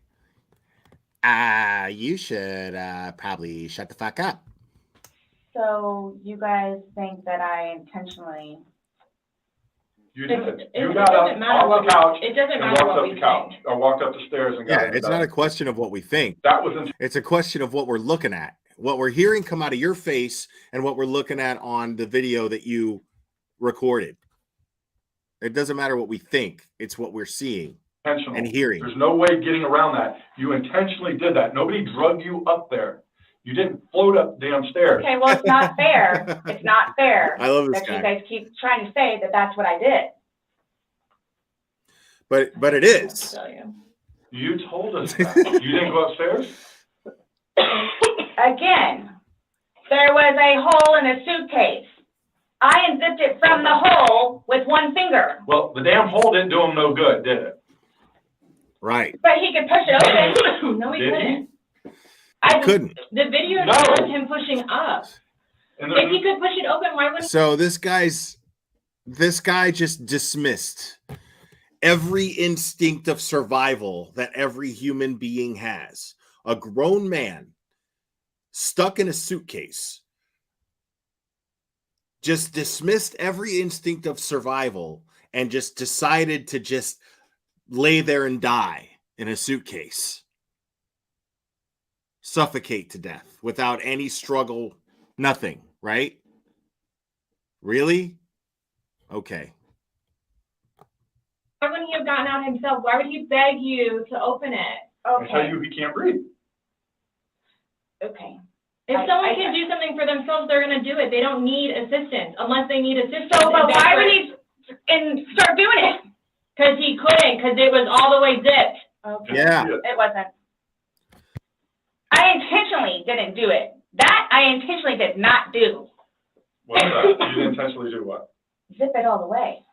You should probably shut the fuck up. So you guys think that I intentionally. You did. It You got up doesn't matter off the couch it doesn't and matter walked what up we the couch, think. or walked up the stairs and got Yeah, in it's bed. not a question of what we think. That was. It's a question of what we're looking at, what we're hearing come out of your face, and what we're looking at on the video that you recorded. It doesn't matter what we think; it's what we're seeing and hearing. There's no way getting around that. You intentionally did that. Nobody drugged you up there. You didn't float up damn stairs. Okay, well, it's not fair. It's not fair. I love this that guy. you guys keep trying to say that that's what I did. But it is. You told us that. You didn't go upstairs? Again, there was a hole in a suitcase. I unzipped it from the hole with one finger. Well, the damn hole didn't do him no good, did it? Right. But he could push it open. No, he Did he? couldn't. I couldn't. The video No. shows him pushing up. And If he could push it open, why wouldn't So this guy just dismissed every instinct of survival that every human being has. A grown man stuck in a suitcase just dismissed every instinct of survival and just decided to just lay there and die in a suitcase. Suffocate to death without any struggle, nothing, right? Really? Okay. Why wouldn't he have gotten out himself? Why would he beg you to open it? I tell you he can't breathe. Okay. If someone can do something for themselves, they're going to do it. They don't need assistance unless they need assistance. So, but why would he start doing it? Because he couldn't, because it was all the way zipped. Okay. Yeah. It wasn't. I intentionally didn't do it. That I intentionally did not do. What's that? You didn't intentionally do what? Zip it all the way.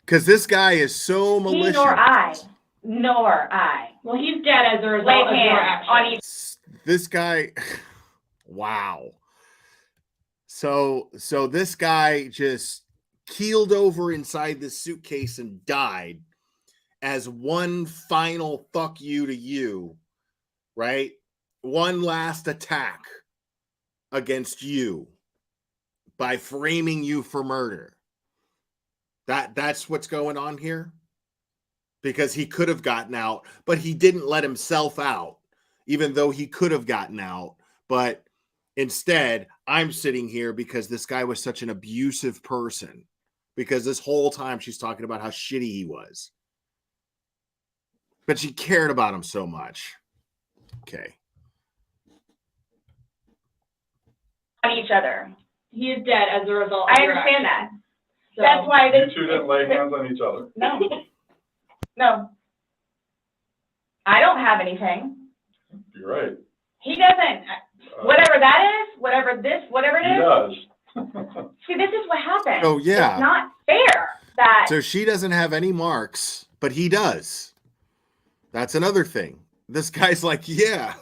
Because this guy is so malicious. He nor I. Nor I. Well, he's dead as a result of your action. On each. This guy, wow. So this guy just keeled over inside this suitcase and died as one final fuck you to you, right? One last attack against you by framing you for murder. That's what's going on here? Because he could have gotten out, but he didn't let himself out, even though he could have gotten out. But instead, I'm sitting here because this guy was such an abusive person. Because this whole time she's talking about how shitty he was. But she cared about him so much. Okay. On each other. He is dead as a result. I understand that. So, that's why You two didn't lay hands on each other. No. No. I don't have anything. You're right. He doesn't. Whatever that is, whatever it is. He does. See, this is what happens. Oh, yeah. It's not fair that. So she doesn't have any marks, but he does. That's another thing. This guy's like, yeah.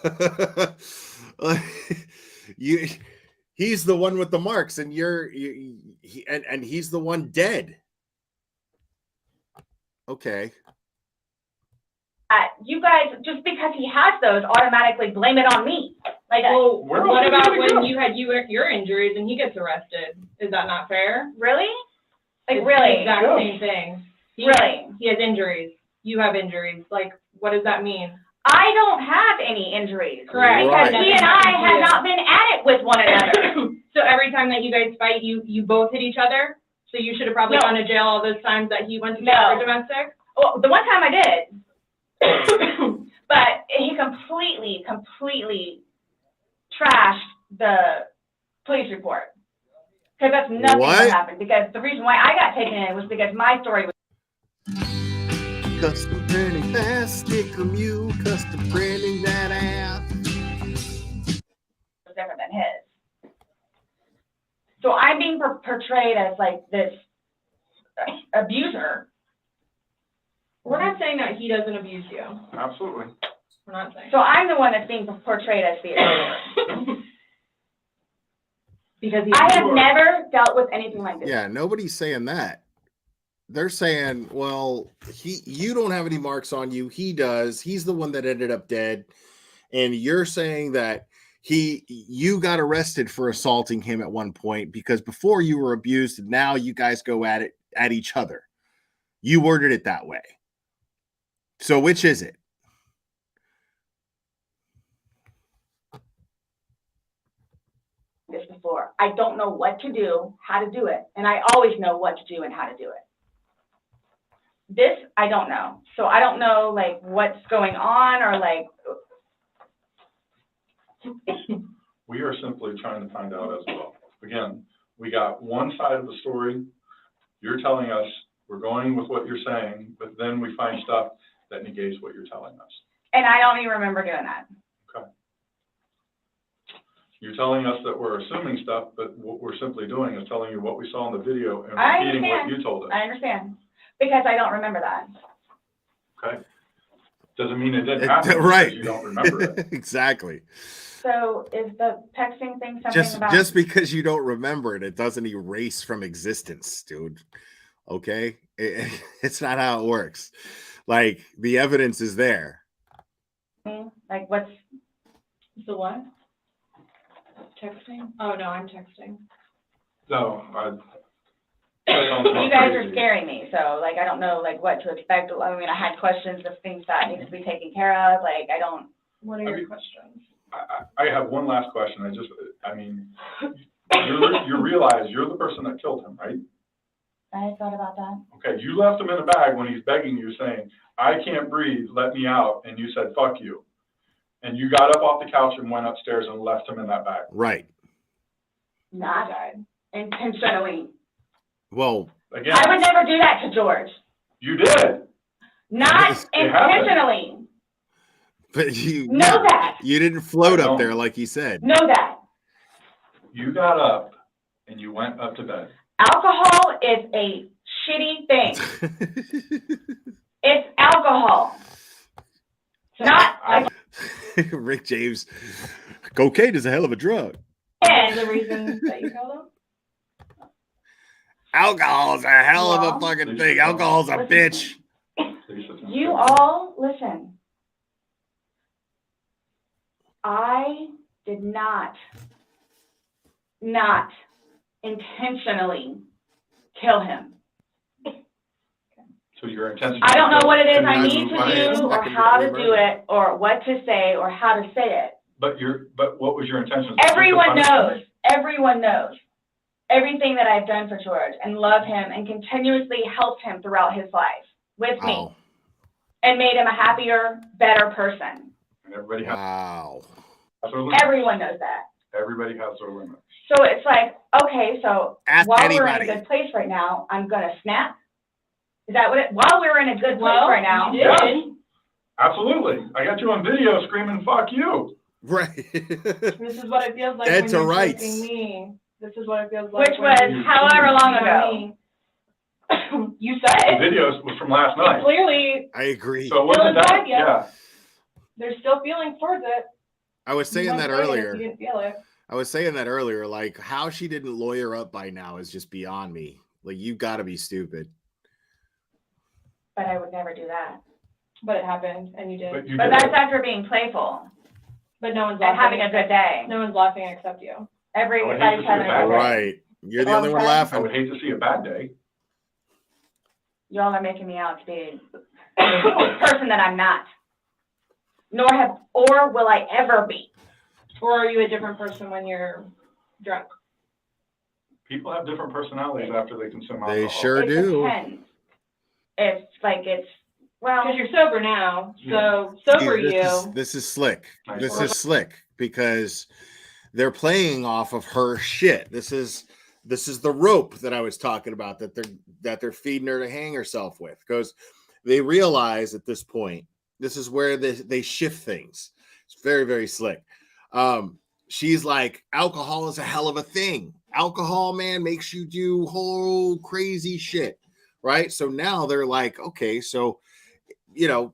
He's the one with the marks, and and he's the one dead. Okay. You guys, just because he has those, automatically blame it on me. Like, well, what about when you had your injuries and he gets arrested? Is that not fair? Really? Like, It's really? the exact same thing. Really? He has injuries. You have injuries. Like, what does that mean? I don't have any injuries. Correct. Because Right. he and I have not been at it with one another. So every time that you guys fight, you both hit each other? So you should have probably gone to jail all those times that he went to jail for domestic? Well, the one time I did. But he completely trashed the police report. Because that's nothing that happened. Because the reason why I got taken in was because my story was custom printing that sticker mule, custom printing that ass. different than his. So I'm being portrayed as like this abuser. We're not saying that he doesn't abuse you. Absolutely. We're not saying. So I'm the one that's being portrayed as the abuser. Because I have never dealt with anything like this. Yeah, nobody's saying that. They're saying, well, you don't have any marks on you. He does. He's the one that ended up dead. And you're saying that you got arrested for assaulting him at one point because before you were abused, and now you guys go at each other. You worded it that way. So which is it? This before. I don't know what to do, how to do it, and I always know what to do and how to do it. This, I don't know. So I don't know, like, what's going on or, like... We are simply trying to find out as well. Again, we got one side of the story. You're telling us, we're going with what you're saying, but then we find stuff that negates what you're telling us. And I don't even remember doing that. Okay. You're telling us that we're assuming stuff, but what we're simply doing is telling you what we saw in the video and I repeating what understand. you told us. I understand. Because I don't remember that. Okay? Doesn't mean it didn't happen Right. because you don't remember it. Exactly. So is the texting thing something about... Just because you don't remember it, it doesn't erase from existence, dude. Okay? It's not how it works. Like, the evidence is there. Like, what's... The what? Texting? Oh, no, I'm texting. No, You guys are scaring me, so, like, I don't know, like, what to expect. I mean, I had questions of things that need to be taken care of. Like, I don't... What are your questions? I have one last question. You realize you're the person that killed him, right? I thought about that. Okay, you left him in the bag when he's begging you, saying, I can't breathe, let me out, and you said, fuck you. And you got up off the couch and went upstairs and left him in that bag. Right. Not intentionally. Well, again, I would never do that to George. You did. Not intentionally. But you know that. You didn't float up there like you said. Know that. You got up and you went up to bed. Alcohol is a shitty thing. It's alcohol. Not Rick James, cocaine is a hell of a drug. And the reason that you killed him? Alcohol is a hell of a fucking thing. Alcohol's a bitch. You all, listen. I did not intentionally kill him. So your intention. I don't know what it is I need to do or how to do it or what to say or how to say it. But what was your intention? Everyone knows. Everyone knows everything that I've done for George and love him and continuously helped him throughout his life with me and made him a happier, better person. And everybody has. Wow. Everyone knows that. Everybody has their limits. So it's like, okay, so Ask while anybody. we're in a good place right now, I'm gonna snap. Is that what it? While we're in a good place right now. You did. Absolutely. I got you on video screaming, fuck you. Right. This is what it feels like That's when you're right. texting me. This is what it feels like. Which was however long ago. You said. The video was from last night. Clearly. I agree. So it wasn't that, yeah. There's still feelings towards it. I was saying that Months later, earlier. You didn't feel it. I was saying that earlier. Like, how she didn't lawyer up by now is just beyond me. Like, you got to be stupid. But I would never do that. But it happened, and you did. But that's after being playful. But no one's And laughing. having a good day. No one's laughing except you. Everybody's having a good day. Right. You're the only one laughing. I would hate to see a bad day. Y'all are making me out to be a person that I'm not. Or will I ever be. Or are you a different person when you're drunk? People have different personalities after they consume alcohol. They sure It do. depends. Well, because you're sober now, so sober This is slick. This is slick because they're playing off of her shit. This is the rope that I was talking about that they're feeding her to hang herself with, because they realize at this point this is where they shift things. It's very, very slick. She's like, alcohol is a hell of a thing. Alcohol, man, makes you do whole crazy shit, right? So now they're like, okay, so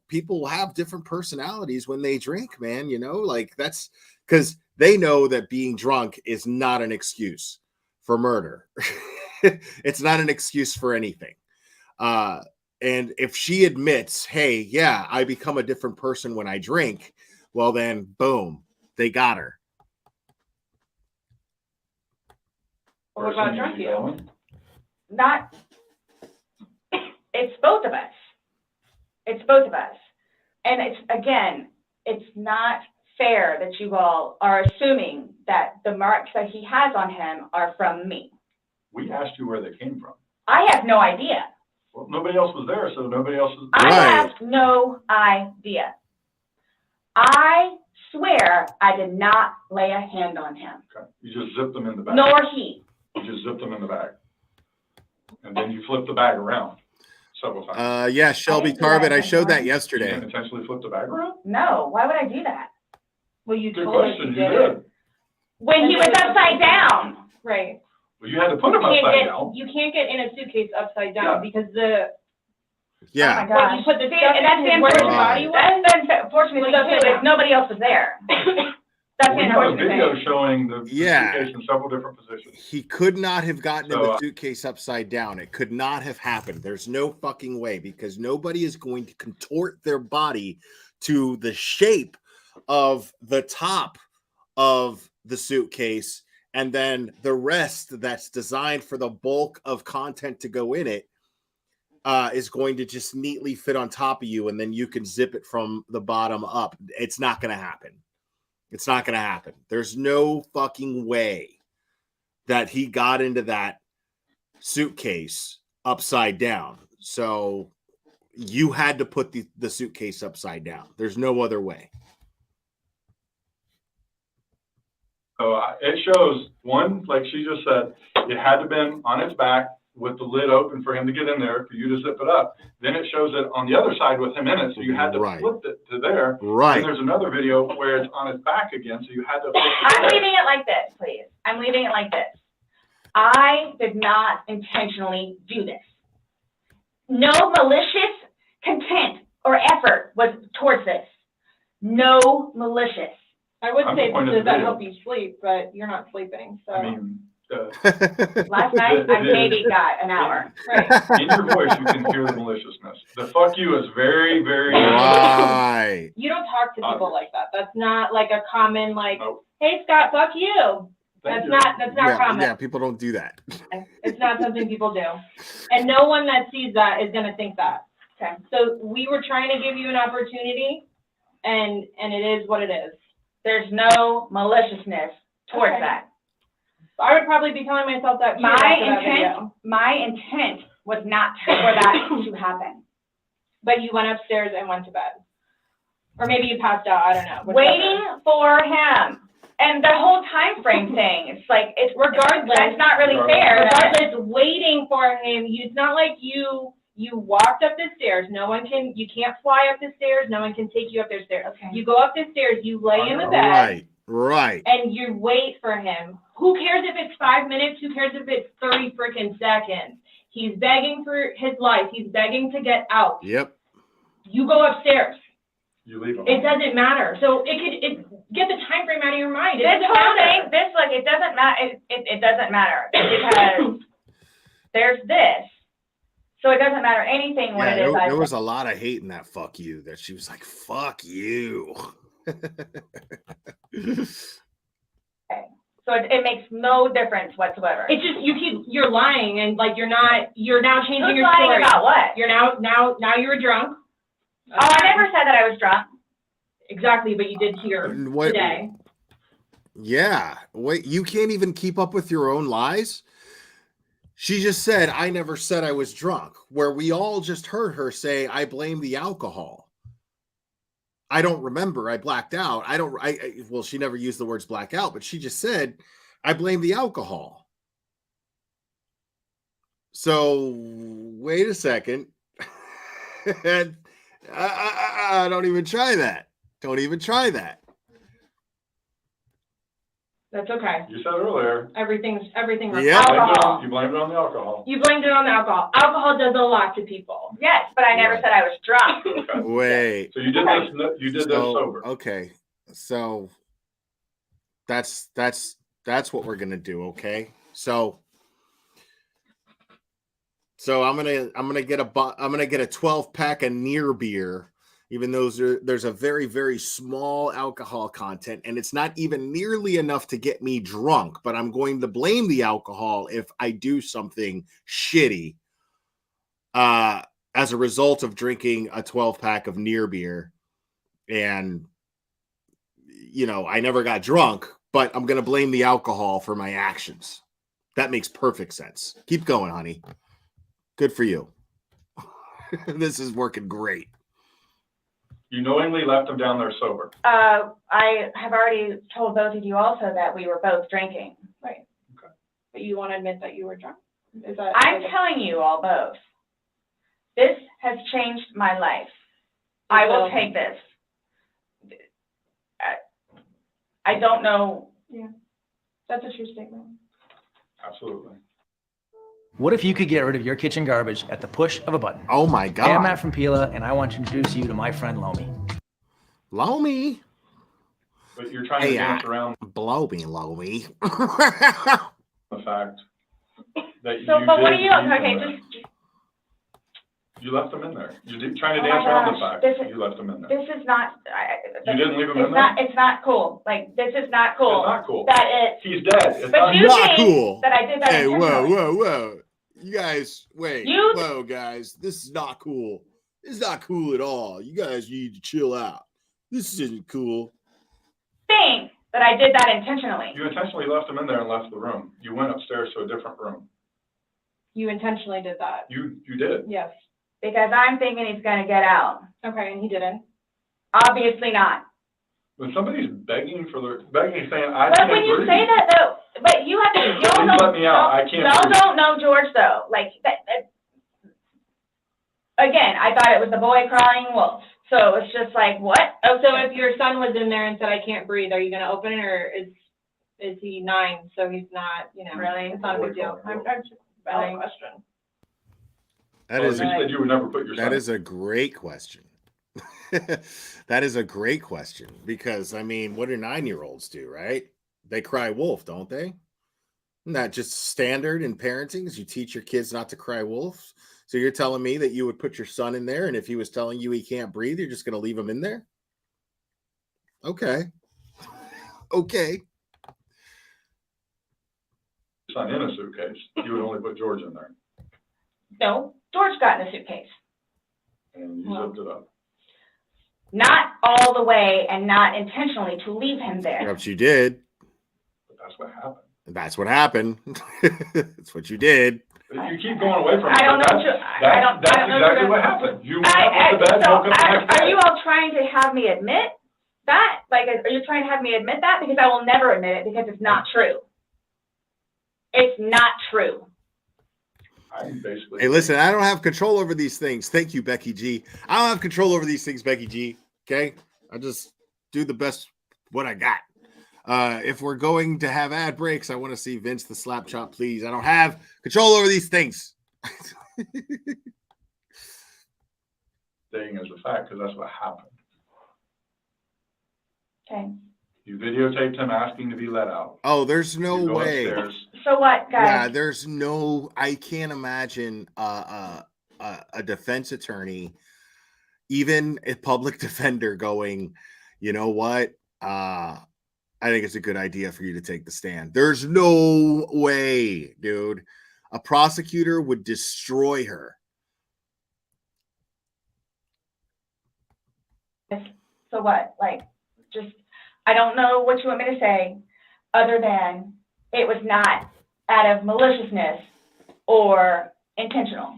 people have different personalities when they drink, man. Like, that's because they know that being drunk is not an excuse for murder. It's not an excuse for anything. And if she admits, hey, yeah, I become a different person when I drink, well, then boom, they got her. What about drunk you? It's both of us. It's both of us. And it's not fair that you all are assuming that the marks that he has on him are from me. We asked you where they came from. I have no idea. Well, nobody else was there, so nobody else was. I have no idea. I swear I did not lay a hand on him. Okay. You just zipped them in the bag. Nor he. You just zipped them in the bag. And then you flipped the bag around several times. Yeah, Shelby Carbon. I showed that yesterday. You didn't intentionally flip the bag around? No. Why would I do that? Well, you Good told us question. you You did. did. When he was upside down. Right. Well, you had to put him upside down. You can't get in a suitcase upside down because the Yeah. Oh my gosh. you put the See, stuff and that's in the where his unfortunate body was. That's the unfortunate thing too, is nobody else was there. That's the We have a unfortunate video thing. showing the Yeah. suitcase in several different positions. He could not have gotten in So, the suitcase upside down. It could not have happened. There's no fucking way, because nobody is going to contort their body to the shape of the top of the suitcase and then the rest that's designed for the bulk of content to go in it is going to just neatly fit on top of you, and then you can zip it from the bottom up. It's not going to happen. It's not going to happen. There's no fucking way that he got into that suitcase upside down. So you had to put the suitcase upside down. There's no other way. So it shows, one, like she just said, it had to have been on its back with the lid open for him to get in there, for you to zip it up. Then it shows it on the other side with him in it, so you had to flip it to there. Right. And there's another video where it's on its back again, so you had to flip it I'm there. leaving it like this, please. I'm leaving it like this. I did not intentionally do this. No malicious content or effort was towards this. No malicious. I would I'm say disappointed does that video. help you sleep, but you're not sleeping, so. I mean, Last night, I maybe got an hour. in your voice, you can hear the maliciousness. The fuck you is very, very. Right. You don't talk to people like that. That's not like a common like, hey Scott, fuck you. That's not common. Yeah, people don't do that. It's not something people do. And no one that sees that is gonna think that. Okay. So we were trying to give you an opportunity, and it is what it is. There's no maliciousness towards that. I would probably be telling myself that My intent was not for that to happen. But you went upstairs and went to bed. Or maybe you passed out, I don't know. Waiting for him. And the whole time frame thing, it's like, it's regardless. That's not really fair. Regardless, waiting for him, it's not like you walked up the stairs. You can't fly up the stairs. No one can take you up the stairs. Okay. You go up the stairs, you lay in the bed. Right. And you wait for him. Who cares if it's 5 minutes? Who cares if it's 30 freaking seconds? He's begging for his life. He's begging to get out. Yep. You go upstairs. You leave him. It doesn't matter. So get the time frame out of your mind. This whole thing, it doesn't matter. It doesn't matter because there's this. So it doesn't matter anything what it is. There was a lot of hate in that fuck you, that she was like, fuck you. Okay. So it makes no difference whatsoever. It's just you're lying, and like you're now changing Who's your lying story. about what? You're now you were drunk. Oh, I never said that I was drunk. Exactly, but you did here today. Yeah. Wait, you can't even keep up with your own lies? She just said, I never said I was drunk, where we all just heard her say, I blame the alcohol. I don't remember. I blacked out. Well, she never used the words black out, but she just said, I blame the alcohol. So wait a second. And don't even try that. Don't even try that. That's okay. You said earlier. Everything. Yeah. Alcohol. You blamed it on the alcohol. You blamed it on the alcohol. Alcohol does a lot to people. Yes, but I never said I was drunk. Okay. Wait. So you did this. You did this sober. Okay. So that's what we're gonna do. Okay. So I'm gonna get a 12-pack of near beer. Even though there's a very, very small alcohol content, and it's not even nearly enough to get me drunk, but I'm going to blame the alcohol if I do something shitty as a result of drinking a 12-pack of near beer. And, I never got drunk, but I'm going to blame the alcohol for my actions. That makes perfect sense. Keep going, honey. Good for you. This is working great. You knowingly left him down there sober. I have already told both of you also that we were both drinking. Right. Okay. But you want to admit that you were drunk? I'm telling you all both. This has changed my life. I will take this. I don't know. Yeah. That's a true statement. Absolutely. What if you could get rid of your kitchen garbage at the push of a button? Oh my God. Hey, I'm Matt from Pila, and I want to introduce you to my friend Lomi. Lomi? But you're trying to dance around Blow me, Lomi. the fact that So, you but what did are you, leave them okay, there. just, You left them in there. You're trying to Oh my dance around the gosh, fact this that is- you left them in there. This is not, You didn't leave him it's in not, there? it's not cool. Like, this is not cool. It's not cool. That it's, He's dead. It's but you not think cool. that I did that Hey, whoa, intentionally. whoa. You guys, wait. You- Whoa, guys. This is not cool. This is not cool at all. You guys need to chill out. This isn't cool. Think that I did that intentionally. You intentionally left him in there and left the room. You went upstairs to a different room. you intentionally did that. You did. Yes. Because I'm thinking he's gonna get out. Okay, and he didn't. Obviously not. When somebody's begging, saying, I But can't when you breathe. say that though, but you have to, y'all Please don't, let me out. I can't y'all breathe. don't know George though. Like, again, I thought it was the boy crying wolf. So it's just like, what? Oh, so if your son was in there and said, I can't breathe, are you gonna open it, or is he 9, so he's not, Really? it's not a big deal? I'm just Really? a question. That Well, is you said you would never put your that son. is a great question. That is a great question because I mean, what do 9-year-olds do, right? They cry wolf, don't they? Isn't that just standard in parenting? Is you teach your kids not to cry wolf? So you're telling me that you would put your son in there, and if he was telling you he can't breathe, you're just going to leave him in there? Okay. Okay. Son in a suitcase. You would only put George in there. No, George got in a suitcase. And you zipped it up. Not all the way and not intentionally to leave him there. Perhaps you did. But that's what happened. That's what happened. That's what you did. If you keep going away from it, I don't know. that's exactly what happened. You went up to bed, So woke up the next are day. you all trying to have me admit that? Like, are you trying to have me admit that? Because I will never admit it because it's not true. It's not true. I'm basically. Hey, listen, I don't have control over these things. Thank you, Becky G. I don't have control over these things, Becky G. Okay? I just do the best what I got. If we're going to have ad breaks, I want to see Vince the Slap Chop, please. I don't have control over these things. Saying as a fact, because that's what happened. Okay. You videotaped him asking to be let out. Oh, there's no You go way. upstairs. So what, guys? Yeah, there's no. I can't imagine a defense attorney, even a public defender, going, you know what? I think it's a good idea for you to take the stand. There's no way, dude. A prosecutor would destroy her. So what? Like, just, I don't know what you want me to say other than it was not out of maliciousness or intentional.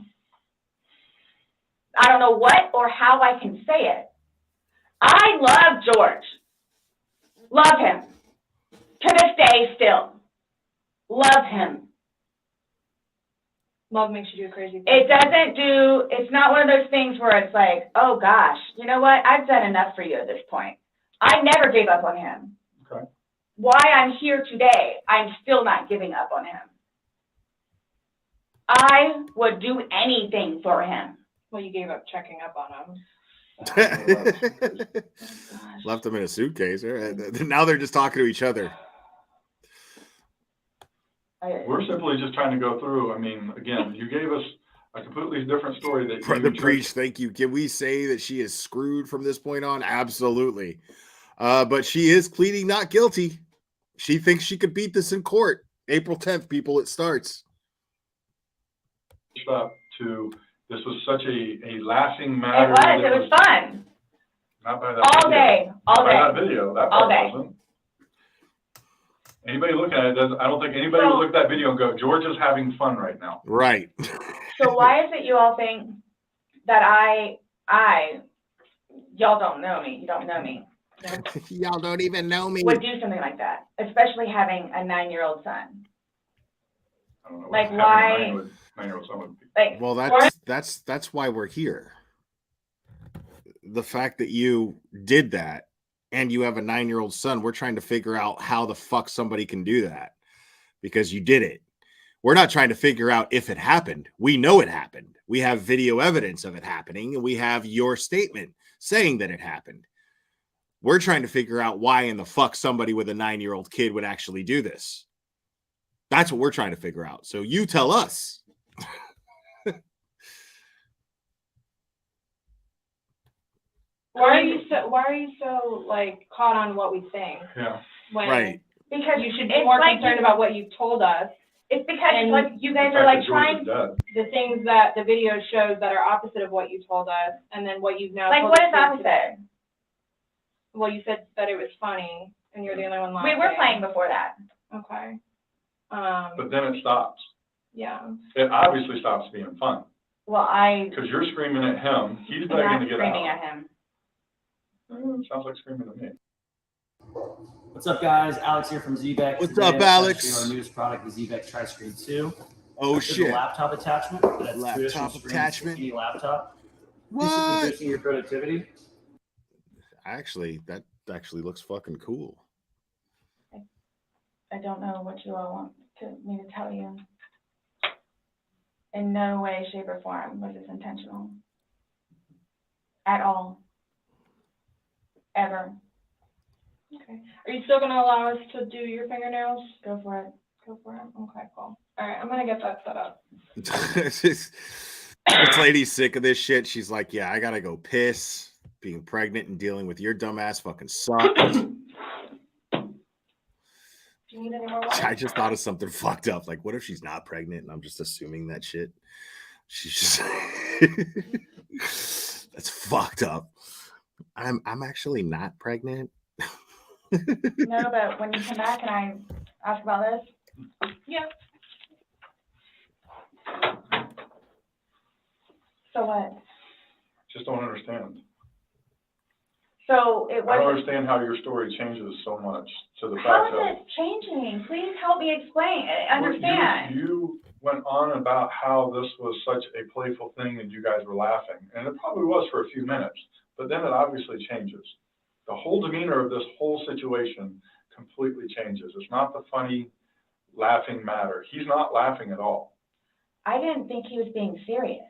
I don't know what or how I can say it. I love George. Love him. To this day still. Love him. Love makes you do crazy things. It doesn't do, it's not one of those things where it's like, oh gosh, you know what? I've done enough for you at this point. I never gave up on him. Okay. Why I'm here today, I'm still not giving up on him. I would do anything for him. Well, you gave up checking up on him. Left them in a suitcase. All right. Now they're just talking to each other. We're simply just trying to go through. I mean, again, you gave us a completely different story that Brother you Preach, thank you. Can we say that she is screwed from this point on? Absolutely. But she is pleading not guilty. She thinks she could beat this in court. April 10th, people, it starts. up to this was such a lasting It matter. was, it was fun. Not by that All video. day, all Not by day. that video. That All part day. wasn't. Anybody looking at it doesn't. I don't think anybody would look at that video and go, "George is having fun right now." Right. So why is it you all think that y'all don't know me, you don't know me, Y'all don't even know me. would do something like that, especially having a 9-year-old son? I don't know. Like, having why- a 9-year-old son would be. Like, Well, that's why we're here. The fact that you did that and you have a 9-year-old son, we're trying to figure out how the fuck somebody can do that. because you did it. We're not trying to figure out if it happened. We know it happened. We have video evidence of it happening, and we have your statement saying that it happened. We're trying to figure out why in the fuck somebody with a 9-year-old kid would actually do this. That's what we're trying to figure out. So you tell us. Why are you so like caught on what we think? Yeah. When right. Because you should be more concerned about what you told us. It's because like you guys are like trying the things that the video shows that are opposite of what you told us, and then what you've now like told what us is opposite? today. Well, you said that it was funny, and you're the only one laughing. We were playing before that. Okay. But then it stops. Yeah. It obviously stops being fun. Well, because you're screaming at him, he's I'm begging not to get screaming out. at him. Sounds like screaming at me. What's up, guys? Alex here from ZVEX. What's Today, up, Alex? Our newest product, the ZVEX Tri-Screen 2. Oh, this shit. is a laptop attachment. That's laptop attachment. Any laptop. What? Basically boosting your productivity. Actually, that actually looks fucking cool. I don't know what you all want me to tell you. In no way, shape, or form was this intentional. At all. Ever. Okay. Are you still gonna allow us to do your fingernails? Go for it. Go for it. Okay, cool. All right, I'm gonna get that set up. This lady's sick of this shit. She's like, yeah, I gotta go piss. Being pregnant and dealing with your dumbass fucking sucks. Do you need any more water? I just thought of something fucked up. Like, what if she's not pregnant and I'm just assuming that shit? She's just that's fucked up. I'm actually not pregnant. No, but when you come back and I ask about this, yeah. So what? Just don't understand. So it I don't was. understand how your story changes so much to the How fact is that it changing? Please help me explain. Well, Understand. you went on about how this was such a playful thing and you guys were laughing, and it probably was for a few minutes, but then it obviously changes. The whole demeanor of this whole situation completely changes. It's not the funny, laughing matter. He's not laughing at all. I didn't think he was being serious.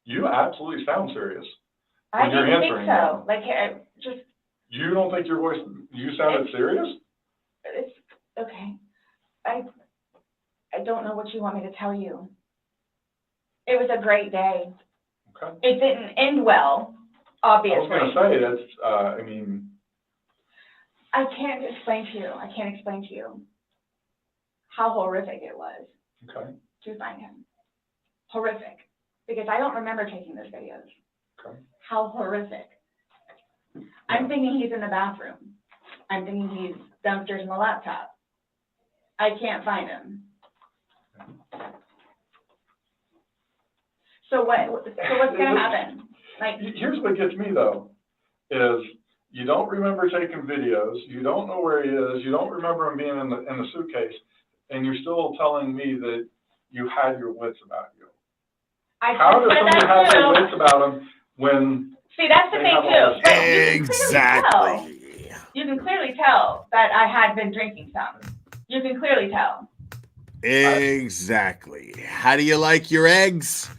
You absolutely sound serious. I when you're didn't think answering so. them. Like, just. You don't think your voice, you sounded serious? It's okay. I don't know what you want me to tell you. It was a great day. Okay. It didn't end well, obviously. I was going to say that's, I mean. I can't explain to you. I can't explain to you how horrific it was. Okay. To find him. Horrific. Because I don't remember taking those videos. Okay. How horrific. I'm thinking he's in the bathroom. I'm thinking he's downstairs in the laptop. I can't find him. So what's gonna happen? Like, here's what gets me though, is you don't remember taking videos, you don't know where he is, you don't remember him being in the suitcase, and you're still telling me that you had your wits about you. How does somebody have their wits about him when? See, that's the thing too. Exactly. You can clearly tell that I had been drinking some. You can clearly tell. Exactly. How do you like your eggs?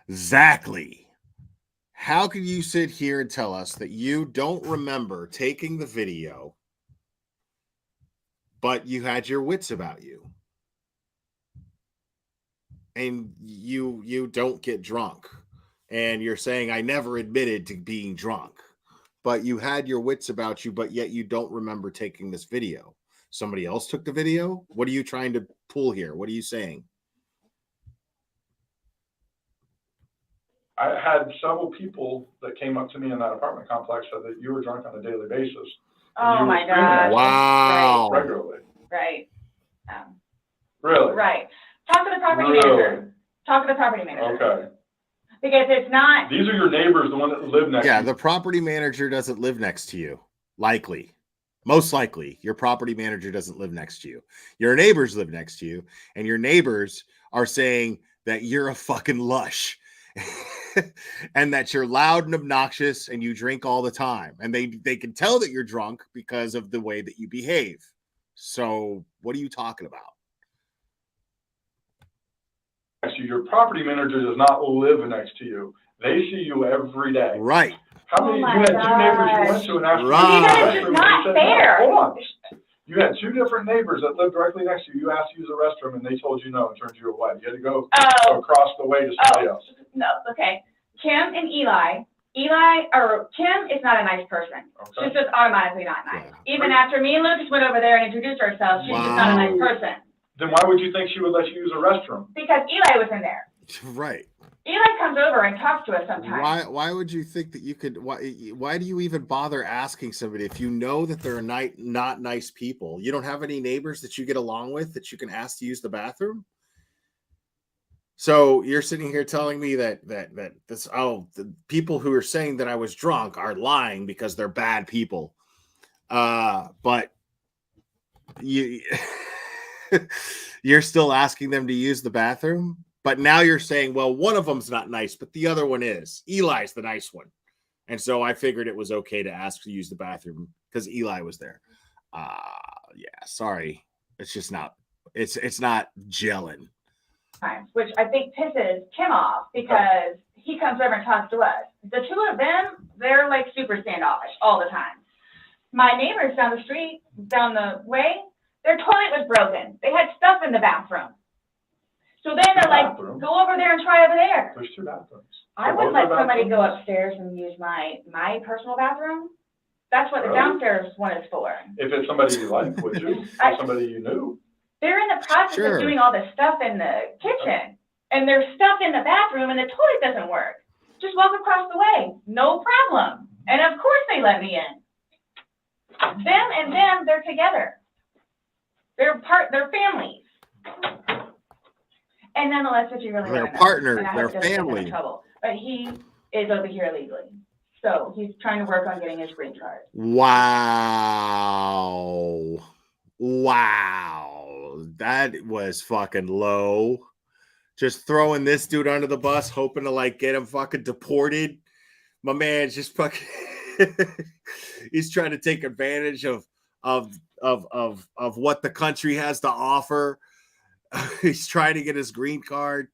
Exactly. How can you sit here and tell us that you don't remember taking the video, but you had your wits about you? And you don't get drunk. And you're saying, I never admitted to being drunk. But you had your wits about you, but yet you don't remember taking this video. Somebody else took the video? What are you trying to pull here? What are you saying? I had several people that came up to me in that apartment complex said that you were drunk on a daily basis. Oh my God. Wow. Regularly. Right. Really? Right. Talk to the property manager. Talk to the property manager. Okay. Because it's not. These are your neighbors, the one that live next to you. Yeah, the property manager doesn't live next to you. Likely. Most likely, your property manager doesn't live next to you. Your neighbors live next to you, and your neighbors are saying that you're a fucking lush. And that you're loud and obnoxious and you drink all the time. And they can tell that you're drunk because of the way that you behave. So what are you talking about? Your property manager does not live next to you. They see you every day. Right. How many? You had two neighbors you went to and asked Right. you to use the That is restroom. not and they said, fair. No, hold on. You had two different neighbors that lived directly next to you. You asked to use the restroom and they told you no and turned you away. You had to go across the way to somebody else. No, okay. Kim and Kim is not a nice person. Okay. She's just automatically not nice. Even after me and Lucas went over there and introduced ourselves, she's just not a nice person. Then why would you think she would let you use a restroom? Because Eli was in there. Right. Eli comes over and talks to us sometimes. Why would you think that you could? Why do you even bother asking somebody if you know that they're not nice people? You don't have any neighbors that you get along with that you can ask to use the bathroom. So you're sitting here telling me that the people who are saying that I was drunk are lying because they're bad people. But you're still asking them to use the bathroom. But now you're saying, well, one of them's not nice, but the other one is. Eli's the nice one. And so I figured it was okay to ask to use the bathroom because Eli was there. Yeah, sorry. It's just not, it's not gelling. Which I think pisses Kim off because he comes over and talks to us. The two of them, they're like super standoffish all the time. My neighbors down the street, down the way, their toilet was broken. They had stuff in the bathroom. So then they're like, go over there and try over there. There's two bathrooms. I wouldn't let somebody go upstairs and use my personal bathroom. That's what the downstairs one is for. If it's somebody you like, would you? Or somebody you knew? They're in the process of doing all the stuff in the kitchen. And there's stuff in the bathroom and the toilet doesn't work. Just walk across the way. No problem. And of course they let me in. Them and them, they're together. They're families. And nonetheless, if you really They're want to know, partners, and I they're hope it doesn't get him in family. trouble, but he is over here illegally. So he's trying to work on getting his green card. Wow. That was fucking low. Just throwing this dude under the bus, hoping to like get him fucking deported. My man's just fucking he's trying to take advantage of what the country has to offer. He's trying to get his green card,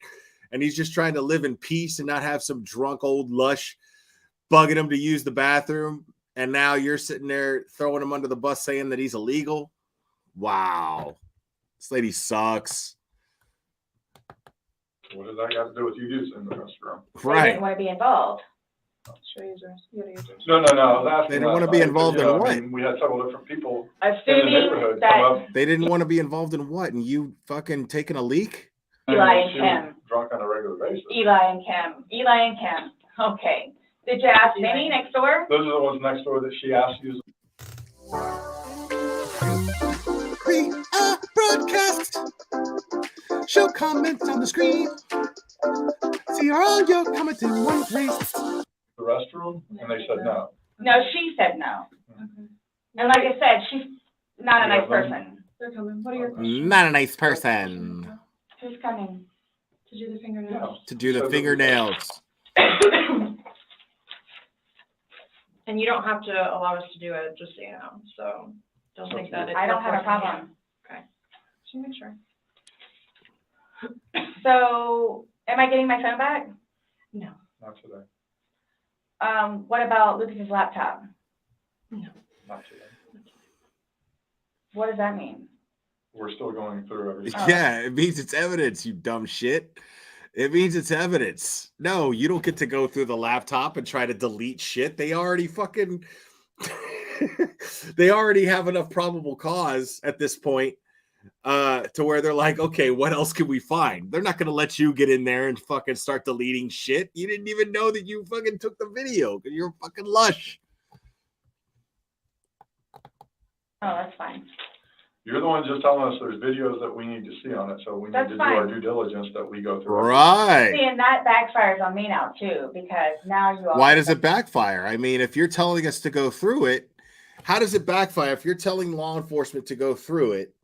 and he's just trying to live in peace and not have some drunk old lush bugging him to use the bathroom. And now you're sitting there throwing him under the bus saying that he's illegal. Wow. This lady sucks. What does that got to do with you using the restroom? They didn't want to be involved. No. They didn't want to be involved in what? I mean, we had several different people Assuming in the neighborhood that- come up. They didn't want to be involved in what? And you fucking taking a leak? Eli and she Kim. was drunk on a regular basis. Eli and Kim. Okay. Did you ask Vinny next door? Those are the ones next door that she asked you. We are broadcast. Show comments on the screen. See all your comments in one place. The restroom, and they said no. No, she said no. And like I said, she's not a nice person. They're coming. What are your Not a nice person. Who's coming? To do the fingernails. To do the fingernails. And you don't have to allow us to do it, just so you know. So don't think that it's. I don't have a problem. Okay. Just make sure. So, am I getting my phone back? No. Not today. What about Lucas's laptop? No. Not today. What does that mean? We're still going through everything. Yeah, it means it's evidence, you dumb shit. It means it's evidence. No, you don't get to go through the laptop and try to delete shit. They already fucking they already have enough probable cause at this point to where they're like, okay, what else can we find? They're not going to let you get in there and fucking start deleting shit. You didn't even know that you fucking took the video because you're fucking lush. Oh, that's fine. You're the one just telling us there's videos that we need to see on it, so we need That's to fine. do our due diligence that we go through. Right. See, and that backfires on me now too, because now you all. Why does it backfire? I mean, if you're telling us to go through it, how does it backfire if you're telling law enforcement to go through it?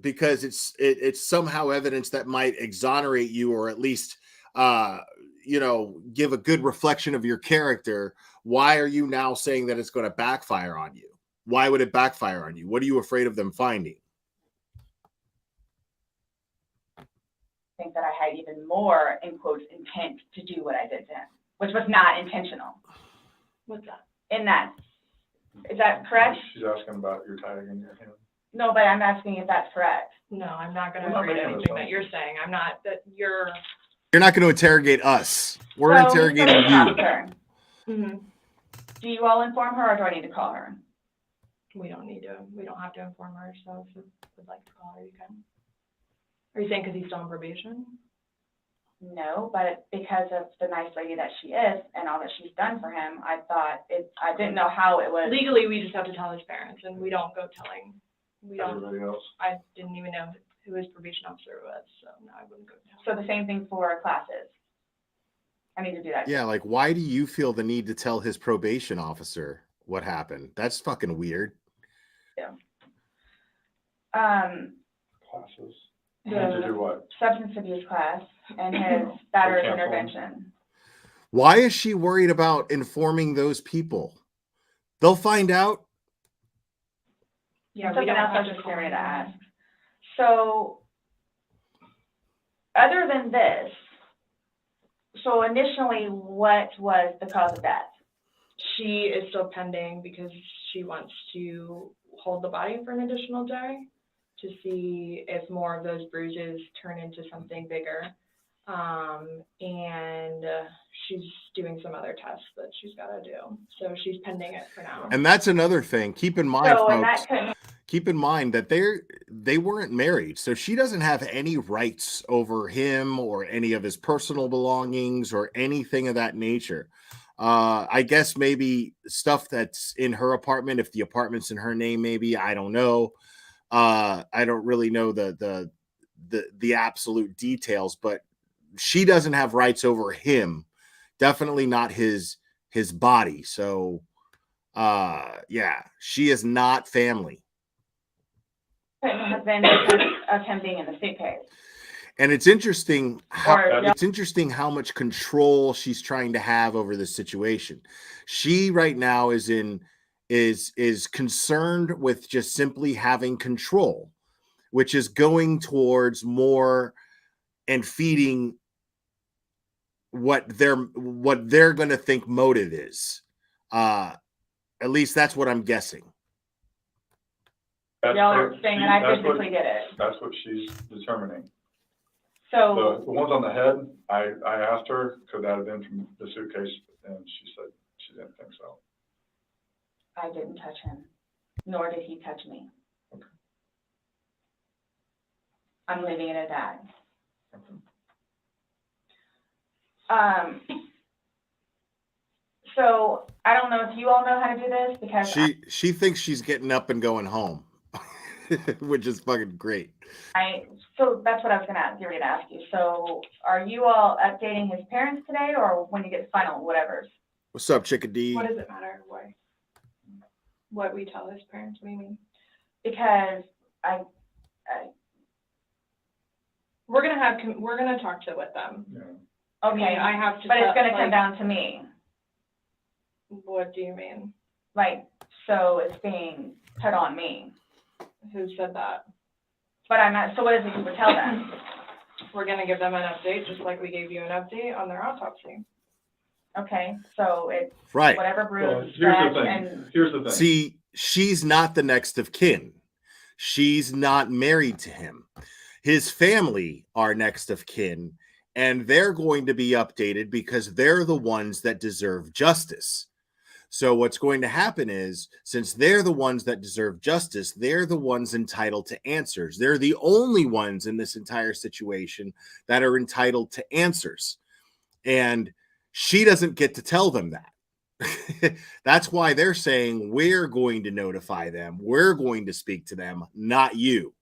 Because it's somehow evidence that might exonerate you, or at least give a good reflection of your character. Why are you now saying that it's going to backfire on you? why would it backfire on you? What are you afraid of them finding? I think that I had even more, in quotes, intent to do what I did to him, which was not intentional. What's that? In that, is that correct? She's asking about your tag in your hand. No, but I'm asking if that's correct. No, I'm not going to We're not agree to making anything that assumptions. you're saying. I'm not, that you're... You're not going to interrogate us. We're So, interrogating Mr. you. Officer, Mhm. do you all inform her, or do I need to call her? We don't have to inform her, so if you would like to call her, you can. Are you saying because he's still on probation? No, but because of the nice lady that she is and all that she's done for him, I didn't know how it was. Legally, we just have to tell his parents, and we don't go telling. Everybody else? I didn't even know who his probation officer was, so no, I wouldn't go tell. So the same thing for classes. I need to do that. Yeah, like why do you feel the need to tell his probation officer what happened? That's fucking weird. Yeah. Classes. The To do what? substance abuse class and his battery cancel him. intervention. Why is she worried about informing those people? They'll find out. Yeah, we Something don't else I have was to just call getting ready to anyone. ask. So, other than this, so initially, what was the cause of death? She is still pending because she wants to hold the body for an additional day to see if more of those bruises turn into something bigger. And she's doing some other tests that she's got to do. So she's pending it for now. And that's another thing. Keep in mind, So, and folks, that couldn't, keep in mind that they weren't married. So she doesn't have any rights over him or any of his personal belongings or anything of that nature. I guess maybe stuff that's in her apartment, if the apartment's in her name, maybe, I don't know. I don't really know the absolute details, but she doesn't have rights over him. Definitely not his body. So yeah, she is not family. couldn't have been because of him being in the suitcase. And it's interesting Or- how much control she's trying to have over this situation. She right now is concerned with just simply having control, which is going towards more and feeding what they're going to think motive is. At least that's what I'm guessing. That's Y'all her- are saying she- that I that's what- physically did it. That's what she's determining. So, The ones on the head, I asked her, could that have been from the suitcase? And she said she didn't think so. I didn't touch him, nor did he touch me. Okay. I'm leaving it at that. So I don't know if you all know how to do this because She thinks she's getting up and going home, which is fucking great. so that's what I was gonna get ready to ask you. So are you all updating his parents today, or when you get final whatever's? What's up, Chickadee? What does it matter what we tell his parents? What do you mean? Because we're gonna talk with them. Yeah. okay, I have to. but it's gonna come down to me. What do you mean? Like, so it's being put on me. Who said that? But I'm not. So what is it you would tell them? We're gonna give them an update, just like we gave you an update on their autopsy. Okay, so it's Right. whatever bruise. Here's the thing. See, she's not the next of kin. She's not married to him. His family are next of kin, and they're going to be updated because they're the ones that deserve justice. So what's going to happen is, since they're the ones that deserve justice, they're the ones entitled to answers. They're the only ones in this entire situation that are entitled to answers. And she doesn't get to tell them that. That's why they're saying, we're going to notify them. We're going to speak to them, not you.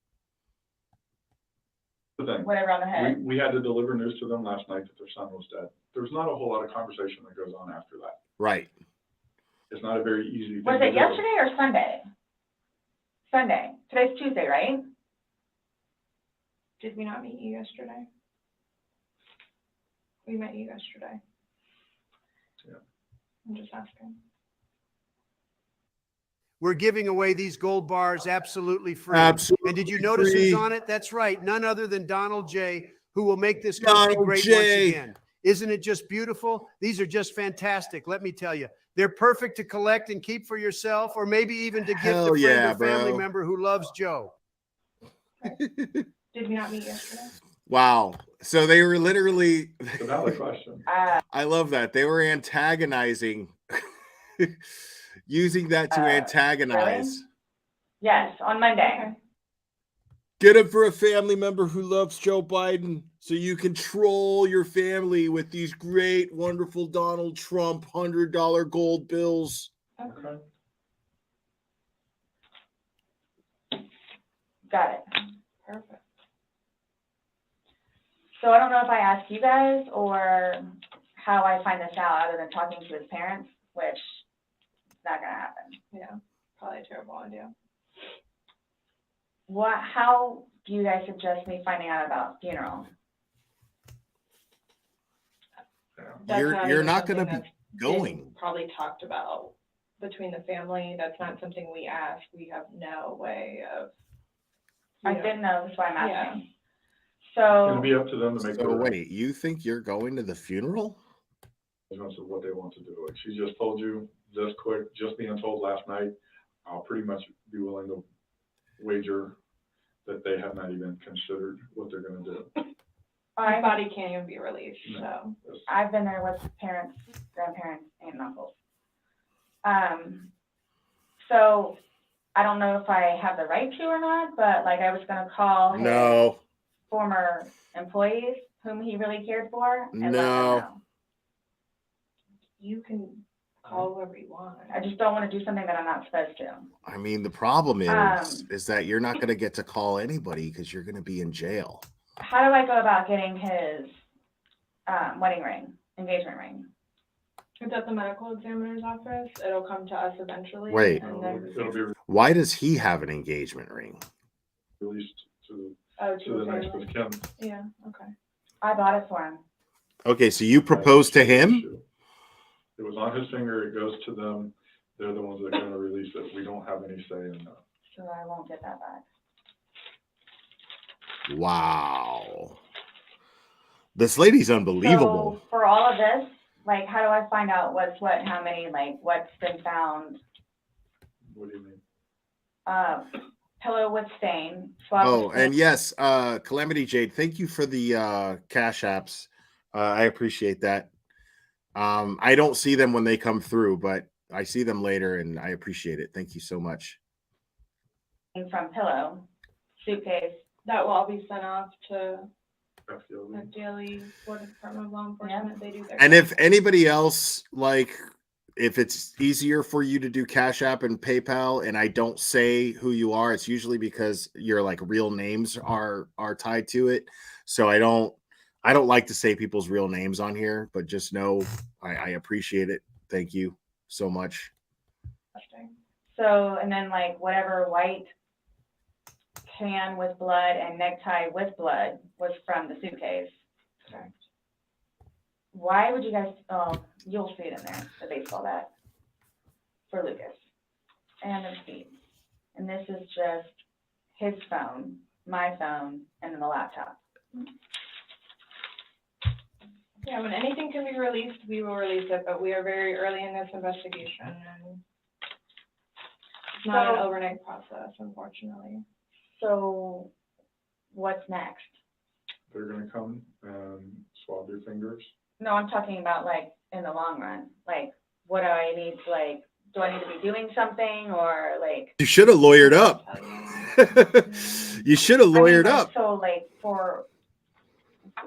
The thing. Whatever on the head. We had to deliver news to them last night that their son was dead. There's not a whole lot of conversation that goes on after that. Right. It's not a very easy thing Was to it do. yesterday or Sunday? Sunday. Today's Tuesday, right? Did we not meet you yesterday? We met you yesterday. Yeah. I'm just asking. we're giving away these gold bars absolutely free. Absolutely And did you notice free. who's on it? That's right. None other than Donald J., who will make this company Donald great J. once again. Isn't it just beautiful? These are just fantastic. Let me tell you, they're perfect to collect and keep for yourself, or maybe even to gift Hell a friend yeah, or family bro. member who loves Joe. Did we not meet yesterday? Wow. So they were literally. It's a valid question. I love that. They were antagonizing, using that to antagonize. Really? Yes, on Monday. Get it for a family member who loves Joe Biden so you can troll your family with these great, wonderful Donald Trump $100 gold bills. Okay. Got it. Perfect. So I don't know if I asked you guys or how I find this out other than talking to his parents, which is not going to happen. Yeah, probably a terrible idea. How do you guys suggest me finding out about funeral? You're not going to be going. Been probably talked about between the family. That's not something we ask. We have no way of. I didn't know, that's why I'm asking. It's So going to be up to them to make So their wait, you think you're going to the funeral? of what they want to do. Like she just told you this quick, just being told last night, I'll pretty much be willing to wager that they have not even considered what they're going to do. My body can't even be released, No. so. I've been there with parents, grandparents, and uncles. So I don't know if I have the right to or not, but like I was going to call his former employees whom he really cared for and let them know. You can call whoever you want. I just don't want to do something that I'm not supposed to. I mean, the problem is that you're not going to get to call anybody because you're going to be in jail. How do I go about getting his wedding ring, engagement ring? It's at the medical examiner's office. It'll come to us eventually. Wait, And then It'll be why does he have an engagement ring? released to to the next family. of kin. Yeah, okay. I bought it for him. Okay, so you proposed to him? It was on his finger. It goes to them. They're the ones that are going to release it. We don't have any say in that. So I won't get that back. Wow. This lady's unbelievable. So for all of this, like, how do I find out what's what, how many, like, what's been found? What do you mean? Pillow with stain. Swab Oh, with stain. and yes, Calamity Jade, thank you for the cash apps. I appreciate that. I don't see them when they come through, but I see them later and I appreciate it. Thank you so much. From pillow, suitcase. That will all be sent off to FDLE. FDLE, Florida Department of Law Enforcement. They do their. And if anybody else, like, if it's easier for you to do Cash App and PayPal and I don't say who you are, it's usually because your like real names are tied to it. So I don't like to say people's real names on here, but just know I appreciate it. Thank you so much. So, and then like whatever white can with blood and necktie with blood was from the suitcase. Correct. Why would you guys, you'll see it in there, the baseball bat for Lucas. And the receipt. And this is just his phone, my phone, and then the laptop. Yeah, when anything can be released, we will release it, but we are very early in this investigation and it's not an overnight process, unfortunately. So what's next? They're going to come and swab your fingers. No, I'm talking about like in the long run. Like, what do I need to like, do I need to be doing something or like? You should have lawyered up. You should have lawyered up. So like for,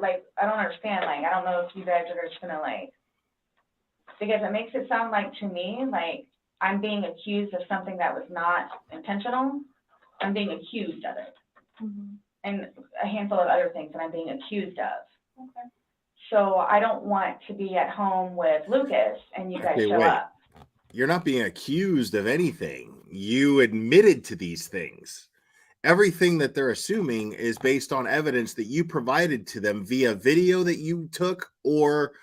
like, I don't understand. Like, I don't know if you guys are just gonna like, because it makes it sound like to me, like I'm being accused of something that was not intentional. I'm being accused of it. Mm-hmm. And a handful of other things that I'm being accused of. Okay. So I don't want to be at home with Lucas and you guys Okay, show wait. up. You're not being accused of anything. You admitted to these things. Everything that they're assuming is based on evidence that you provided to them via video that you took or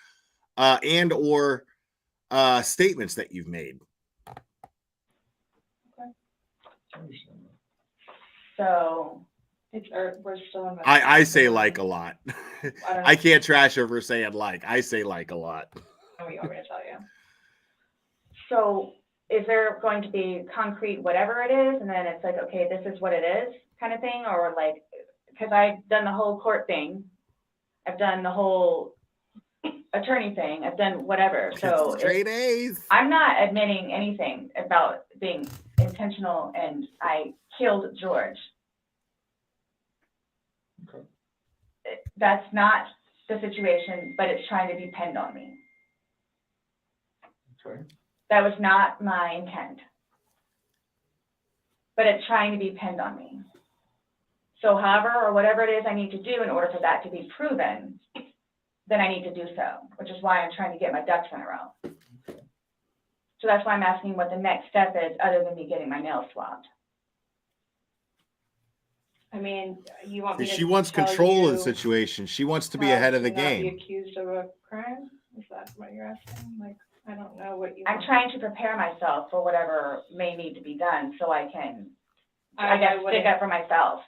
statements that you've made. So we're still in. I say like a lot. I can't trash her for saying like. I say like a lot. What do you want me to tell you? So is there going to be concrete whatever it is, and then it's like, okay, this is what it is kind of thing? Or like, because I've done the whole court thing. I've done the whole attorney thing. I've done whatever. So straight A's. I'm not admitting anything about being intentional and I killed George. Okay. That's not the situation, but it's trying to be pinned on me. Okay. That was not my intent. But it's trying to be pinned on me. So however, or whatever it is I need to do in order for that to be proven, then I need to do so, which is why I'm trying to get my ducks in a row. So that's why I'm asking what the next step is other than me getting my nails swabbed. I mean, you want me to She wants tell control of the you situation. She wants to be how ahead of the to not game. Be accused of a crime? Is that what you're asking? Like, I don't know what you. I'm trying to prepare myself for whatever may need to be done so I can, I guess, stick up for myself.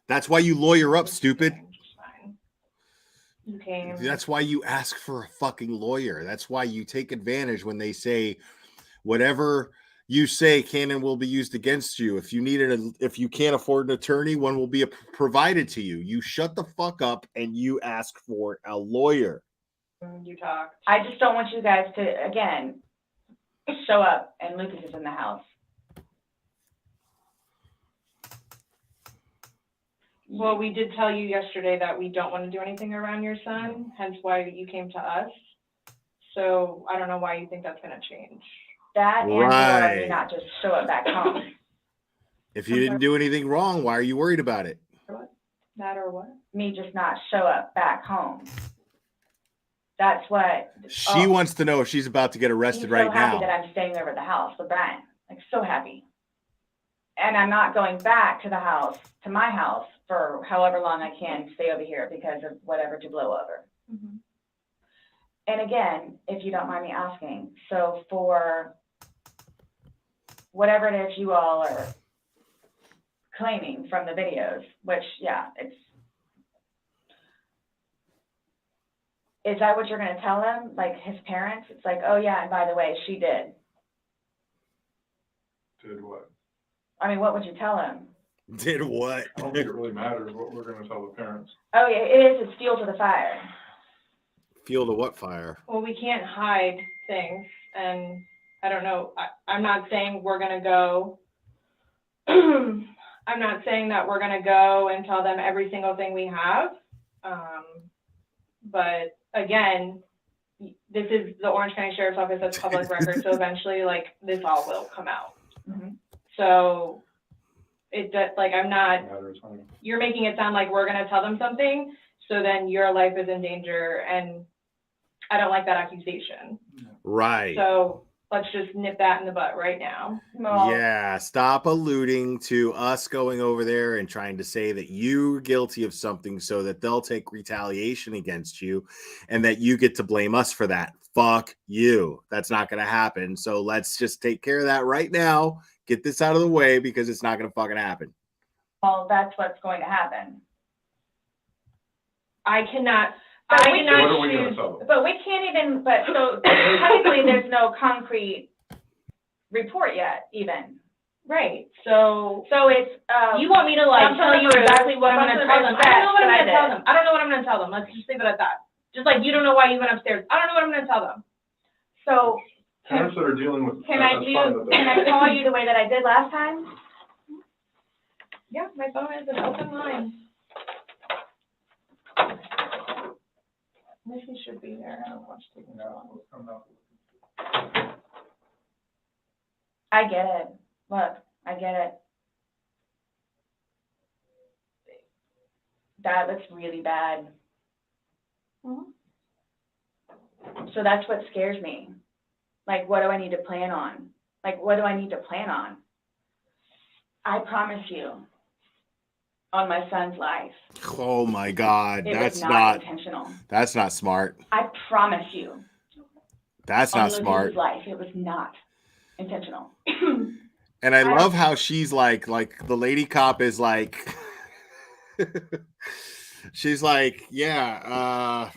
That's why you lawyer up, stupid. Okay. That's why you ask for a fucking lawyer. That's why you take advantage when they say whatever you say can and will be used against you. If you need it, if you can't afford an attorney, one will be provided to you. You shut the fuck up and you ask for a lawyer. You talk. I just don't want you guys to, again, show up and Lucas is in the house. Well, we did tell you yesterday that we don't want to do anything around your son, hence why you came to us. So I don't know why you think that's going to change. That and Right. or me not just show up back home. If you didn't do anything wrong, why are you worried about it? What? That or what? Me just not show up back home. That's what. She wants to know if she's about to get arrested He's right so happy now. that I'm staying over at the house with Brian. Like, so happy. And I'm not going back to the house, to my house, for however long I can stay over here because of whatever to blow over. Mm-hmm. And again, if you don't mind me asking, so for whatever it is you all are claiming from the videos, which, yeah, is that what you're going to tell him? Like his parents? It's like, oh yeah, and by the way, she did. Did what? I mean, what would you tell him? Did what? I don't think it really matters what we're going to tell the parents. Oh yeah, it is. It's fuel to the fire. Fuel to what fire? Well, we can't hide things, and I don't know. I'm not saying we're going to go. I'm not saying that we're going to go and tell them every single thing we have. But again, this is the Orange County Sheriff's Office, that's public record. So eventually, like, this all will come out. Mm-hmm. So it does, like, I'm not, you're making it sound like we're going to tell them something. So then your life is in danger. And I don't like that accusation. Right. So let's just nip that in the butt right now. Yeah, stop alluding to us going over there and trying to say that you're guilty of something so that they'll take retaliation against you and that you get to blame us for that. Fuck you. That's not going to happen. So let's just take care of that right now. Get this out of the way because it's not going to fucking happen. Well, that's what's going to happen. I cannot. But I we cannot What are we going to choose. tell them? But we can't even, but so technically there's no concrete report yet, even. Right. So it's, you want me to like tell you exactly what I'm going to tell them? I don't know what I'm going to tell them. I don't know what I'm going to tell them. Let's just leave it at that. Just like you don't know why you went upstairs. I don't know what I'm going to tell them. So Parents that are dealing with can I call you the way that I did last time? Yeah, my phone is an open line. Missy should be there. I don't watch taking so long. I get it. Look, I get it. That looks really bad. Mm-hmm. So that's what scares me. Like, what do I need to plan on? Like, what do I need to plan on? I promise you, on my son's life. Oh my God. It That's was not intentional. That's not smart. I promise you. That's on not smart. Lucas's life, it was not intentional. And I love how she's like the lady cop is like, she's like, yeah,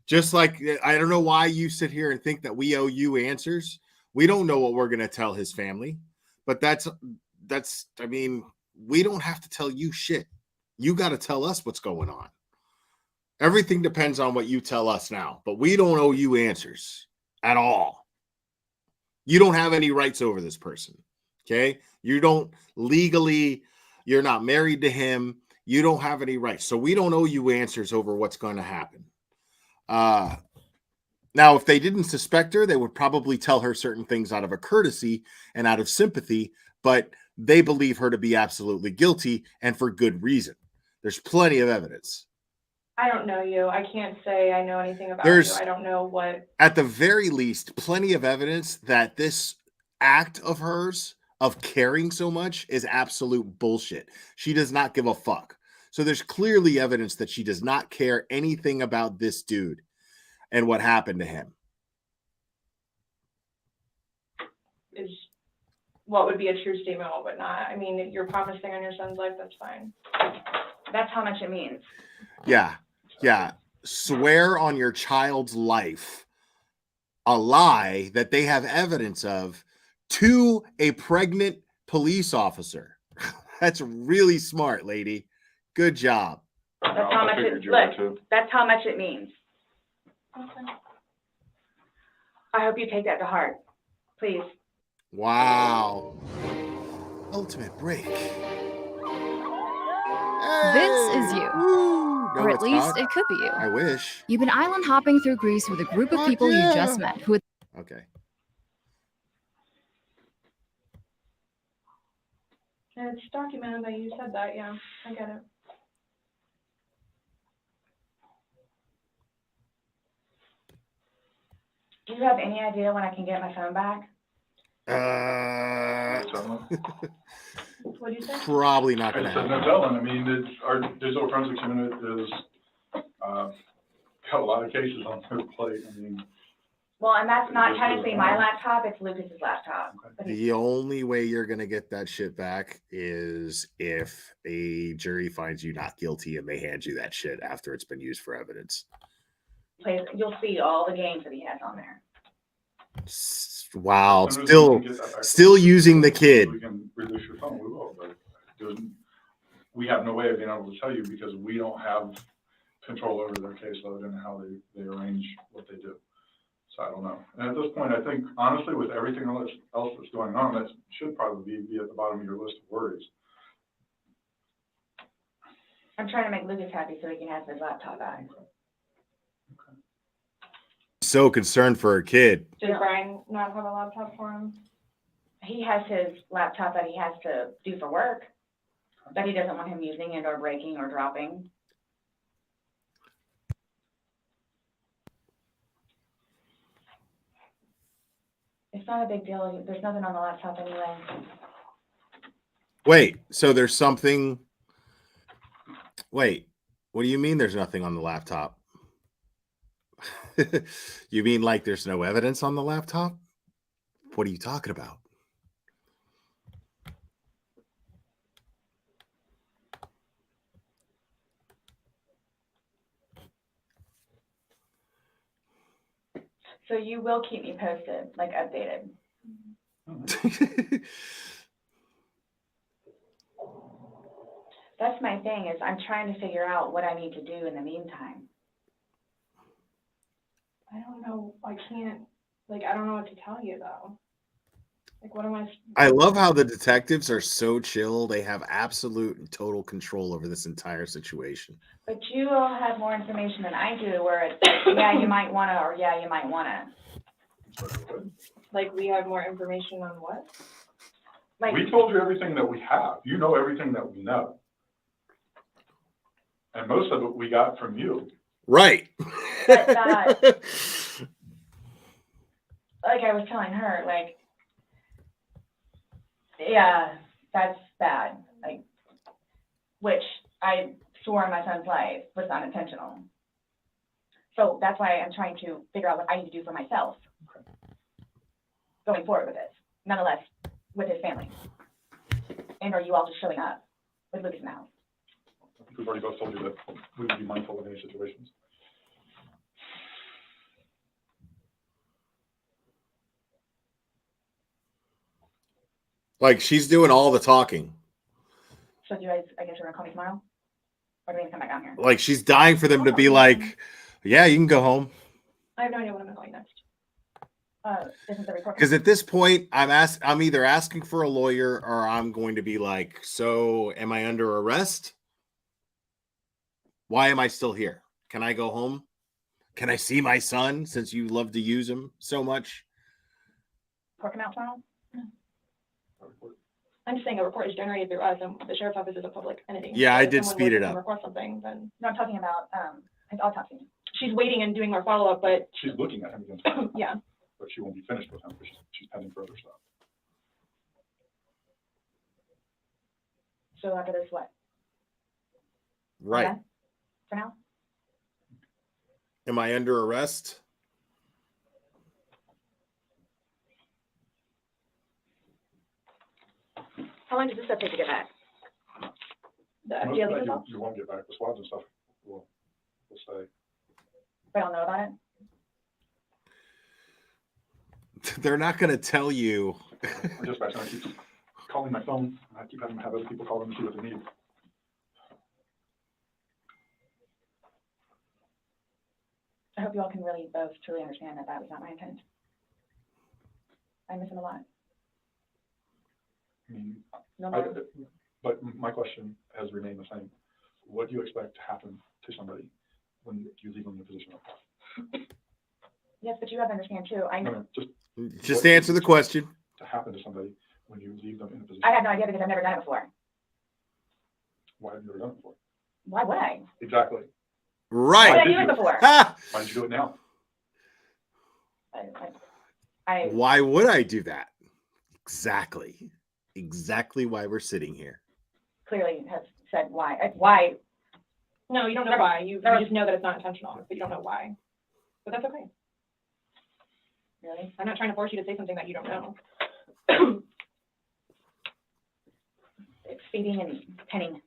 just like, I don't know why you sit here and think that we owe you answers. We don't know what we're going to tell his family, but that's, I mean, we don't have to tell you shit. You got to tell us what's going on. Everything depends on what you tell us now, but we don't owe you answers at all. You don't have any rights over this person. Okay. You don't legally, you're not married to him. You don't have any rights. So we don't owe you answers over what's going to happen. Now, if they didn't suspect her, they would probably tell her certain things out of a courtesy and out of sympathy, but they believe her to be absolutely guilty and for good reason. There's plenty of evidence. I don't know you. I can't say I know anything about There's, you. I don't know what. at the very least, plenty of evidence that this act of hers of caring so much is absolute bullshit. She does not give a fuck. So there's clearly evidence that she does not care anything about this dude and what happened to him. Is what would be a true statement, what would not. I mean, if you're promising on your son's life, that's fine. That's how much it means. Yeah. Yeah. Swear on your child's life a lie that they have evidence of to a pregnant police officer. That's really smart, lady. Good job. That's how much it, look, that's how much it means. Okay. I hope you take that to heart. Please. Wow. Ultimate break. This is you. No, Or at it's least not. it could be you. I wish. You've been island hopping through Greece with a group of people you just met who Okay. And it's documented that you said that, yeah. I get it. Do you have any idea when I can get my phone back? What do you say? Probably not going to It's happen. no telling. I mean, it's, our digital forensics unit is got a lot of cases on their plate. I mean, Well, and that's not technically my laptop, it's Lucas's laptop. But The only way you're going to get that shit back is if a jury finds you not guilty and they hand you that shit after it's been used for evidence. you'll see all the games that he has on there. Wow. as soon as we can get that back, Still using the kid. we can release your phone, we will, but we have no way of being able to tell you because we don't have control over their caseload and how they arrange what they do. So I don't know. And at this point, I think, honestly, with everything else that's going on, that should probably be at the bottom of your list of worries. I'm trying to make Lucas happy so he can have his laptop back. So concerned for her kid. Did Brian not have a laptop for him? He has his laptop that he has to do for work, that he doesn't want him using it or breaking or dropping. It's not a big deal. There's nothing on the laptop anyway. Wait, so there's something. Wait, what do you mean there's nothing on the laptop? You mean like there's no evidence on the laptop? What are you talking about? So you will keep me posted, like updated. That's my thing, is I'm trying to figure out what I need to do in the meantime. I don't know. I can't, I don't know what to tell you, though. What am I? I love how the detectives are so chill. They have absolute and total control over this entire situation. But you all have more information than I do, where it's like, yeah, you might want to, or yeah, you might want to. We have more information on what? We told you everything that we have. You know everything that we know. And most of it we got from you. Right. But like I was telling her, yeah, that's bad. Which I swore on my son's life was unintentional. So that's why I'm trying to figure out what I need to do for myself going forward with this, nonetheless, with his family. And are you all just showing up with Lucas in the house? I think we've already both told you that we would be mindful of any situations. Like she's doing all the talking. So do you guys, I guess you're gonna call me tomorrow? Or do we need to come back down here? Like she's dying for them to be like, yeah, you can go home. I have no idea what I'm gonna call you next. Isn't the report? Because at this point, I'm either asking for a lawyer or I'm going to be like, so am I under arrest? Why am I still here? Can I go home? Can I see my son since you love to use him so much? Report come out tomorrow? I'm just saying a report is generated through us, and the sheriff's office is a public entity. Yeah, So I if did someone speed were it to up. Record something, then No, I'm talking about his autopsy. she's waiting and doing more follow-up, but She's looking at him again, yeah. but she won't be finished with him because she's pending further stuff. So after this, what? Right. Okay. For now? Am I under arrest? How long does this stuff take to get back? The Most FDLE of that results? you won't get back. The swabs and stuff will stay. We don't know about it? They're not going to tell you. I'm just I keep calling my phone. I keep having to have other people call them and see what they need. I hope you all can really both truly understand that that was not my intent. I miss him a lot. I mean, No more. but my question has remained the same. What do you expect to happen to somebody when you leave them in a position like that? Yes, but you have to understand too. I know. No, Just answer the question. To happen to somebody when you leave them in a position. I have no idea because I've never done it before. Why have you never done it before? Why would I? Exactly. Right. Why did I do it before? Ah! Why did you do it now? Why would I do that? Exactly. Exactly why we're sitting here. Clearly has said why. Why? No, you don't know why. You just know that it's not intentional, but you don't know why. But that's okay. Really? I'm not trying to force you to say something that you don't know. It's feeding and penning.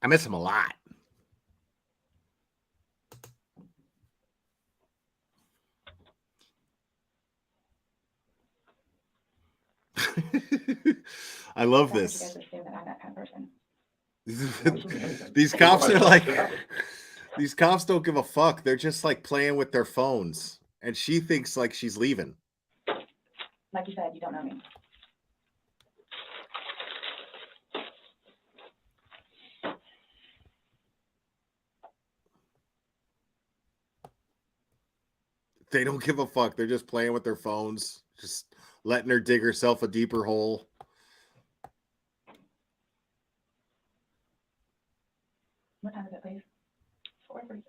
I miss him a lot. I love You this. guys assume that I'm that kind of person. These cops are like, these cops don't give a fuck. They're just like playing with their phones. And she thinks like she's leaving. Like you said, you don't know me. They don't give a fuck. They're just playing with their phones, just letting her dig herself a deeper hole. What time is it, please? 4:36.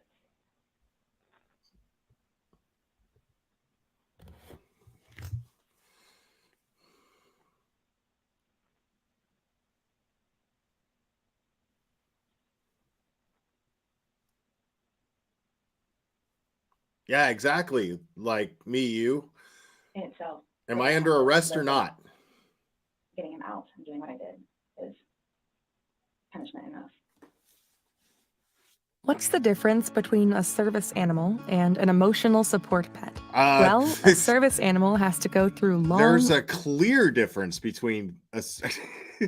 Yeah, exactly. Like me, you. In itself. Am I under arrest or not? Getting him out and doing what I did is punishment enough. What's the difference between a service animal and an emotional support pet? Well, a service animal has to go through long There's a clear difference between a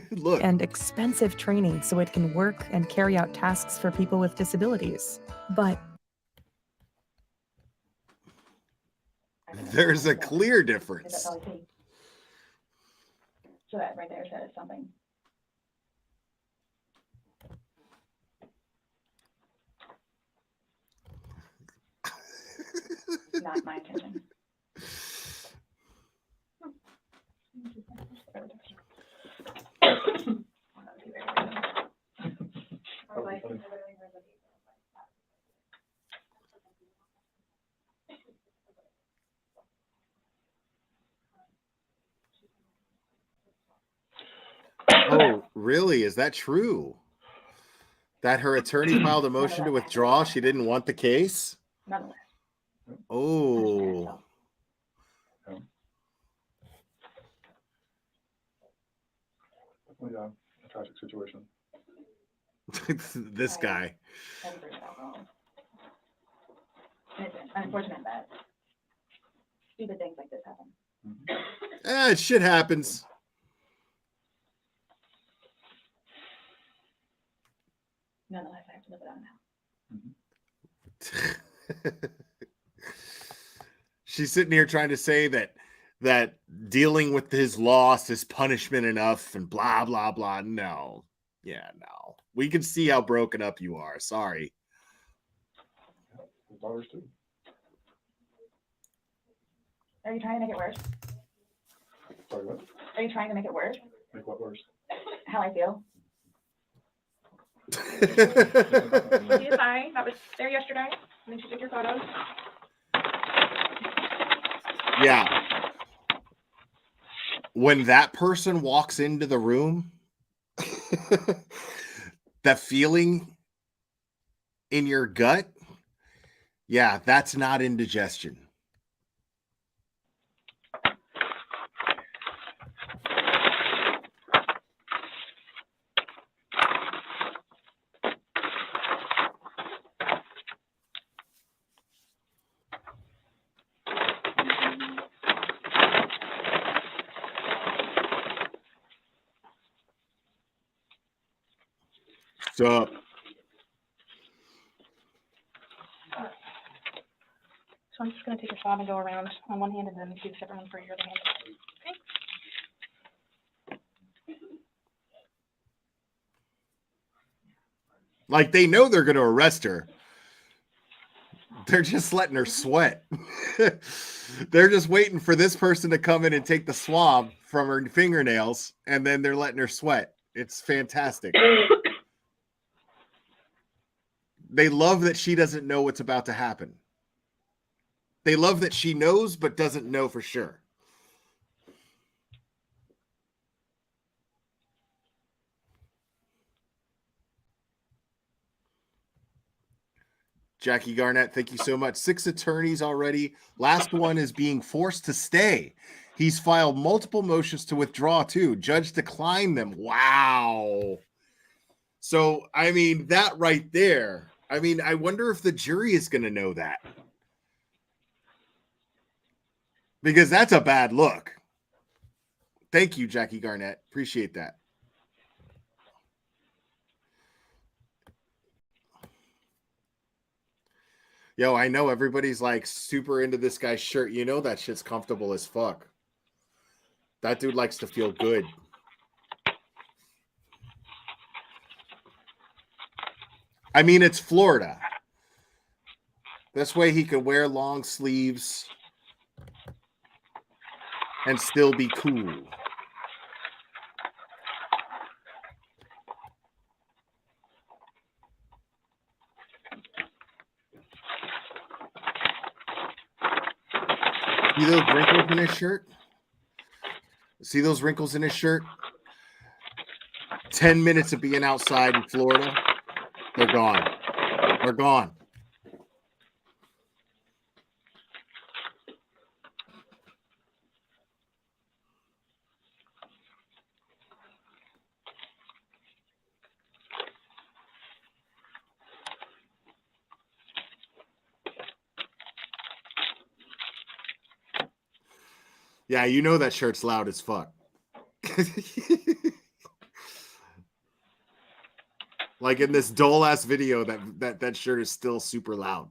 look and expensive training so it can work and carry out tasks for people with disabilities. But there's a clear Because difference. that's all I see. So that right there says something. Not my intention. Oh, really? Is that true? That her attorney filed a motion to withdraw? She didn't want the case? Nonetheless. Oh. Definitely a tragic situation. This guy. And it's unfortunate that stupid things like this happen. Shit happens. Nonetheless, I have to live it on now. She's sitting here trying to say that dealing with his loss is punishment enough and blah blah blah. No. Yeah, no. We can see how broken up you are. Sorry. His daughters too. Are you trying to make it worse? Sorry, what? Are you trying to make it worse? Make what worse? How I feel? CSI, that was there yesterday. And then she took your photos. Yeah. When that person walks into the room, that feeling in your gut, yeah, that's not indigestion. What's up? So I'm just going to take a swab and go around on one hand and then do the separate one for your other hand. Okay. Like, they know they're going to arrest her. They're just letting her sweat. They're just waiting for this person to come in and take the swab from her fingernails, and then they're letting her sweat. It's fantastic. They love that she doesn't know what's about to happen. They love that she knows but doesn't know for sure. Jackie Garnett, thank you so much. 6 attorneys already. Last one is being forced to stay. He's filed multiple motions to withdraw too. Judge declined them. Wow. So, I mean, that right there. I mean, I wonder if the jury is going to know that. Because that's a bad look. Thank you, Jackie Garnett. Appreciate that. Yo, I know everybody's like super into this guy's shirt. You know that shit's comfortable as fuck. That dude likes to feel good. I mean, it's Florida. This way he can wear long sleeves and still be cool. See those wrinkles in his shirt? See those wrinkles in his shirt? 10 minutes of being outside in Florida, they're gone. They're gone. Yeah, you know that shirt's loud as fuck. Like in this dull ass video, that shirt is still super loud.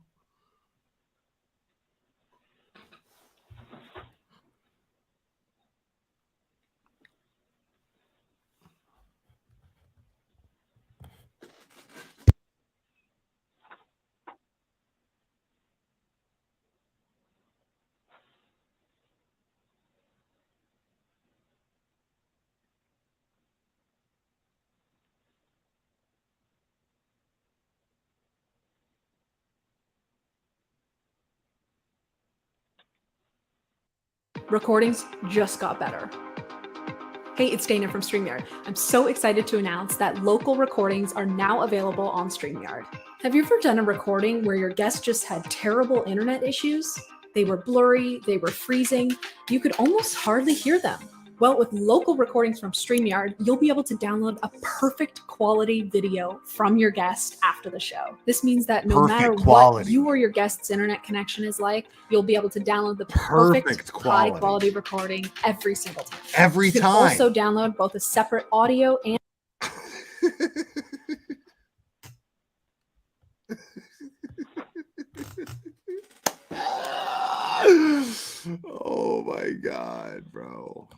Recordings just got better. Hey, it's Dana from StreamYard. I'm so excited to announce that local recordings are now available on StreamYard. Have you ever done a recording where your guest just had terrible internet issues? They were blurry, they were freezing, you could almost hardly hear them. Well, with local recordings from StreamYard, you'll be able to download a perfect quality video from your guest after the show. This means that no matter what you or your guest's internet connection is like, you'll be able to download the perfect high quality recording every single time. Every you can time. also download both a separate audio and oh my God, bro.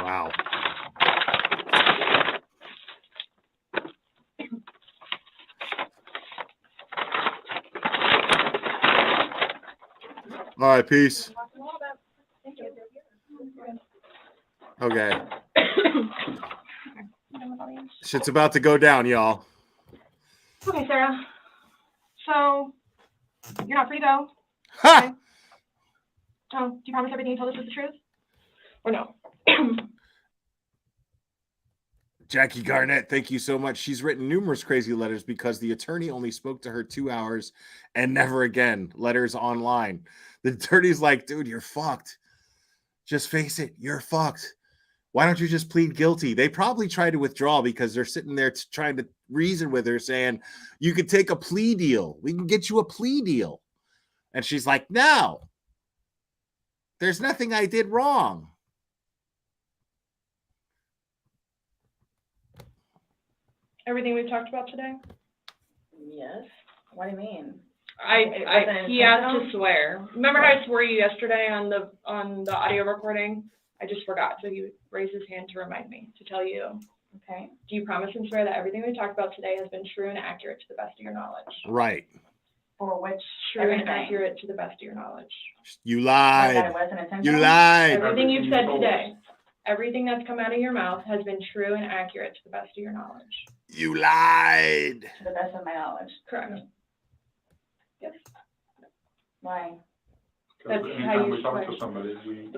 Wow. All right, peace. Okay. Shit's about to go down, y'all. Okay, Sarah. So, you're not free to go? Ha! Okay. Oh, do you promise everything you told us was the truth? Or no? Jackie Garnett, thank you so much. She's written numerous crazy letters because the attorney only spoke to her 2 hours and never again. Letters online. The attorney's like, dude, you're fucked. Just face it. You're fucked. Why don't you just plead guilty? They probably tried to withdraw because they're sitting there trying to reason with her, saying, you could take a plea deal. We can get you a plea deal. And she's like, no. There's nothing I did wrong. Everything we've talked about today? Yes. What do you mean? He has to swear. Remember how I swore you yesterday on the audio recording? I just forgot, so he raised his hand to remind me to tell you. Okay. Do you promise and swear that everything we talked about today has been true and accurate to the best of your knowledge? Right. For which True and accurate to the best of your knowledge. You lied. That it wasn't intentional? You lied. Everything you've said today, everything that's come out of your mouth has been true and accurate to the best of your knowledge. You lied. To the best of my knowledge. Correct. Yes. Why? That's Because how anytime you we talk swear. to somebody, we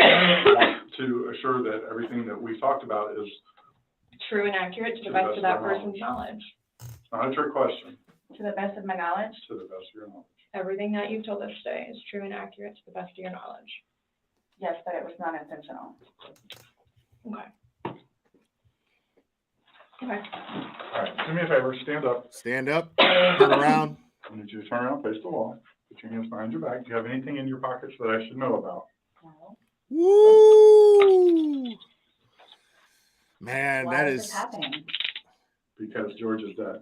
want to assure that everything that we talked about is True and accurate to the best of that person's knowledge. not a trick question. To the best of my knowledge? To the best of your knowledge. Everything that you've told us today is true and accurate to the best of your knowledge. Yes, but it was not intentional. Okay. Okay. All right, do me a favor, stand up. Stand up, turn around. I need you to turn around, face the wall, put your hands behind your back. Do you have anything in your pockets that I should know about? No. Woo! Man, Why that is is this happening? Because George is dead.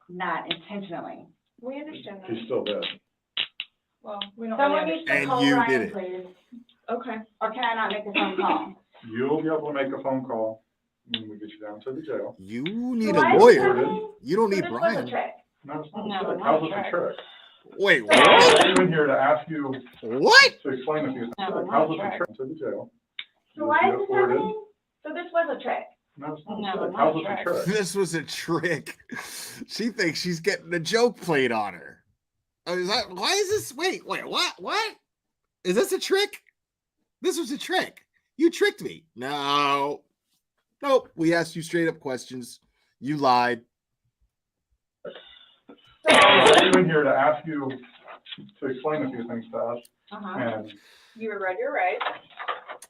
Not intentionally. We understand that. He's still dead. Well, we don't Someone really needs to And call you Ryan, did it. please. Okay. Or can I not make a phone call? You'll be able to make a phone call when we get you down to the jail. You need So why a is this lawyer. happening? You don't So need this was Brian. a trick. No, it's not No, a trick. not How's a this a trick. trick? Wait, I'm even here to ask you what? to explain a few things. No, not How's a this a trick. trick to the jail? So You'll why be is this afforded- happening? So this was a trick. No, it's not No, a trick. not How's a this a trick. trick? This was a trick. She thinks she's getting a joke played on her. Oh, is that why is this? Wait, what? Is this a trick? This was a trick. You tricked me. No. Nope. We asked you straight up questions. You lied. I'm even here to ask you to explain a few things to us. And You were read your rights.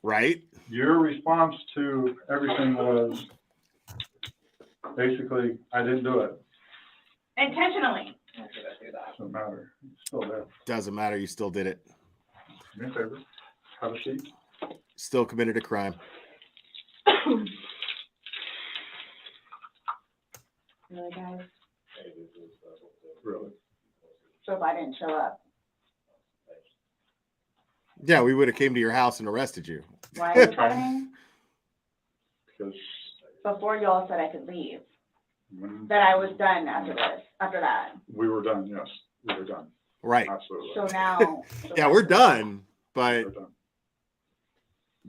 Right? your response to everything was basically, I didn't do it. Intentionally. Doesn't matter. It's still there. Doesn't matter. You still did it. Do me a favor. Have a seat. Still committed a crime. Really, guys? Really? So if I didn't show up, Yeah, we would have came to your house and arrested you. why is this happening? Because before you all said I could leave. When That I was done after this, after that. we were done, yes, we were done. Right. Absolutely. So now. Yeah, we're done, but We're done.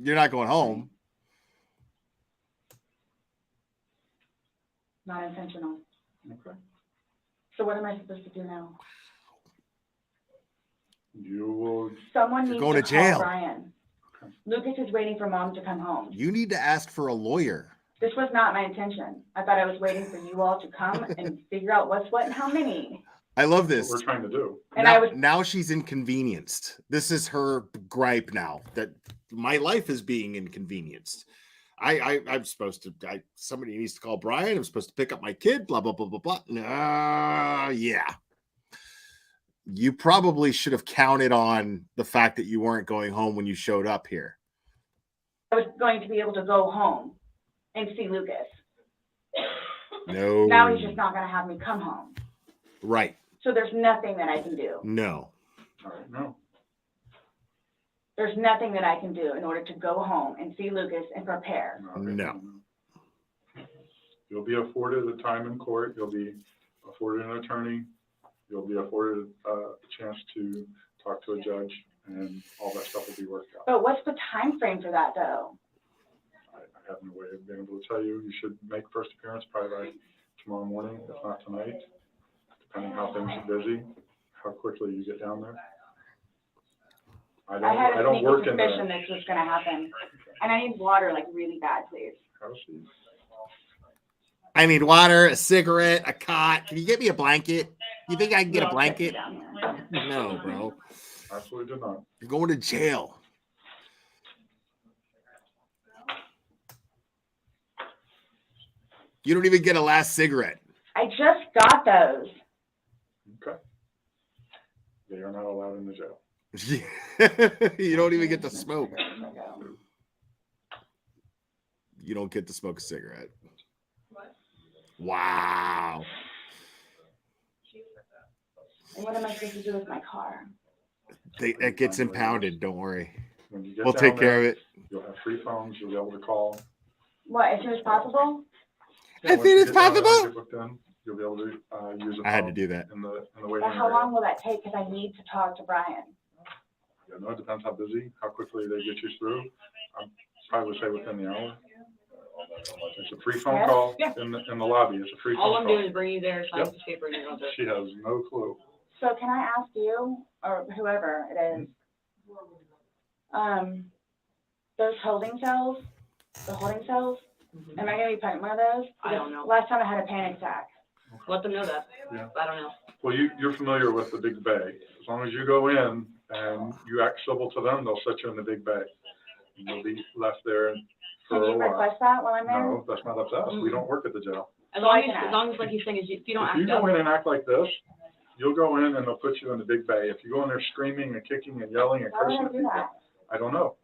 you're not going home. Not intentional. Okay. So what am I supposed to do now? You will. Someone You're needs going to to jail. call Brian. Lucas is waiting for Mom to come home. You need to ask for a lawyer. This was not my intention. I thought I was waiting for you all to come and figure out what's what and how many. I love That's this. what we're trying to do. And now, I was now she's inconvenienced. This is her gripe now, that my life is being inconvenienced. I'm supposed to. Somebody needs to call Brian. I'm supposed to pick up my kid. Blah blah blah blah blah. Yeah. You probably should have counted on the fact that you weren't going home when you showed up here. I was going to be able to go home and see Lucas. No. Now he's just not going to have me come home. Right. So there's nothing that I can do. No. All right, no. There's nothing that I can do in order to go home and see Lucas and prepare. No. You'll be afforded a time in court. You'll be afforded an attorney. You'll be afforded a chance to talk to a judge, and all that stuff will be worked out. But what's the time frame for that, though? I have no way of being able to tell you. You should make first appearance probably by tomorrow morning, if not tonight, depending how things are busy, how quickly you get down there. I had a don't sneaky work in suspicion the. this was going to happen. And I need water, like, really bad, please. I need water, a cigarette, a cot. Can you get me a blanket? You think I can get a blanket? No, bro. Absolutely did not. You're going to jail. You don't even get a last cigarette. I just got those. Okay. They are not allowed in the jail. You don't even get to smoke. You don't get to smoke a cigarette. Wow. And what am I supposed to do with my car? It gets impounded. Don't worry. When you get We'll down take care of there, it. You'll have free phones. You'll be able to call. What, as soon as possible? As soon as possible. You'll be able to use a phone. I had to do that. In the waiting But how area. long will that take? Because I need to talk to Brian. Yeah, no, it depends how busy, how quickly they get you through. I probably would say within the hour. It's a free phone Yes. call Yeah. in the lobby. It's a free phone All call. I'm doing is bringing you there, sign Yep. this paper, and you're all good. She has no clue. So can I ask you, or whoever it is, those holding cells, the holding cells, am I gonna be put in one of those? I don't know. Last time I had a panic attack. Let them know that. Yeah. I don't know. Well, you're familiar with the big bay. As long as you go in and you act civil to them, they'll set you in the big bay. And you'll be left there for Can a you while. request that while I'm there? No, that's not up to us. We don't work at the jail. As So I long can as like he's saying, is if you don't If you act go up, in and act like this, you'll go in and they'll put you in the big bay. If you go in there screaming and kicking and yelling and Why would cursing I at do people, that? I don't know.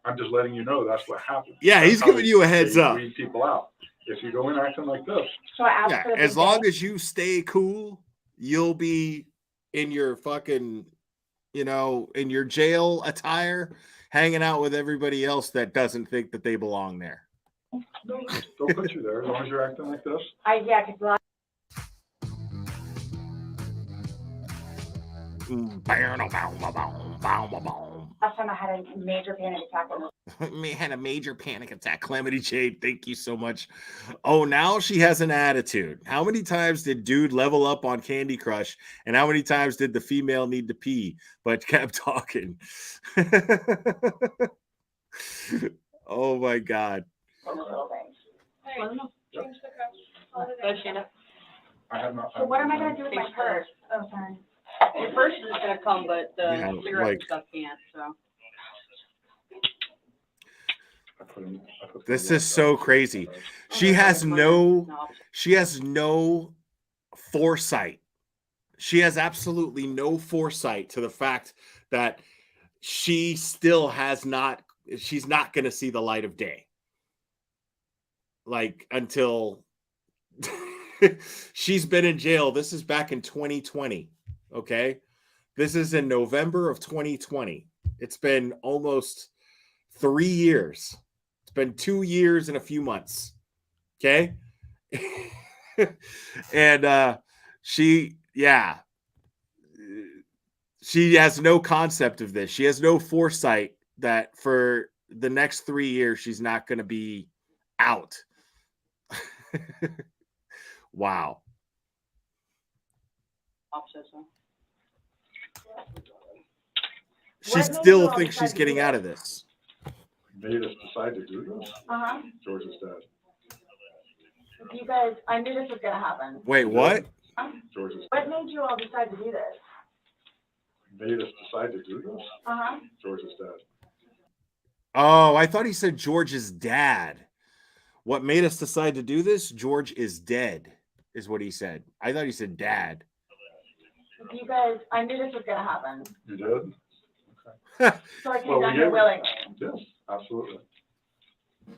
I'm just letting you know that's what happens. Yeah, he's That's how giving you a heads they up. weed people out. If you go in acting like this, So I asked Yeah, for the as big long bay. as you stay cool, you'll be in your fucking, in your jail attire, hanging out with everybody else that doesn't think that they belong there. they'll put you there as long as you're acting like this. Yeah, because last time I had a major panic attack. Me had a major panic attack. Calamity Jade, thank you so much. Oh, now she has an attitude. How many times did dude level up on Candy Crush? And how many times did the female need to pee, but kept talking? Oh my God. I don't know. Go ahead, stand up. I have not. So what am I gonna do with my purse? Oh, sorry. Your purse is gonna come, but the Yeah, cigarette like- and stuff can't, so. This is so crazy. She has no foresight. She has absolutely no foresight to the fact that she's not going to see the light of day. Like until she's been in jail. This is back in 2020. Okay. This is in November of 2020. It's been almost 3 years. It's been 2 years and a few months. Okay. And she has no concept of this. She has no foresight that for the next 3 years she's not going to be out. Wow. She still thinks she's getting out of this. Made us decide to do this? George's dad. You guys, I knew this was gonna happen. Wait, what? George's What made you all decide to do this? made us decide to do this? George's dad. Oh, I thought he said George's dad. What made us decide to do this? George is dead, is what he said. I thought he said dad. You guys, I knew this was gonna happen. You did? So I came down here willingly. Yes, absolutely.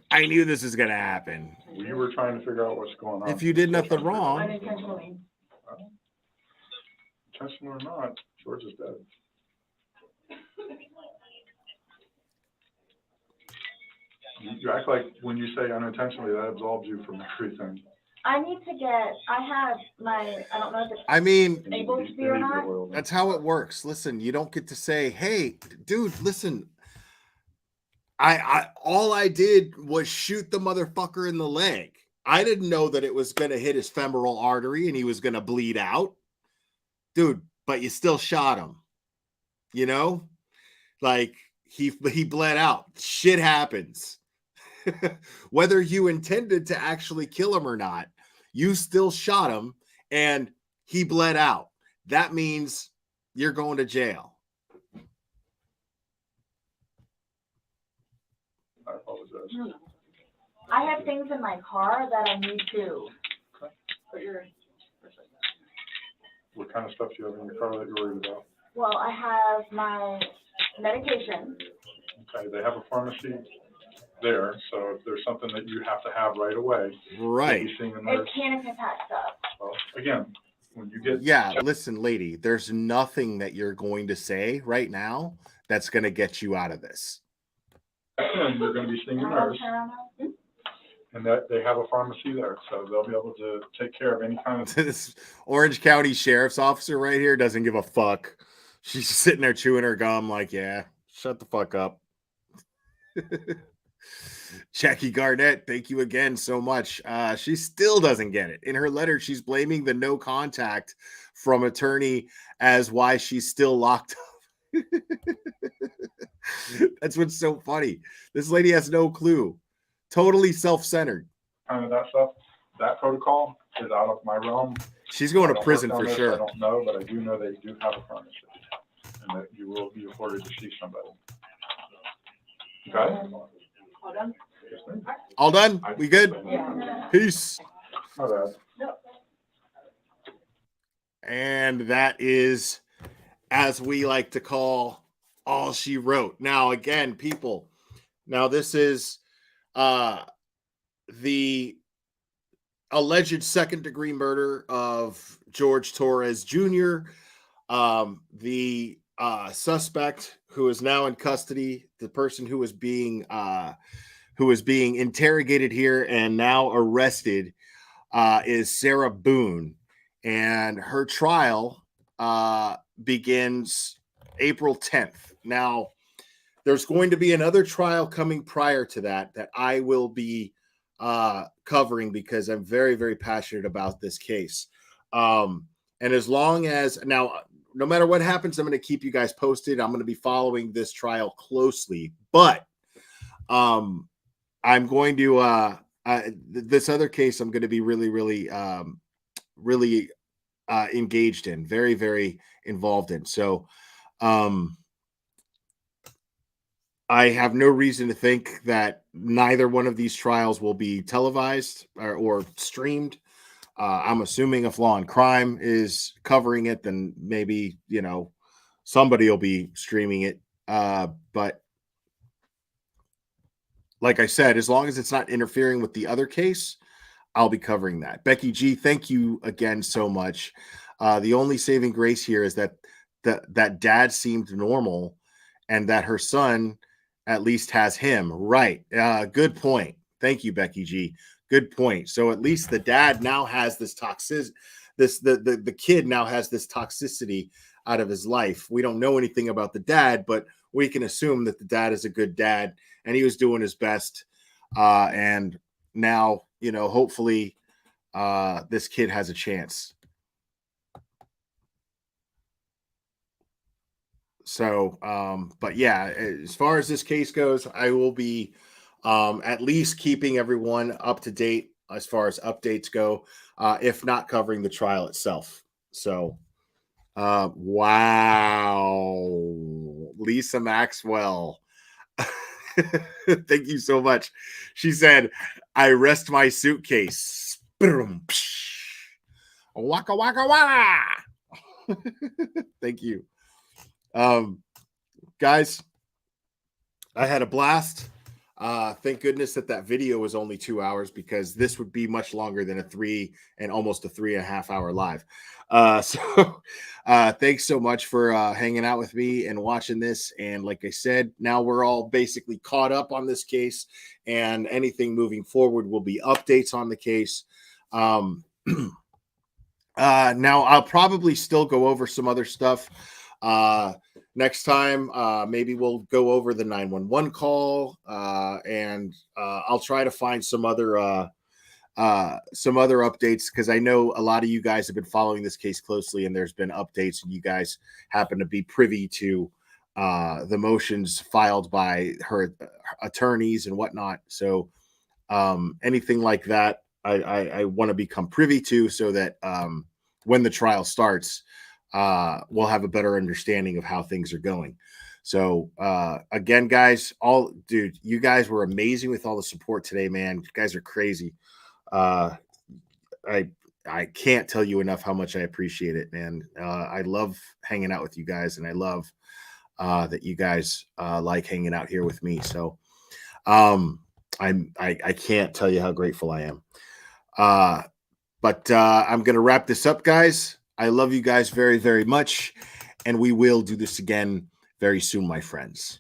I knew this was going to happen. We were trying to figure out what's going on. If you did nothing wrong. Unintentionally. Intentional or not, George is dead. You act like when you say unintentionally, that absolves you from everything. I need to get, I have my, I don't know if it's I mean, able to be or not. that's how it works. Listen, you don't get to say, hey, dude, listen. I all I did was shoot the motherfucker in the leg. I didn't know that it was going to hit his femoral artery and he was going to bleed out. Dude, but you still shot him. You know? Like he bled out. Shit happens. Whether you intended to actually kill him or not, you still shot him and he bled out. That means you're going to jail. I apologize. I have things in my car that I need to. What kind of stuff do you have in your car that you're worried about? Well, I have my medication. Okay, they have a pharmacy there, so if there's something that you have to have right away, right? You'll be seeing a nurse. It's panic attack stuff. Well, again, when you get Listen, lady, there's nothing that you're going to say right now that's going to get you out of this. You're going to be seeing a nurse, and that they have a pharmacy there, so they'll be able to take care of any kind of. This Orange County Sheriff's officer right here doesn't give a fuck. She's just sitting there chewing her gum, like, yeah, shut the fuck up. Jackie Garnett, thank you again so much. She still doesn't get it. In her letter, she's blaming the no contact from attorney as why she's still locked up. That's what's so funny. This lady has no clue. Totally self-centered. Kind of that stuff. That protocol is out of my realm. She's going to prison for sure. I don't know, but I do know they do have a pharmacy, and that you will be afforded to see somebody. Okay. All done? All done? We good? Yeah. Peace. My bad. And that is, as we like to call, all she wrote. Now, again, people, now this is the alleged second-degree murder of George Torres Jr., the suspect who is now in custody, the person who is being interrogated here and now arrested is Sarah Boone, and her trial begins April 10th. Now, there's going to be another trial coming prior to that I will be covering because I'm very, very passionate about this case. And as long as now, no matter what happens, I'm going to keep you guys posted. I'm going to be following this trial closely, but I'm going to this other case I'm going to be really, really, really engaged in, very, very involved in. So I have no reason to think that neither one of these trials will be televised or streamed. I'm assuming if Law and Crime is covering it, then maybe, somebody will be streaming it. But like I said, as long as it's not interfering with the other case, I'll be covering that. Becky G, thank you again so much. The only saving grace here is that that dad seemed normal and that her son at least has him. Right. Good point. Thank you, Becky G. Good point. So at least the dad now has this toxic, the kid now has this toxicity out of his life. We don't know anything about the dad, but we can assume that the dad is a good dad and he was doing his best. And now, you know, hopefully this kid has a chance. So, but yeah, as far as this case goes, I will be at least keeping everyone up to date as far as updates go, if not covering the trial itself. So, wow, Lisa Maxwell. Thank you so much. She said, I rest my suitcase. Waka waka waka. Thank you. Guys, I had a blast. Thank goodness that video was only 2 hours, because this would be much longer than almost a 3.5 hour live. So thanks so much for hanging out with me and watching this. And like I said, now we're all basically caught up on this case, and anything moving forward will be updates on the case. Now I'll probably still go over some other stuff. Next time, maybe we'll go over the 911 call, and I'll try to find some other updates, because I know a lot of you guys have been following this case closely, and there's been updates, and you guys happen to be privy to the motions filed by her attorneys and whatnot. So anything like that, I want to become privy to, so that when the trial starts, we'll have a better understanding of how things are going. So again, guys, you guys were amazing with all the support today, man. You guys are crazy. I can't tell you enough how much I appreciate it, man. I love hanging out with you guys, and I love that you guys like hanging out here with me. So I can't tell you how grateful I am. But I'm gonna wrap this up, guys. I love you guys very, very much, and we will do this again very soon, my friends.